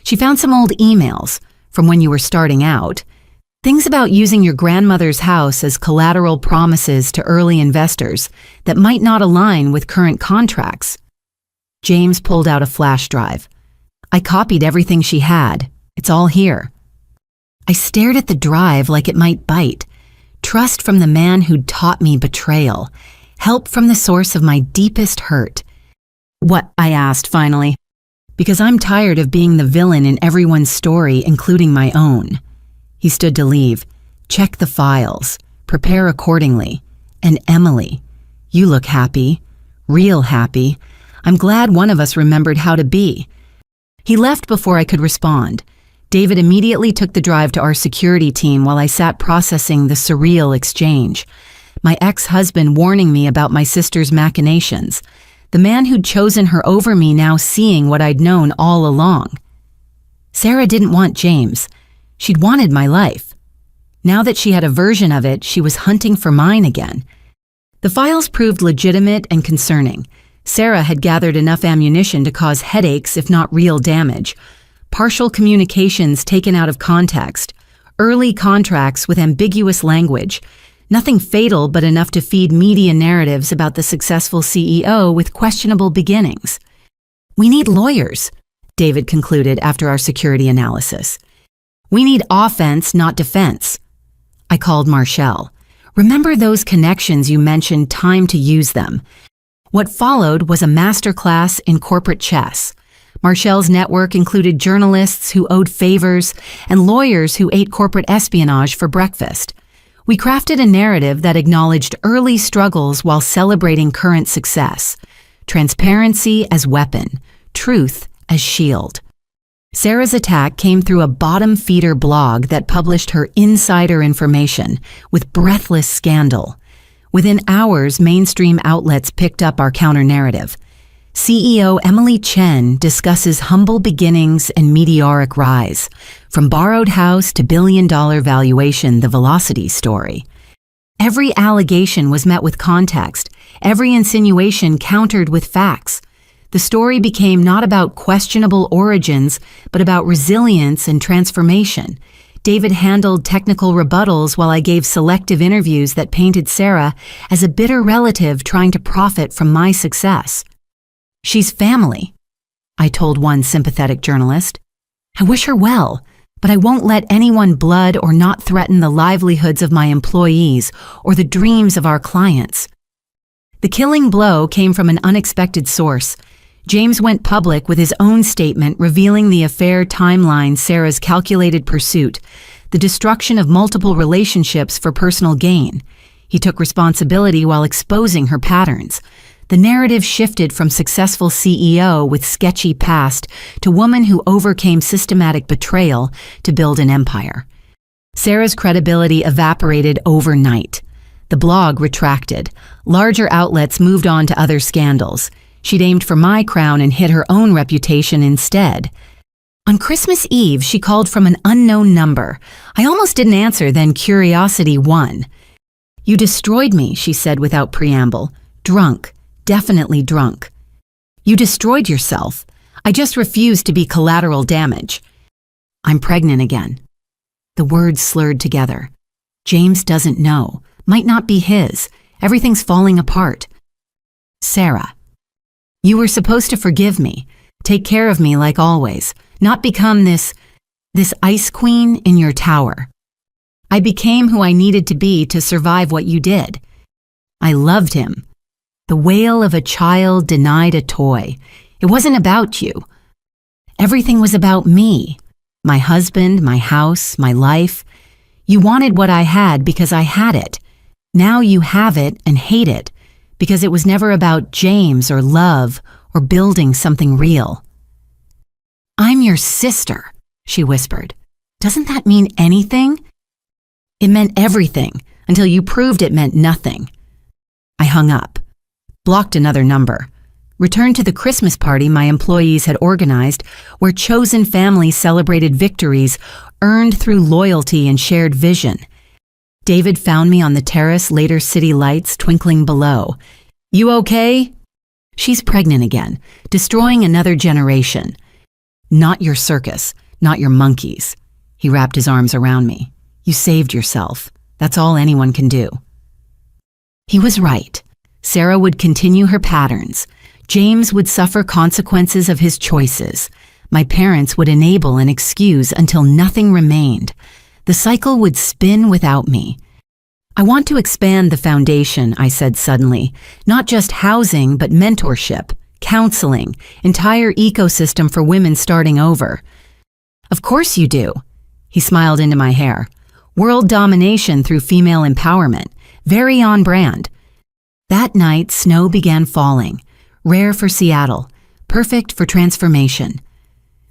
"She found some old emails from when you were starting out. Things about using your grandmother's house as collateral promises to early investors that might not align with current contracts." James pulled out a flash drive. "I copied everything she had. It's all here." I stared at the drive like it might bite. Trust from the man who'd taught me betrayal. Help from the source of my deepest hurt. "What?" I asked finally. "Because I'm tired of being the villain in everyone's story, including my own." He stood to leave. "Check the files. Prepare accordingly. And Emily, you look happy. Real happy. I'm glad one of us remembered how to be." He left before I could respond. David immediately took the drive to our security team while I sat processing the surreal exchange. My ex-husband warning me about my sister's machinations. The man who'd chosen her over me now seeing what I'd known all along. Sarah didn't want James. She'd wanted my life. Now that she had a version of it, she was hunting for mine again. The files proved legitimate and concerning. Sarah had gathered enough ammunition to cause headaches, if not real damage. Partial communications taken out of context. Early contracts with ambiguous language. Nothing fatal, but enough to feed media narratives about the successful CEO with questionable beginnings. "We need lawyers," David concluded after our security analysis. "We need offense, not defense." I called Marshall. "Remember those connections you mentioned, time to use them." What followed was a masterclass in corporate chess. Marshall's network included journalists who owed favors and lawyers who ate corporate espionage for breakfast. We crafted a narrative that acknowledged early struggles while celebrating current success. Transparency as weapon, truth as shield. Sarah's attack came through a bottom-feeder blog that published her insider information with breathless scandal. Within hours, mainstream outlets picked up our counter-narrative. CEO Emily Chen discusses humble beginnings and meteoric rise, from borrowed house to billion-dollar valuation, the Velocity story. Every allegation was met with context, every insinuation countered with facts. The story became not about questionable origins, but about resilience and transformation. David handled technical rebuttals while I gave selective interviews that painted Sarah as a bitter relative trying to profit from my success. "She's family," I told one sympathetic journalist. I wish her well, but I won't let anyone blood or not threaten the livelihoods of my employees or the dreams of our clients. The killing blow came from an unexpected source. James went public with his own statement revealing the affair timeline, Sarah's calculated pursuit, the destruction of multiple relationships for personal gain. He took responsibility while exposing her patterns. The narrative shifted from successful CEO with sketchy past to woman who overcame systematic betrayal to build an empire. Sarah's credibility evaporated overnight. The blog retracted. Larger outlets moved on to other scandals. She'd aimed for my crown and hid her own reputation instead. On Christmas Eve, she called from an unknown number. I almost didn't answer, then curiosity won. You destroyed me, she said without preamble. Drunk. Definitely drunk. You destroyed yourself. I just refused to be collateral damage. I'm pregnant again. The words slurred together. James doesn't know. Might not be his. Everything's falling apart. Sarah. You were supposed to forgive me, take care of me like always, not become this ice queen in your tower. I became who I needed to be to survive what you did. I loved him. The wail of a child denied a toy. It wasn't about you. Everything was about me, my husband, my house, my life. You wanted what I had because I had it. Now you have it and hate it because it was never about James or love or building something real. I'm your sister, she whispered. Doesn't that mean anything? It meant everything until you proved it meant nothing. I hung up, blocked another number, returned to the Christmas party my employees had organized where chosen families celebrated victories earned through loyalty and shared vision. David found me on the terrace, later city lights twinkling below. You okay? She's pregnant again, destroying another generation. Not your circus, not your monkeys. He wrapped his arms around me. You saved yourself. That's all anyone can do. He was right. Sarah would continue her patterns. James would suffer consequences of his choices. My parents would enable and excuse until nothing remained. The cycle would spin without me. I want to expand the foundation, I said suddenly. Not just housing, but mentorship, counseling, entire ecosystem for women starting over. Of course you do. He smiled into my hair. World domination through female empowerment. Very on brand. That night, snow began falling. Rare for Seattle. Perfect for transformation.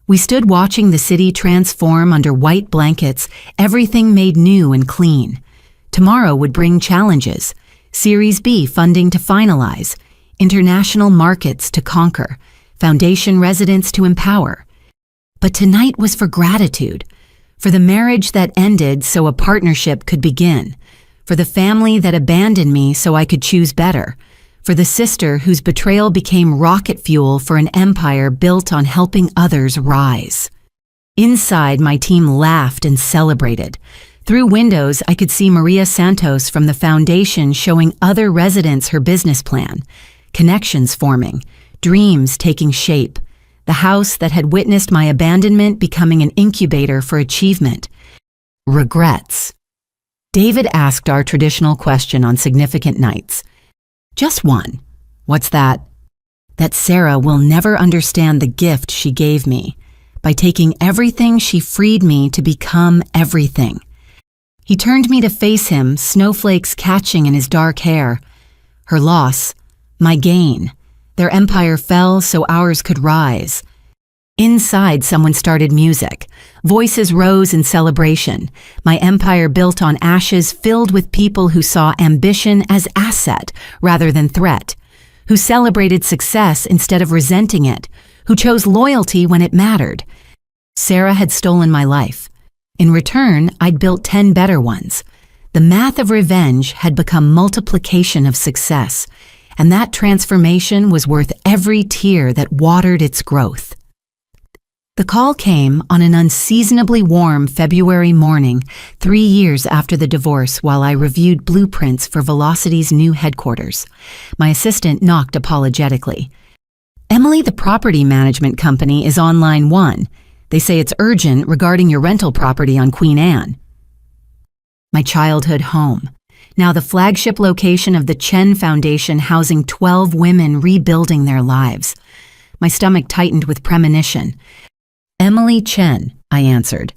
We stood watching the city transform under white blankets, everything made new and clean. Tomorrow would bring challenges. Series B funding to finalize. International markets to conquer. Foundation residents to empower. But tonight was for gratitude. For the marriage that ended so a partnership could begin. For the family that abandoned me so I could choose better. For the sister whose betrayal became rocket fuel for an empire built on helping others rise. Inside, my team laughed and celebrated. Through windows, I could see Maria Santos from the foundation showing other residents her business plan. Connections forming, dreams taking shape. The house that had witnessed my abandonment becoming an incubator for achievement. Regrets. David asked our traditional question on significant nights. Just one. What's that? That Sarah will never understand the gift she gave me. By taking everything, she freed me to become everything. He turned me to face him, snowflakes catching in his dark hair. Her loss, my gain. Their empire fell so ours could rise. Inside, someone started music. Voices rose in celebration. My empire built on ashes filled with people who saw ambition as asset rather than threat, who celebrated success instead of resenting it, who chose loyalty when it mattered. Sarah had stolen my life. In return, I'd built 10 better ones. The math of revenge had become multiplication of success, and that transformation was worth every tear that watered its growth. The call came on an unseasonably warm February morning, 3 years after the divorce, while I reviewed blueprints for Velocity's new headquarters. My assistant knocked apologetically. Emily, the property management company, is on line 1. They say it's urgent regarding your rental property on Queen Anne. My childhood home. Now the flagship location of the Chen Foundation, housing 12 women rebuilding their lives. My stomach tightened with premonition. Emily Chen, I answered.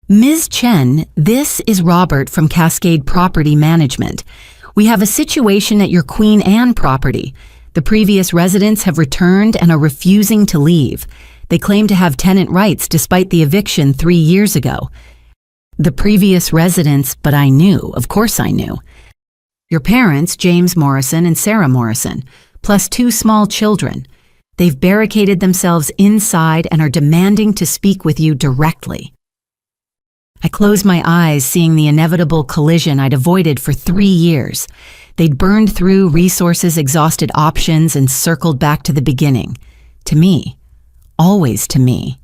Ms. Chen, this is Robert from Cascade Property Management. We have a situation at your Queen Anne property. The previous residents have returned and are refusing to leave. They claim to have tenant rights despite the eviction 3 years ago. The previous residents, but I knew, of course I knew. Your parents, James Morrison and Sarah Morrison, plus 2 small children. They've barricaded themselves inside and are demanding to speak with you directly. I closed my eyes, seeing the inevitable collision I'd avoided for 3 years. They'd burned through resources, exhausted options, and circled back to the beginning. To me. Always to me.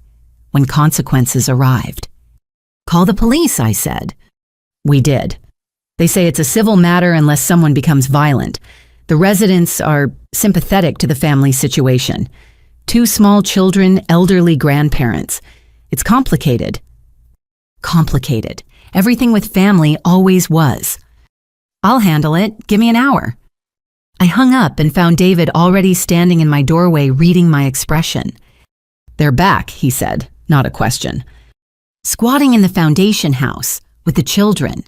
When consequences arrived. Call the police, I said. We did. They say it's a civil matter unless someone becomes violent. The residents are sympathetic to the family situation. 2 small children, elderly grandparents. It's complicated. Complicated. Everything with family always was. I'll handle it. Give me an hour. I hung up and found David already standing in my doorway reading my expression. They're back, he said, not a question. Squatting in the foundation house with the children.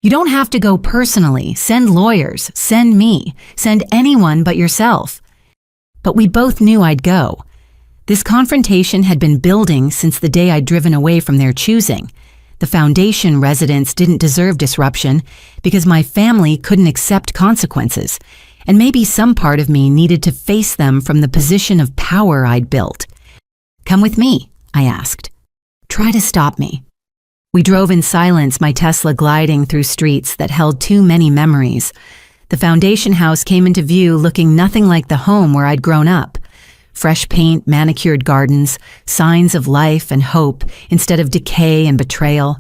You don't have to go personally. Send lawyers. Send me. Send anyone but yourself. But we both knew I'd go. This confrontation had been building since the day I'd driven away from their choosing. The foundation residents didn't deserve disruption because my family couldn't accept consequences, and maybe some part of me needed to face them from the position of power I'd built. Come with me, I asked. Try to stop me. We drove in silence, my Tesla gliding through streets that held too many memories. The foundation house came into view looking nothing like the home where I'd grown up. Fresh paint, manicured gardens, signs of life and hope instead of decay and betrayal.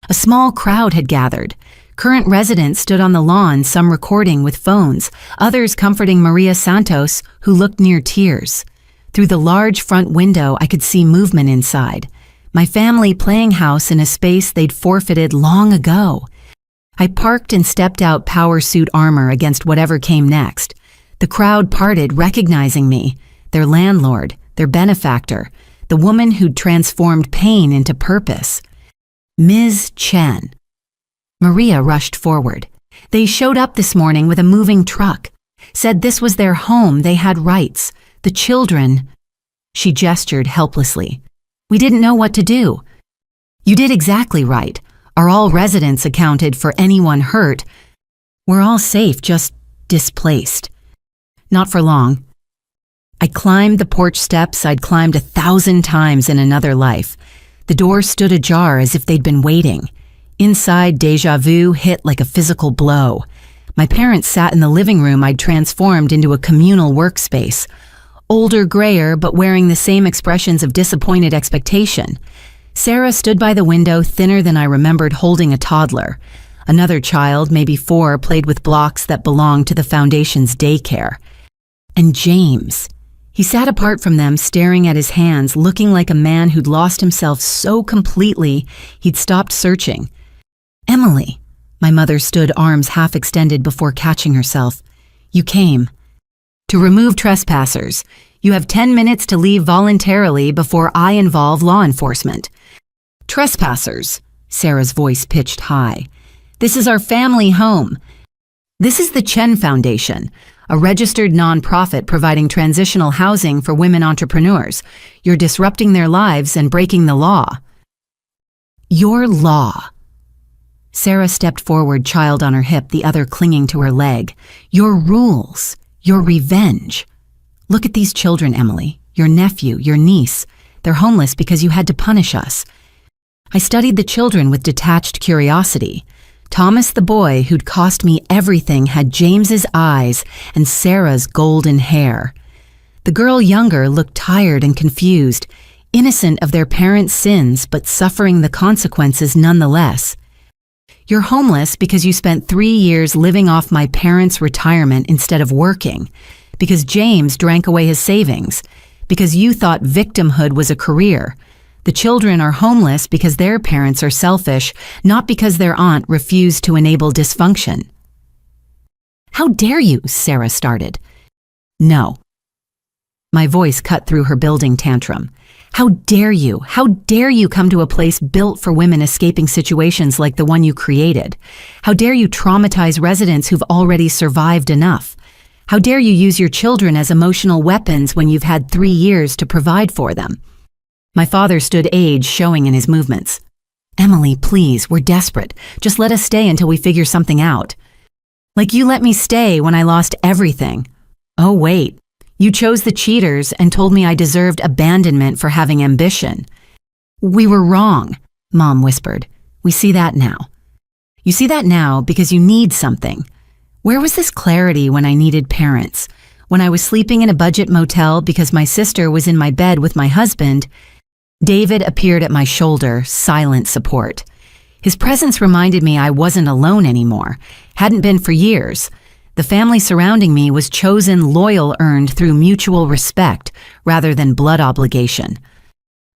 A small crowd had gathered. Current residents stood on the lawn, some recording with phones, others comforting Maria Santos, who looked near tears. Through the large front window, I could see movement inside. My family playing house in a space they'd forfeited long ago. I parked and stepped out power suit armor against whatever came next. The crowd parted, recognizing me, their landlord, their benefactor, the woman who'd transformed pain into purpose. Ms. Chen. Maria rushed forward. They showed up this morning with a moving truck. Said this was their home, they had rights. The children. She gestured helplessly. We didn't know what to do. You did exactly right. Are all residents accounted for anyone hurt? We're all safe, just displaced. Not for long. I climbed the porch steps I'd climbed 1,000 times in another life. The door stood ajar as if they'd been waiting. Inside, déjà vu hit like a physical blow. My parents sat in the living room I'd transformed into a communal workspace. Older, grayer, but wearing the same expressions of disappointed expectation. Sarah stood by the window, thinner than I remembered holding a toddler. Another child, maybe 4, played with blocks that belonged to the foundation's daycare. And James. He sat apart from them, staring at his hands, looking like a man who'd lost himself so completely he'd stopped searching. Emily. My mother stood, arms half extended before catching herself. You came. To remove trespassers. You have 10 minutes to leave voluntarily before I involve law enforcement. Trespassers. Sarah's voice pitched high. This is our family home. This is the Chen Foundation, a registered nonprofit providing transitional housing for women entrepreneurs. You're disrupting their lives and breaking the law. Your law. Sarah stepped forward, child on her hip, the other clinging to her leg. Your rules. Your revenge. Look at these children, Emily. Your nephew, your niece. They're homeless because you had to punish us. I studied the children with detached curiosity. Thomas, the boy who'd cost me everything, had James's eyes and Sarah's golden hair. The girl younger looked tired and confused, innocent of their parents' sins but suffering the consequences nonetheless. You're homeless because you spent 3 years living off my parents' retirement instead of working. because James drank away his savings, because you thought victimhood was a career. The children are homeless because their parents are selfish, not because their aunt refused to enable dysfunction. How dare you, Sarah started. No. My voice cut through her building tantrum. How dare you? How dare you come to a place built for women escaping situations like the one you created? How dare you traumatize residents who've already survived enough? How dare you use your children as emotional weapons when you've had 3 years to provide for them? My father stood, age showing in his movements. Emily, please, we're desperate. Just let us stay until we figure something out. Like you let me stay when I lost everything. Oh, wait. You chose the cheaters and told me I deserved abandonment for having ambition. We were wrong, Mom whispered. We see that now. You see that now because you need something. Where was this clarity when I needed parents? When I was sleeping in a budget motel because my sister was in my bed with my husband? David appeared at my shoulder, silent support. His presence reminded me I wasn't alone anymore, hadn't been for years. The family surrounding me was chosen, loyal, earned through mutual respect rather than blood obligation.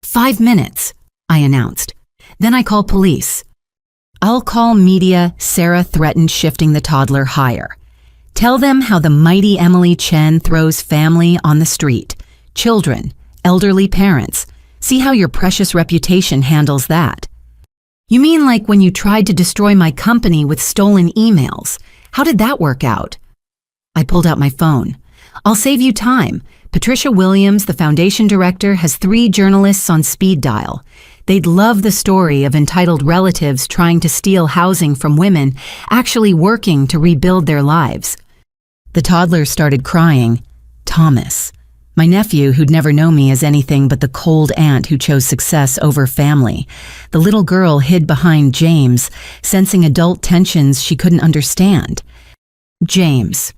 5 minutes, I announced. Then I call police. I'll call media, Sarah threatened, shifting the toddler higher. Tell them how the mighty Emily Chen throws family on the street. Children, elderly parents. See how your precious reputation handles that. You mean like when you tried to destroy my company with stolen emails? How did that work out? I pulled out my phone. I'll save you time. Patricia Williams, the foundation director, has 3 journalists on speed dial. They'd love the story of entitled relatives trying to steal housing from women actually working to rebuild their lives. The toddler started crying. Thomas, my nephew who'd never known me as anything but the cold aunt who chose success over family. The little girl hid behind James, sensing adult tensions she couldn't understand. James.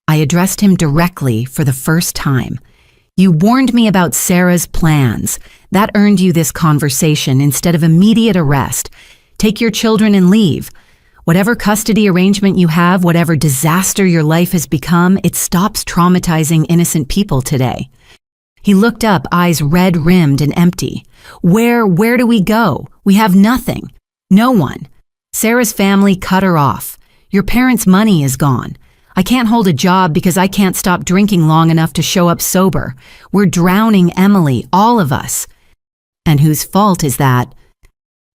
I addressed him directly for the first time. You warned me about Sarah's plans. That earned you this conversation instead of immediate arrest. Take your children and leave. Whatever custody arrangement you have, whatever disaster your life has become, it stops traumatizing innocent people today. He looked up, eyes red-rimmed and empty. Where do we go? We have nothing. No one. Sarah's family cut her off. Your parents' money is gone. I can't hold a job because I can't stop drinking long enough to show up sober. We're drowning Emily, all of us. And whose fault is that?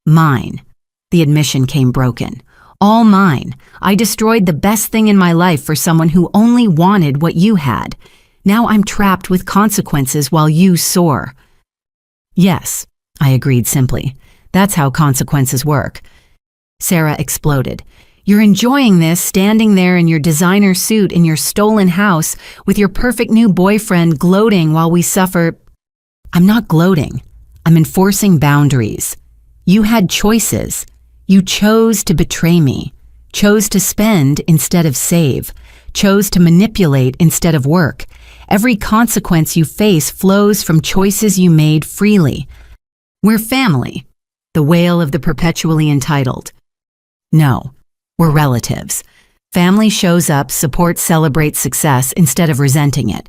Mine. The admission came broken. All mine. I destroyed the best thing in my life for someone who only wanted what you had. Now I'm trapped with consequences while you soar. Yes, I agreed simply. That's how consequences work. Sarah exploded. You're enjoying this, standing there in your designer suit in your stolen house with your perfect new boyfriend gloating while we suffer. I'm not gloating. I'm enforcing boundaries. You had choices. You chose to betray me, chose to spend instead of save, chose to manipulate instead of work. Every consequence you face flows from choices you made freely. We're family, the wail of the perpetually entitled. No. We're relatives. Family shows up, supports, celebrates success instead of resenting it.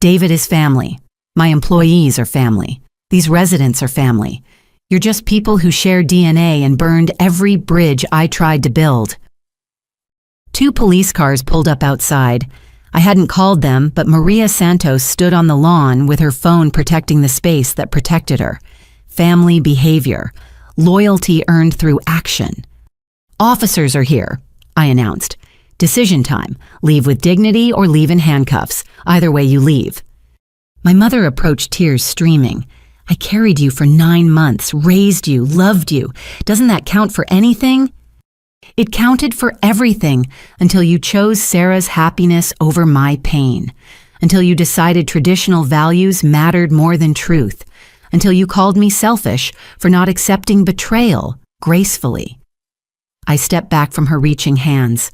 David is family. My employees are family. These residents are family. You're just people who share DNA and burned every bridge I tried to build. 2 police cars pulled up outside. I hadn't called them, but Maria Santos stood on the lawn with her phone protecting the space that protected her. Family behavior. Loyalty earned through action. Officers are here, I announced. Decision time. Leave with dignity or leave in handcuffs. Either way you leave. My mother approached, tears streaming. I carried you for 9 months, raised you, loved you. Doesn't that count for anything? It counted for everything until you chose Sarah's happiness over my pain. Until you decided traditional values mattered more than truth. Until you called me selfish for not accepting betrayal gracefully. I stepped back from her reaching hands.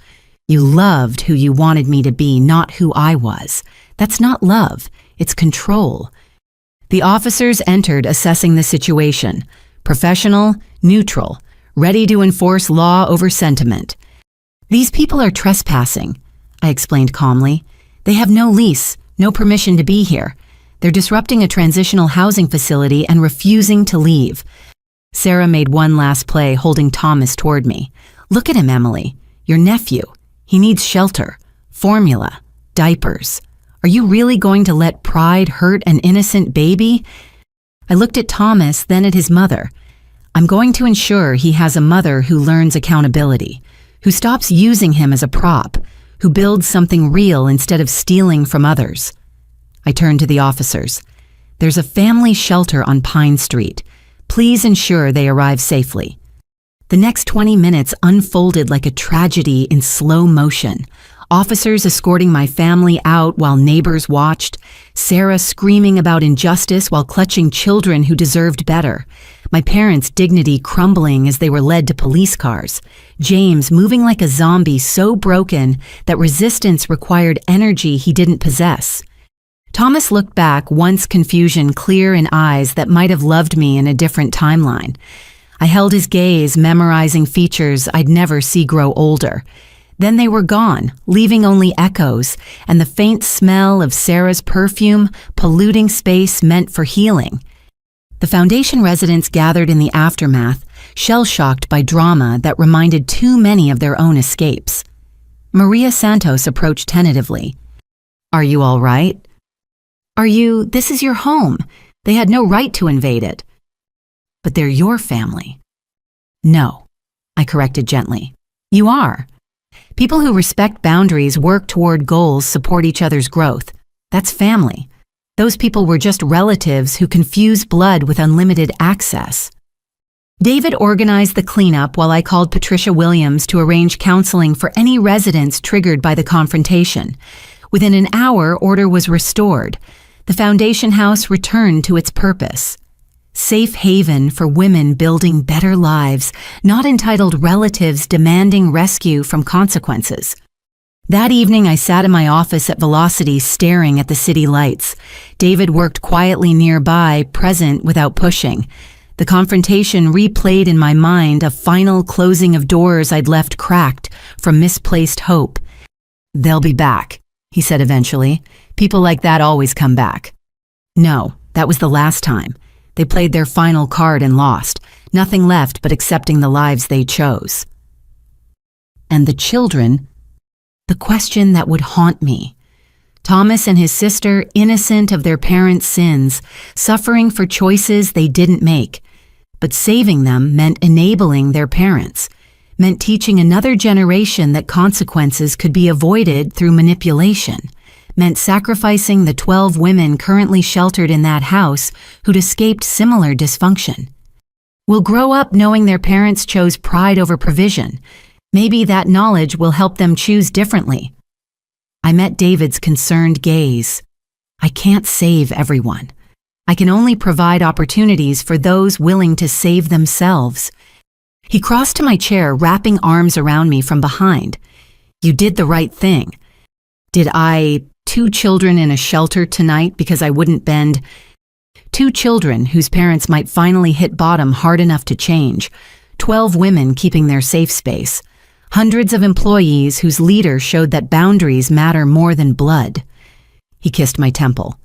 You loved who you wanted me to be, not who I was. That's not love, it's control. The officers entered, assessing the situation. Professional, neutral, ready to enforce law over sentiment. These people are trespassing, I explained calmly. They have no lease, no permission to be here. They're disrupting a transitional housing facility and refusing to leave. Sarah made one last play, holding Thomas toward me. Look at him, Emily. Your nephew. He needs shelter, formula, diapers. Are you really going to let pride hurt an innocent baby? I looked at Thomas, then at his mother. I'm going to ensure he has a mother who learns accountability, who stops using him as a prop, who builds something real instead of stealing from others. I turned to the officers. There's a family shelter on Pine Street. Please ensure they arrive safely. The next 20 minutes unfolded like a tragedy in slow motion. Officers escorting my family out while neighbors watched, Sarah screaming about injustice while clutching children who deserved better, my parents' dignity crumbling as they were led to police cars, James moving like a zombie so broken that resistance required energy he didn't possess. Thomas looked back, once confusion clear in eyes that might have loved me in a different timeline. I held his gaze, memorizing features I'd never see grow older. Then they were gone, leaving only echoes, and the faint smell of Sarah's perfume, polluting space meant for healing. The foundation residents gathered in the aftermath, shell-shocked by drama that reminded too many of their own escapes. Maria Santos approached tentatively. Are you all right? This is your home. They had no right to invade it. But they're your family. No, I corrected gently. You are. People who respect boundaries, work toward goals, support each other's growth. That's family. Those people were just relatives who confused blood with unlimited access. David organized the cleanup while I called Patricia Williams to arrange counseling for any residents triggered by the confrontation. Within an hour, order was restored. The foundation house returned to its purpose. Safe haven for women building better lives, not entitled relatives demanding rescue from consequences. That evening, I sat in my office at Velocity staring at the city lights. David worked quietly nearby, present without pushing. The confrontation replayed in my mind, a final closing of doors I'd left cracked from misplaced hope. They'll be back, he said eventually. People like that always come back. No, that was the last time. They played their final card and lost. Nothing left but accepting the lives they chose. And the children, the question that would haunt me. Thomas and his sister, innocent of their parents' sins, suffering for choices they didn't make. But saving them meant enabling their parents, meant teaching another generation that consequences could be avoided through manipulation, meant sacrificing the 12 women currently sheltered in that house who'd escaped similar dysfunction. Will grow up knowing their parents chose pride over provision. Maybe that knowledge will help them choose differently. I met David's concerned gaze. I can't save everyone. I can only provide opportunities for those willing to save themselves. He crossed to my chair, wrapping arms around me from behind. You did the right thing. Did I... 2 children in a shelter tonight because I wouldn't bend. 2 children whose parents might finally hit bottom hard enough to change. 12 women keeping their safe space. Hundreds of employees whose leader showed that boundaries matter more than blood. He kissed my temple.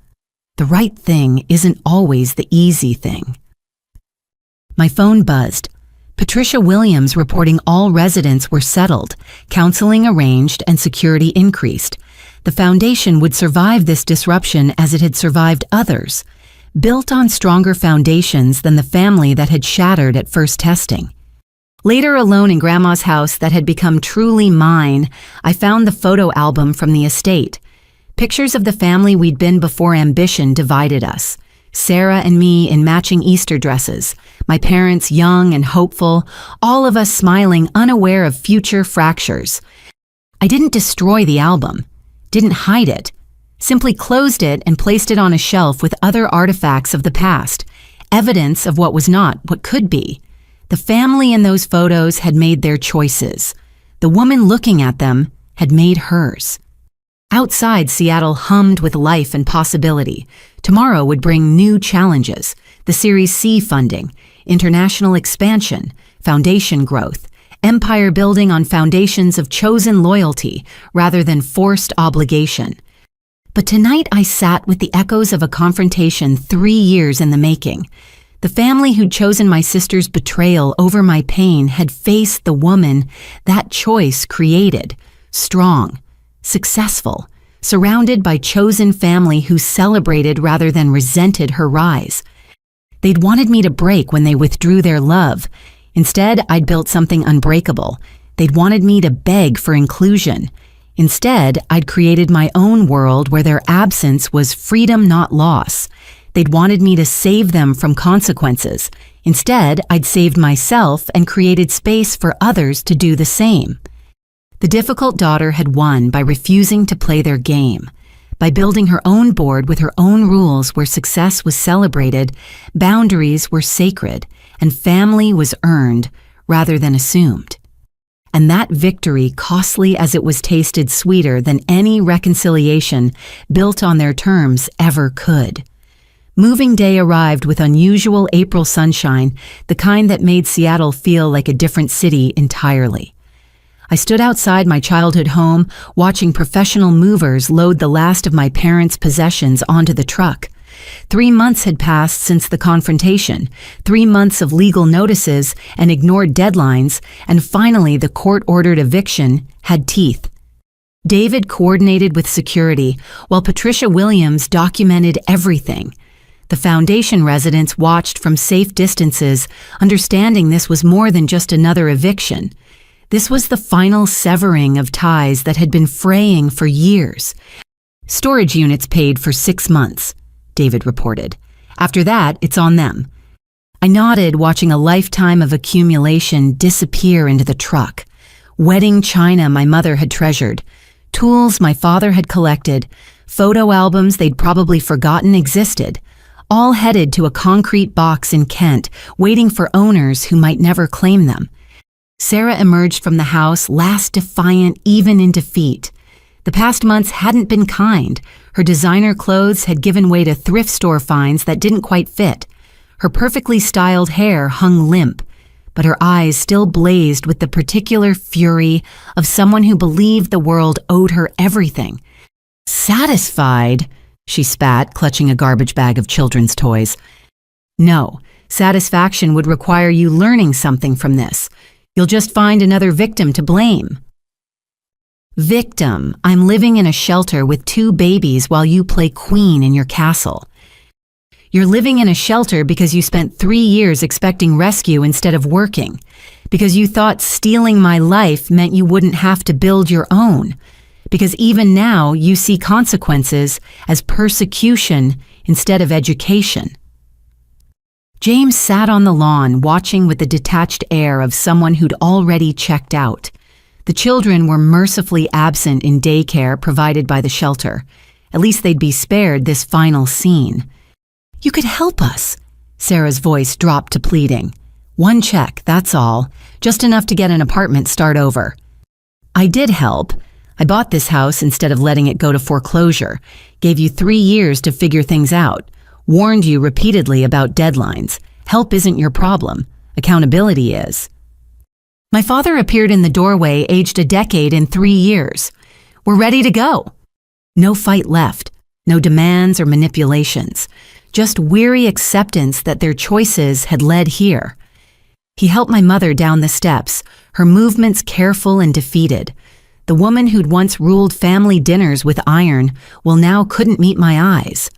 The right thing isn't always the easy thing. My phone buzzed. Patricia Williams reporting all residents were settled, counseling arranged, and security increased. The foundation would survive this disruption as it had survived others, built on stronger foundations than the family that had shattered at first testing. Later, alone in Grandma's house that had become truly mine, I found the photo album from the estate. Pictures of the family we'd been before ambition divided us. Sarah and me in matching Easter dresses, my parents young and hopeful, all of us smiling, unaware of future fractures. I didn't destroy the album. Didn't hide it, simply closed it and placed it on a shelf with other artifacts of the past, evidence of what was not, what could be. The family in those photos had made their choices. The woman looking at them had made hers. Outside, Seattle hummed with life and possibility. Tomorrow would bring new challenges, the Series C funding, international expansion, foundation growth, empire building on foundations of chosen loyalty rather than forced obligation. But tonight I sat with the echoes of a confrontation 3 years in the making. The family who'd chosen my sister's betrayal over my pain had faced the woman that choice created, strong, successful, surrounded by chosen family who celebrated rather than resented her rise. They'd wanted me to break when they withdrew their love. Instead, I'd built something unbreakable. They'd wanted me to beg for inclusion. Instead, I'd created my own world where their absence was freedom, not loss. They'd wanted me to save them from consequences. Instead, I'd saved myself and created space for others to do the same. The difficult daughter had won by refusing to play their game. By building her own board with her own rules where success was celebrated, boundaries were sacred, and family was earned rather than assumed. And that victory, costly as it was, tasted sweeter than any reconciliation built on their terms ever could. Moving day arrived with unusual April sunshine, the kind that made Seattle feel like a different city entirely. I stood outside my childhood home, watching professional movers load the last of my parents' possessions onto the truck. 3 months had passed since the confrontation, 3 months of legal notices and ignored deadlines, and finally the court-ordered eviction had teeth. David coordinated with security, while Patricia Williams documented everything. The foundation residents watched from safe distances, understanding this was more than just another eviction. This was the final severing of ties that had been fraying for years. Storage units paid for 6 months, David reported. After that, it's on them. I nodded, watching a lifetime of accumulation disappear into the truck. Wedding china my mother had treasured, tools my father had collected, photo albums they'd probably forgotten existed, all headed to a concrete box in Kent, waiting for owners who might never claim them. Sarah emerged from the house last defiant even in defeat. The past months hadn't been kind. Her designer clothes had given way to thrift store finds that didn't quite fit. Her perfectly styled hair hung limp, but her eyes still blazed with the particular fury of someone who believed the world owed her everything. Satisfied? She spat, clutching a garbage bag of children's toys. No, satisfaction would require you learning something from this. You'll just find another victim to blame. Victim, I'm living in a shelter with 2 babies while you play queen in your castle. You're living in a shelter because you spent 3 years expecting rescue instead of working, because you thought stealing my life meant you wouldn't have to build your own, because even now you see consequences as persecution instead of education. James sat on the lawn, watching with the detached air of someone who'd already checked out. The children were mercifully absent in daycare provided by the shelter. At least they'd be spared this final scene. You could help us. Sarah's voice dropped to pleading. 1 check, that's all. Just enough to get an apartment start over. I did help. I bought this house instead of letting it go to foreclosure. Gave you 3 years to figure things out. Warned you repeatedly about deadlines. Help isn't your problem. Accountability is. My father appeared in the doorway, aged a decade in 3 years. We're ready to go. No fight left. No demands or manipulations. Just weary acceptance that their choices had led here. He helped my mother down the steps, her movements careful and defeated. The woman who'd once ruled family dinners with iron, well, now couldn't meet my eyes.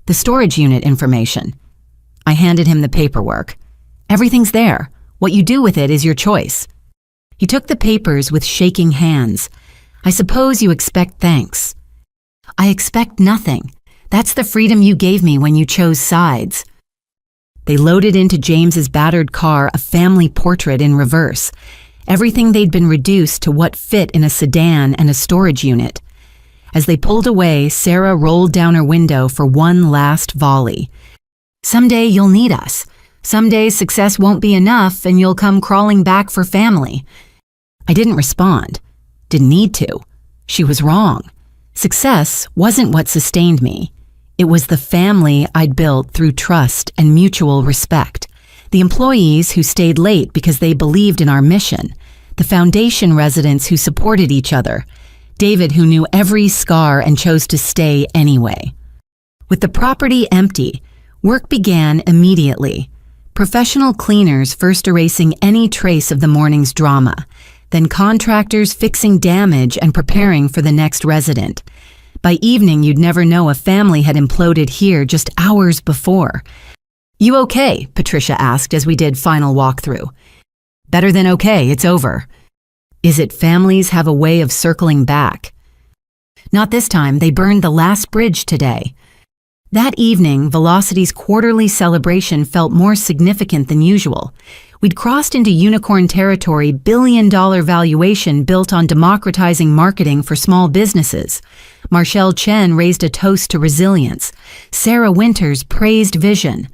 The storage unit information. I handed him the paperwork. Everything's there. What you do with it is your choice. He took the papers with shaking hands. I suppose you expect thanks. I expect nothing. That's the freedom you gave me when you chose sides. They loaded into James's battered car a family portrait in reverse. Everything they'd been reduced to what fit in a sedan and a storage unit. As they pulled away, Sarah rolled down her window for one last volley. Someday you'll need us. Someday success won't be enough and you'll come crawling back for family. I didn't respond. Didn't need to. She was wrong. Success wasn't what sustained me. It was the family I'd built through trust and mutual respect. The employees who stayed late because they believed in our mission. The foundation residents who supported each other. David, who knew every scar and chose to stay anyway. With the property empty, work began immediately. Professional cleaners first erasing any trace of the morning's drama, then contractors fixing damage and preparing for the next resident. By evening, you'd never know a family had imploded here just hours before. "You okay?" Patricia asked as we did final walkthrough. "Better than okay, it's over." Is it families have a way of circling back? Not this time, they burned the last bridge today. That evening, Velocity's quarterly celebration felt more significant than usual. We'd crossed into unicorn territory, billion-dollar valuation built on democratizing marketing for small businesses. Marshall Chen raised a toast to resilience. Sarah Winters praised vision.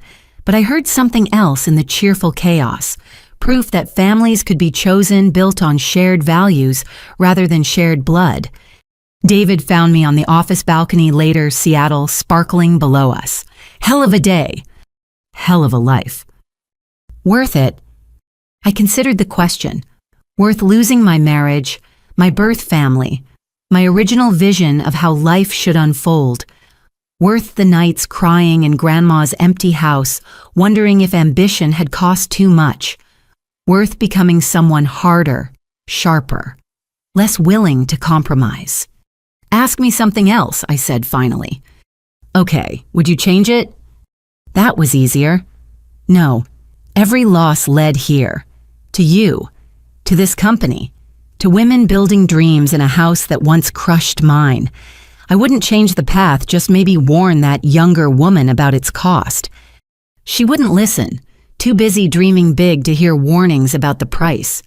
But I heard something else in the cheerful chaos. Proof that families could be chosen built on shared values rather than shared blood. David found me on the office balcony later, Seattle, sparkling below us. Hell of a day. Hell of a life. Worth it? I considered the question. Worth losing my marriage, my birth family, my original vision of how life should unfold. Worth the nights crying in Grandma's empty house, wondering if ambition had cost too much. Worth becoming someone harder, sharper, less willing to compromise. "Ask me something else," I said finally. "Okay, would you change it?" That was easier. No, every loss led here. To you, to this company, to women building dreams in a house that once crushed mine. I wouldn't change the path, just maybe warn that younger woman about its cost. She wouldn't listen, too busy dreaming big to hear warnings about the price.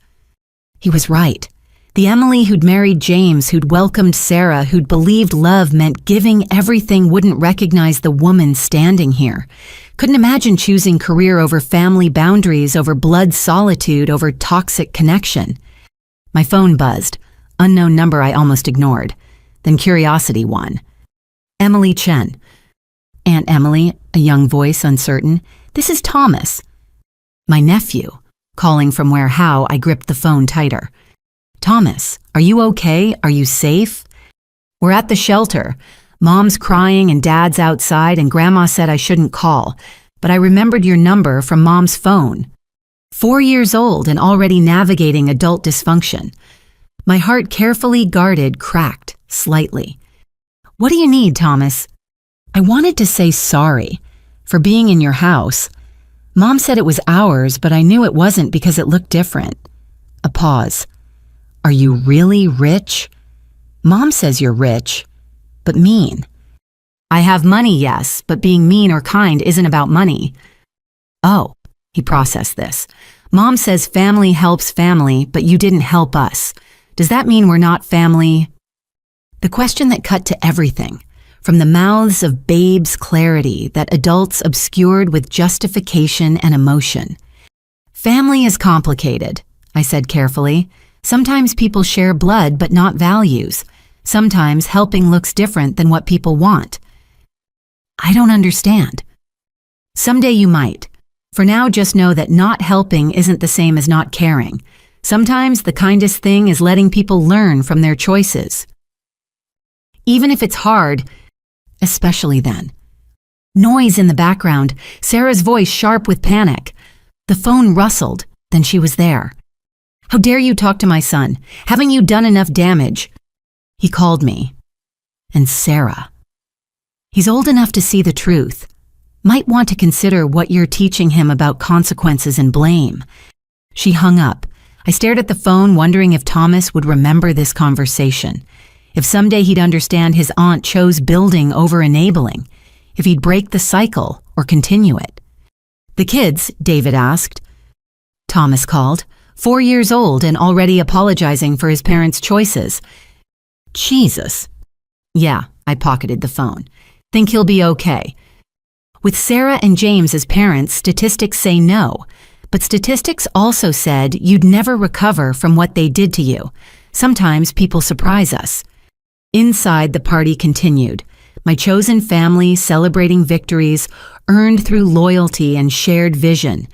He was right. The Emily who'd married James, who'd welcomed Sarah, who'd believed love meant giving everything wouldn't recognize the woman standing here. Couldn't imagine choosing career over family boundaries, over blood solitude, over toxic connection. My phone buzzed. Unknown number I almost ignored. Then curiosity won. Emily Chen. "Aunt Emily," a young voice uncertain. "This is Thomas." My nephew. Calling from where how, I gripped the phone tighter. "Thomas, are you okay? Are you safe?" "We're at the shelter. Mom's crying and Dad's outside and Grandma said I shouldn't call, but I remembered your number from Mom's phone." 4 years old and already navigating adult dysfunction. My heart carefully guarded cracked slightly. "What do you need, Thomas?" I wanted to say sorry for being in your house. Mom said it was ours, but I knew it wasn't because it looked different. A pause. "Are you really rich?" "Mom says you're rich, but mean." "I have money, yes, but being mean or kind isn't about money." "Oh," he processed this. "Mom says family helps family, but you didn't help us. Does that mean we're not family?" The question that cut to everything, from the mouths of babes clarity that adults obscured with justification and emotion. "Family is complicated," I said carefully. "Sometimes people share blood but not values. Sometimes helping looks different than what people want." "I don't understand." "Someday you might. For now, just know that not helping isn't the same as not caring. Sometimes the kindest thing is letting people learn from their choices. Even if it's hard, especially then." Noise in the background, Sarah's voice sharp with panic. The phone rustled, then she was there. "How dare you talk to my son? Haven't you done enough damage?" He called me. And Sarah. He's old enough to see the truth. Might want to consider what you're teaching him about consequences and blame. She hung up. I stared at the phone, wondering if Thomas would remember this conversation. If someday he'd understand his aunt chose building over enabling. If he'd break the cycle or continue it. "The kids?" David asked. Thomas called. 4 years old and already apologizing for his parents' choices. Jesus. Yeah, I pocketed the phone. Think he'll be okay. With Sarah and James as parents, statistics say no. But statistics also said you'd never recover from what they did to you. Sometimes people surprise us. Inside, the party continued. My chosen family celebrating victories earned through loyalty and shared vision.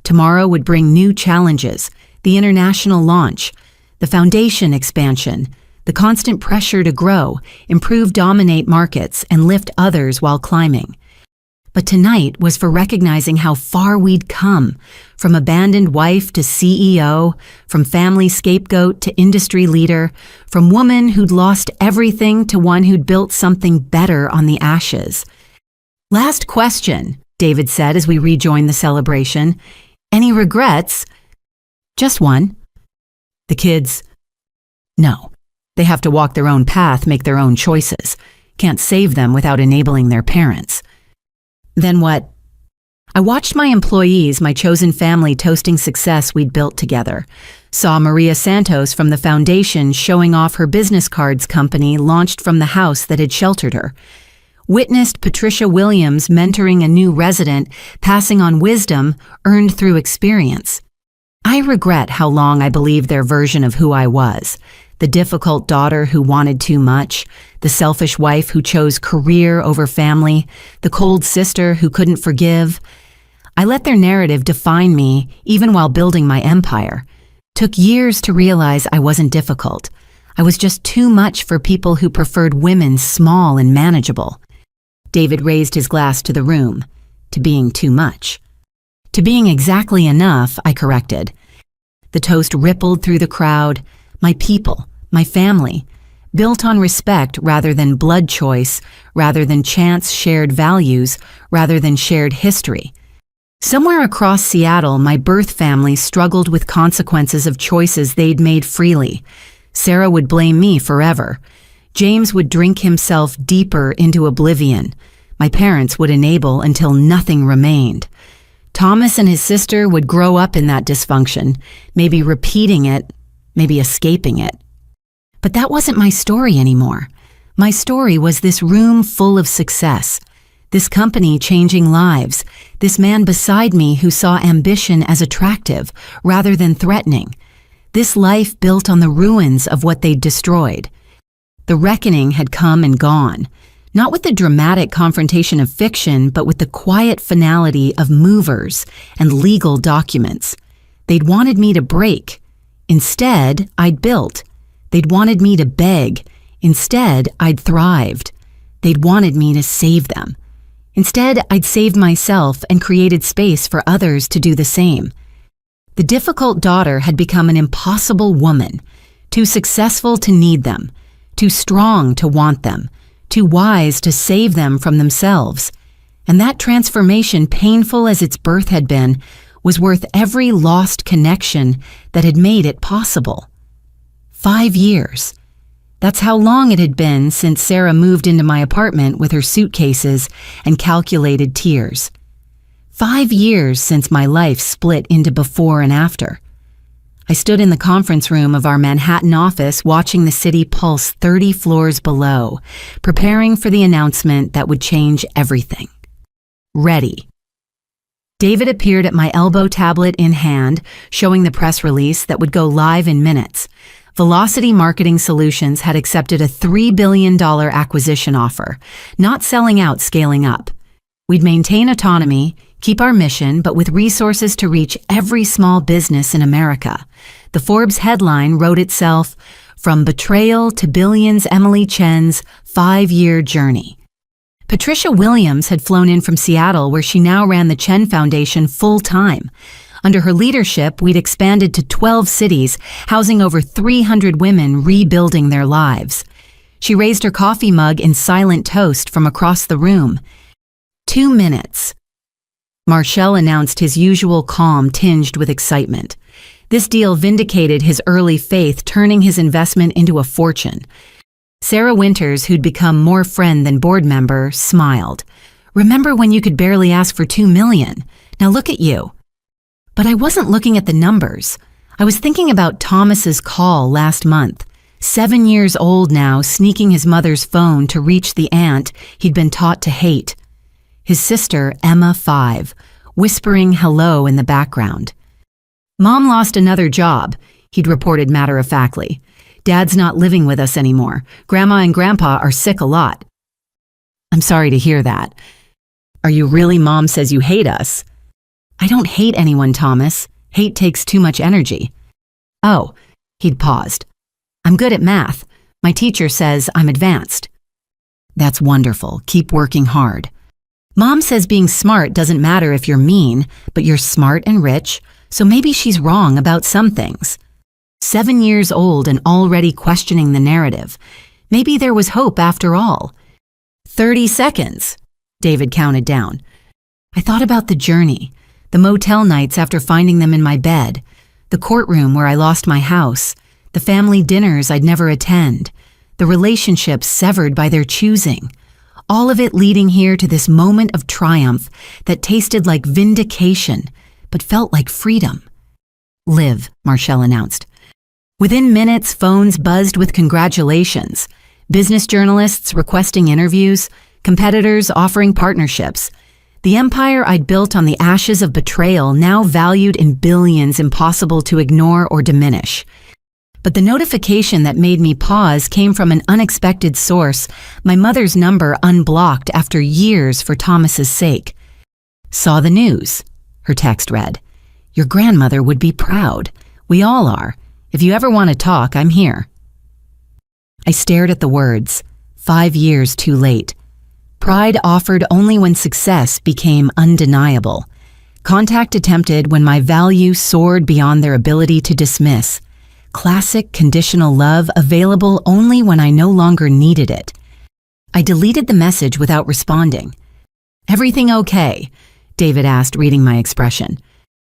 Tomorrow would bring new challenges. The international launch, the foundation expansion, the constant pressure to grow, improve, dominate markets, and lift others while climbing. But tonight was for recognizing how far we'd come, from abandoned wife to CEO, from family scapegoat to industry leader, from woman who'd lost everything to one who'd built something better on the ashes. "Last question," David said as we rejoined the celebration. "Any regrets?" "Just one." The kids, "No. They have to walk their own path, make their own choices. Can't save them without enabling their parents." "Then what?" I watched my employees, my chosen family, toasting success we'd built together. Saw Maria Santos from the foundation showing off her business cards company launched from the house that had sheltered her. Witnessed Patricia Williams mentoring a new resident, passing on wisdom earned through experience. I regret how long I believed their version of who I was. The difficult daughter who wanted too much, the selfish wife who chose career over family, the cold sister who couldn't forgive. I let their narrative define me even while building my empire. Took years to realize I wasn't difficult. I was just too much for people who preferred women small and manageable. David raised his glass to the room. To being too much. To being exactly enough, I corrected. The toast rippled through the crowd. My people, my family, built on respect rather than blood choice, rather than chance, shared values, rather than shared history. Somewhere across Seattle, my birth family struggled with consequences of choices they'd made freely. Sarah would blame me forever. James would drink himself deeper into oblivion. My parents would enable until nothing remained. Thomas and his sister would grow up in that dysfunction, maybe repeating it, maybe escaping it. But that wasn't my story anymore. My story was this room full of success, this company changing lives, this man beside me who saw ambition as attractive rather than threatening, this life built on the ruins of what they'd destroyed. The reckoning had come and gone, not with the dramatic confrontation of fiction, but with the quiet finality of movers and legal documents. They'd wanted me to break. Instead, I'd built. They'd wanted me to beg. Instead, I'd thrived. They'd wanted me to save them. Instead, I'd saved myself and created space for others to do the same. The difficult daughter had become an impossible woman, too successful to need them, too strong to want them, too wise to save them from themselves. And that transformation, painful as its birth had been, was worth every lost connection that had made it possible. 5 years. That's how long it had been since Sarah moved into my apartment with her suitcases and calculated tears. 5 years since my life split into before and after. I stood in the conference room of our Manhattan office watching the city pulse 30 floors below, preparing for the announcement that would change everything. Ready. David appeared at my elbow, tablet in hand, showing the press release that would go live in minutes. Velocity Marketing Solutions had accepted a $3 billion acquisition offer, not selling out, scaling up. We'd maintain autonomy, keep our mission, but with resources to reach every small business in America. The Forbes headline wrote itself, "From Betrayal to Billions, Emily Chen's 5-year journey." Patricia Williams had flown in from Seattle, where she now ran the Chen Foundation full-time. Under her leadership, we'd expanded to 12 cities, housing over 300 women rebuilding their lives. She raised her coffee mug in silent toast from across the room. 2 minutes. Marshall announced, his usual calm tinged with excitement. This deal vindicated his early faith, turning his investment into a fortune. Sarah Winters, who'd become more friend than board member, smiled. "Remember when you could barely ask for $2 million? Now look at you." But I wasn't looking at the numbers. I was thinking about Thomas's call last month. 7 years old now, sneaking his mother's phone to reach the aunt he'd been taught to hate. His sister, Emma, 5, whispering hello in the background. "Mom lost another job," he'd reported matter-of-factly. "Dad's not living with us anymore. Grandma and Grandpa are sick a lot." "I'm sorry to hear that." "Are you really? Mom says you hate us." "I don't hate anyone, Thomas. Hate takes too much energy." "Oh," he'd paused. "I'm good at math. My teacher says I'm advanced. That's wonderful. Keep working hard. Mom says being smart doesn't matter if you're mean, but you're smart and rich, so maybe she's wrong about some things. 7 years old and already questioning the narrative. Maybe there was hope after all. 30 seconds, David counted down. I thought about the journey, the motel nights after finding them in my bed, the courtroom where I lost my house, the family dinners I'd never attend, the relationships severed by their choosing, all of it leading here to this moment of triumph that tasted like vindication, but felt like freedom. Live, Marshall announced. Within minutes, phones buzzed with congratulations. Business journalists requesting interviews, competitors offering partnerships. The empire I'd built on the ashes of betrayal, now valued in billions, impossible to ignore or diminish. But the notification that made me pause came from an unexpected source, my mother's number unblocked after years for Thomas's sake. Saw the news, her text read. Your grandmother would be proud. We all are. If you ever want to talk, I'm here. I stared at the words. 5 years too late. Pride offered only when success became undeniable. Contact attempted when my value soared beyond their ability to dismiss. Classic conditional love available only when I no longer needed it. I deleted the message without responding. Everything okay? David asked, reading my expression.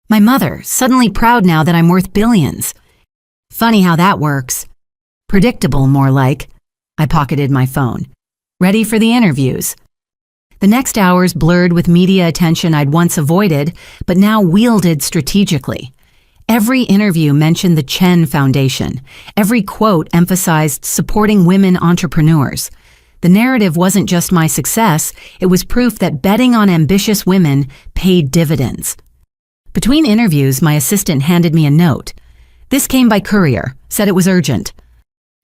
My mother, suddenly proud now that I'm worth billions. Funny how that works. Predictable, more like. I pocketed my phone. Ready for the interviews. The next hours blurred with media attention I'd once avoided, but now wielded strategically. Every interview mentioned the Chen Foundation. Every quote emphasized supporting women entrepreneurs. The narrative wasn't just my success, it was proof that betting on ambitious women paid dividends. Between interviews, my assistant handed me a note. This came by courier, said it was urgent.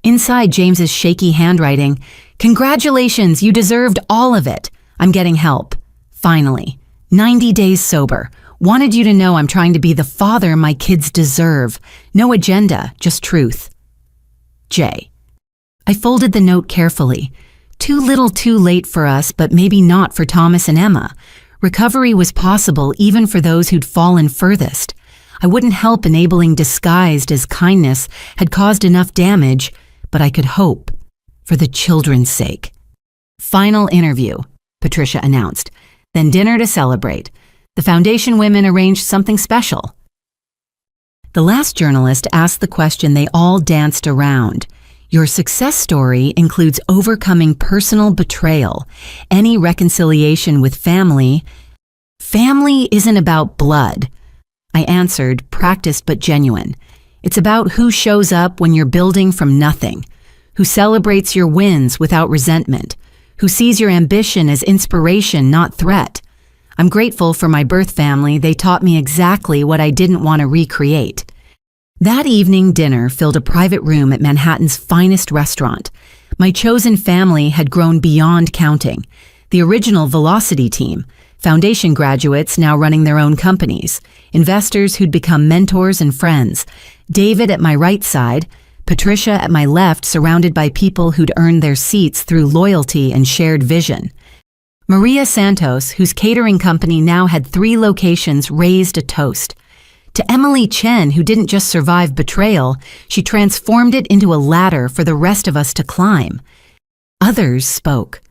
Inside James's shaky handwriting, congratulations, you deserved all of it. I'm getting help. Finally. 90 days sober. Wanted you to know I'm trying to be the father my kids deserve. No agenda, just truth. J. I folded the note carefully. Too little too late for us, but maybe not for Thomas and Emma. Recovery was possible even for those who'd fallen furthest. I wouldn't help enabling disguised as kindness had caused enough damage, but I could hope, for the children's sake. Final interview, Patricia announced, then dinner to celebrate. The foundation women arranged something special. The last journalist asked the question they all danced around. Your success story includes overcoming personal betrayal, any reconciliation with family. Family isn't about blood. I answered, practiced but genuine. It's about who shows up when you're building from nothing, who celebrates your wins without resentment, who sees your ambition as inspiration, not threat. I'm grateful for my birth family. They taught me exactly what I didn't want to recreate. That evening, dinner filled a private room at Manhattan's finest restaurant. My chosen family had grown beyond counting. The original Velocity team, foundation graduates now running their own companies, investors who'd become mentors and friends, David at my right side, Patricia at my left, surrounded by people who'd earned their seats through loyalty and shared vision. Maria Santos, whose catering company now had 3 locations, raised a toast. To Emily Chen, who didn't just survive betrayal, she transformed it into a ladder for the rest of us to climb. Others spoke.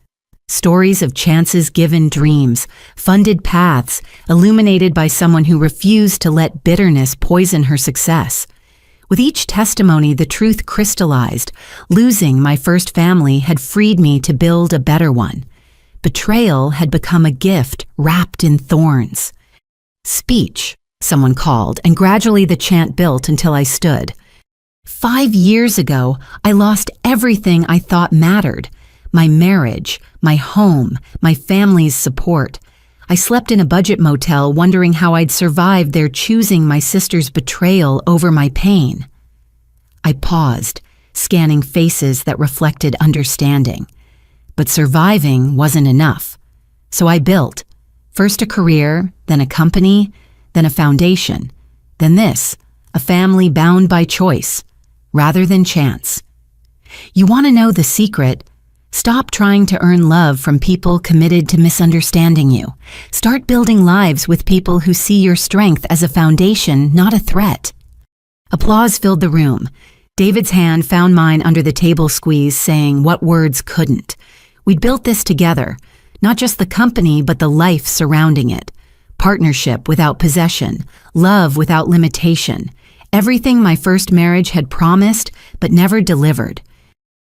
Stories of chances given, dreams, funded paths, illuminated by someone who refused to let bitterness poison her success. With each testimony, the truth crystallized. Losing my first family had freed me to build a better one. Betrayal had become a gift wrapped in thorns. Speech, someone called, and gradually the chant built until I stood. 5 years ago, I lost everything I thought mattered. My marriage, my home, my family's support. I slept in a budget motel wondering how I'd survived their choosing my sister's betrayal over my pain. I paused, scanning faces that reflected understanding. But surviving wasn't enough. So I built, first a career, then a company, then a foundation, then this, a family bound by choice, rather than chance. You want to know the secret? Stop trying to earn love from people committed to misunderstanding you. Start building lives with people who see your strength as a foundation, not a threat. Applause filled the room. David's hand found mine under the table squeeze, saying what words couldn't. We'd built this together, not just the company, but the life surrounding it. Partnership without possession, love without limitation. Everything my first marriage had promised, but never delivered.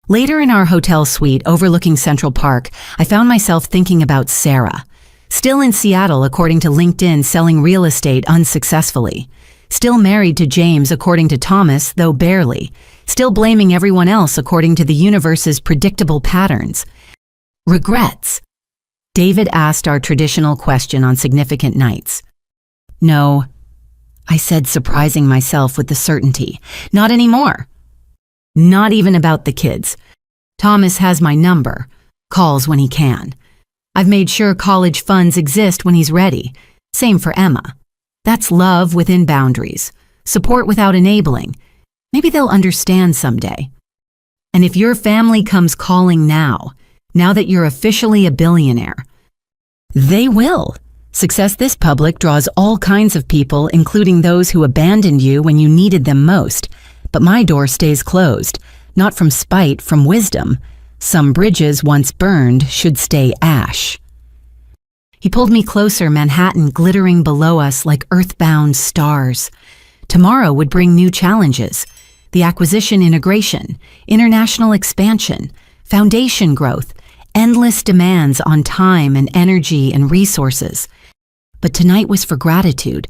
Later in our hotel suite overlooking Central Park, I found myself thinking about Sarah. Still in Seattle, according to LinkedIn, selling real estate unsuccessfully. Still married to James, according to Thomas, though barely. Still blaming everyone else, according to the universe's predictable patterns. Regrets? David asked our traditional question on significant nights. No, I said, surprising myself with the certainty. Not anymore. Not even about the kids. Thomas has my number, calls when he can. I've made sure college funds exist when he's ready. Same for Emma. That's love within boundaries. Support without enabling. Maybe they'll understand someday. And if your family comes calling now that you're officially a billionaire, they will. Success this public draws all kinds of people, including those who abandoned you when you needed them most. But my door stays closed, not from spite, from wisdom. Some bridges once burned should stay ash. He pulled me closer, Manhattan glittering below us like earthbound stars. Tomorrow would bring new challenges. The acquisition integration, international expansion, foundation growth, endless demands on time and energy and resources. But tonight was for gratitude,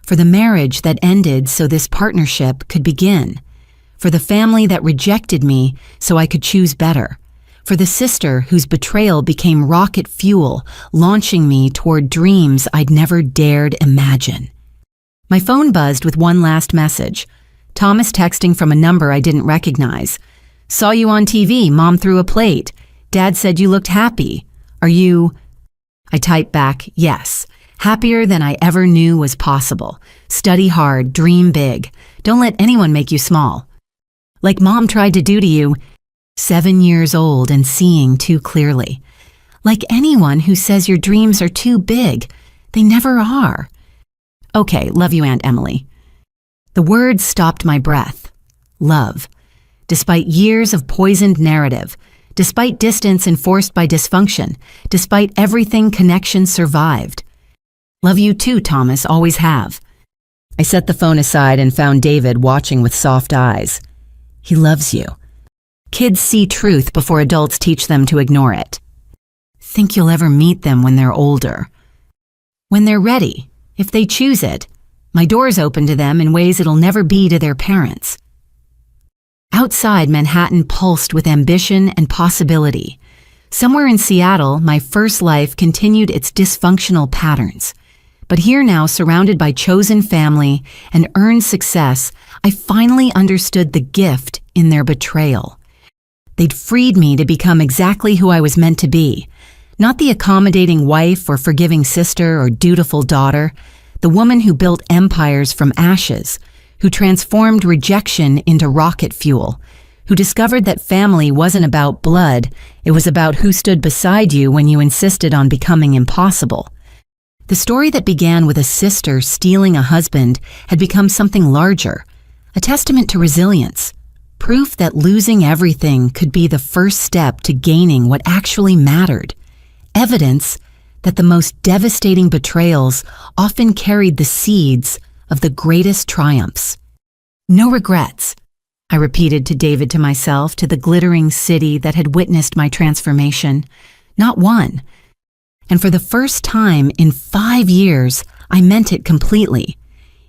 for the marriage that ended so this partnership could begin, for the family that rejected me so I could choose better, for the sister whose betrayal became rocket fuel, launching me toward dreams I'd never dared imagine. My phone buzzed with one last message. Thomas texting from a number I didn't recognize. Saw you on TV, Mom threw a plate. Dad said you looked happy. Are you? I typed back, yes. Happier than I ever knew was possible. Study hard, dream big. Don't let anyone make you small. Like Mom tried to do to you, 7 years old and seeing too clearly. Like anyone who says your dreams are too big, they never are. Okay, love you, Aunt Emily. The words stopped my breath. Love. Despite years of poisoned narrative, despite distance enforced by dysfunction, despite everything, connection survived. Love you too, Thomas, always have. I set the phone aside and found David watching with soft eyes. He loves you. Kids see truth before adults teach them to ignore it. Think you'll ever meet them when they're older. When they're ready, if they choose it, my door's open to them in ways it'll never be to their parents. Outside, Manhattan pulsed with ambition and possibility. Somewhere in Seattle, my first life continued its dysfunctional patterns. But here now, surrounded by chosen family and earned success, I finally understood the gift in their betrayal. They'd freed me to become exactly who I was meant to be. Not the accommodating wife or forgiving sister or dutiful daughter, the woman who built empires from ashes, who transformed rejection into rocket fuel, who discovered that family wasn't about blood, it was about who stood beside you when you insisted on becoming impossible. The story that began with a sister stealing a husband had become something larger, a testament to resilience, proof that losing everything could be the first step to gaining what actually mattered, evidence that the most devastating betrayals often carried the seeds of the greatest triumphs. No regrets, I repeated to David, to myself, to the glittering city that had witnessed my transformation. Not one. And for the first time in 5 years, I meant it completely.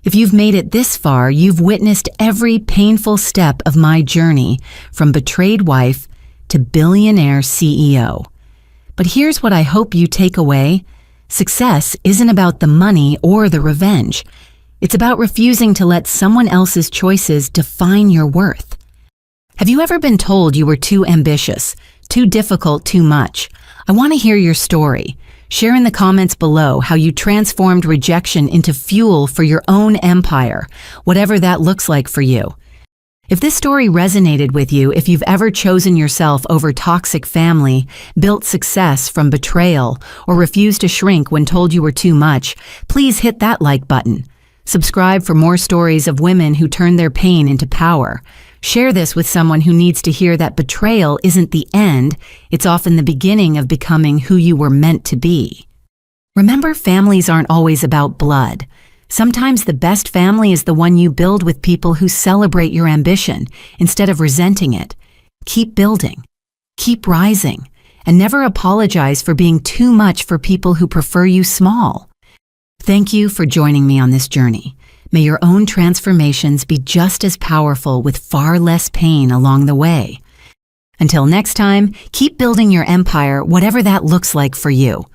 If you've made it this far, you've witnessed every painful step of my journey, from betrayed wife to billionaire CEO. But here's what I hope you take away. Success isn't about the money or the revenge. It's about refusing to let someone else's choices define your worth. Have you ever been told you were too ambitious, too difficult, too much? I want to hear your story. Share in the comments below how you transformed rejection into fuel for your own empire, whatever that looks like for you. If this story resonated with you, if you've ever chosen yourself over toxic family, built success from betrayal, or refused to shrink when told you were too much, please hit that like button. Subscribe for more stories of women who turn their pain into power. Share this with someone who needs to hear that betrayal isn't the end, it's often the beginning of becoming who you were meant to be. Remember, families aren't always about blood. Sometimes the best family is the one you build with people who celebrate your ambition instead of resenting it. Keep building, keep rising, and never apologize for being too much for people who prefer you small. Thank you for joining me on this journey. May your own transformations be just as powerful with far less pain along the way. Until next time, keep building your empire, whatever that looks like for you.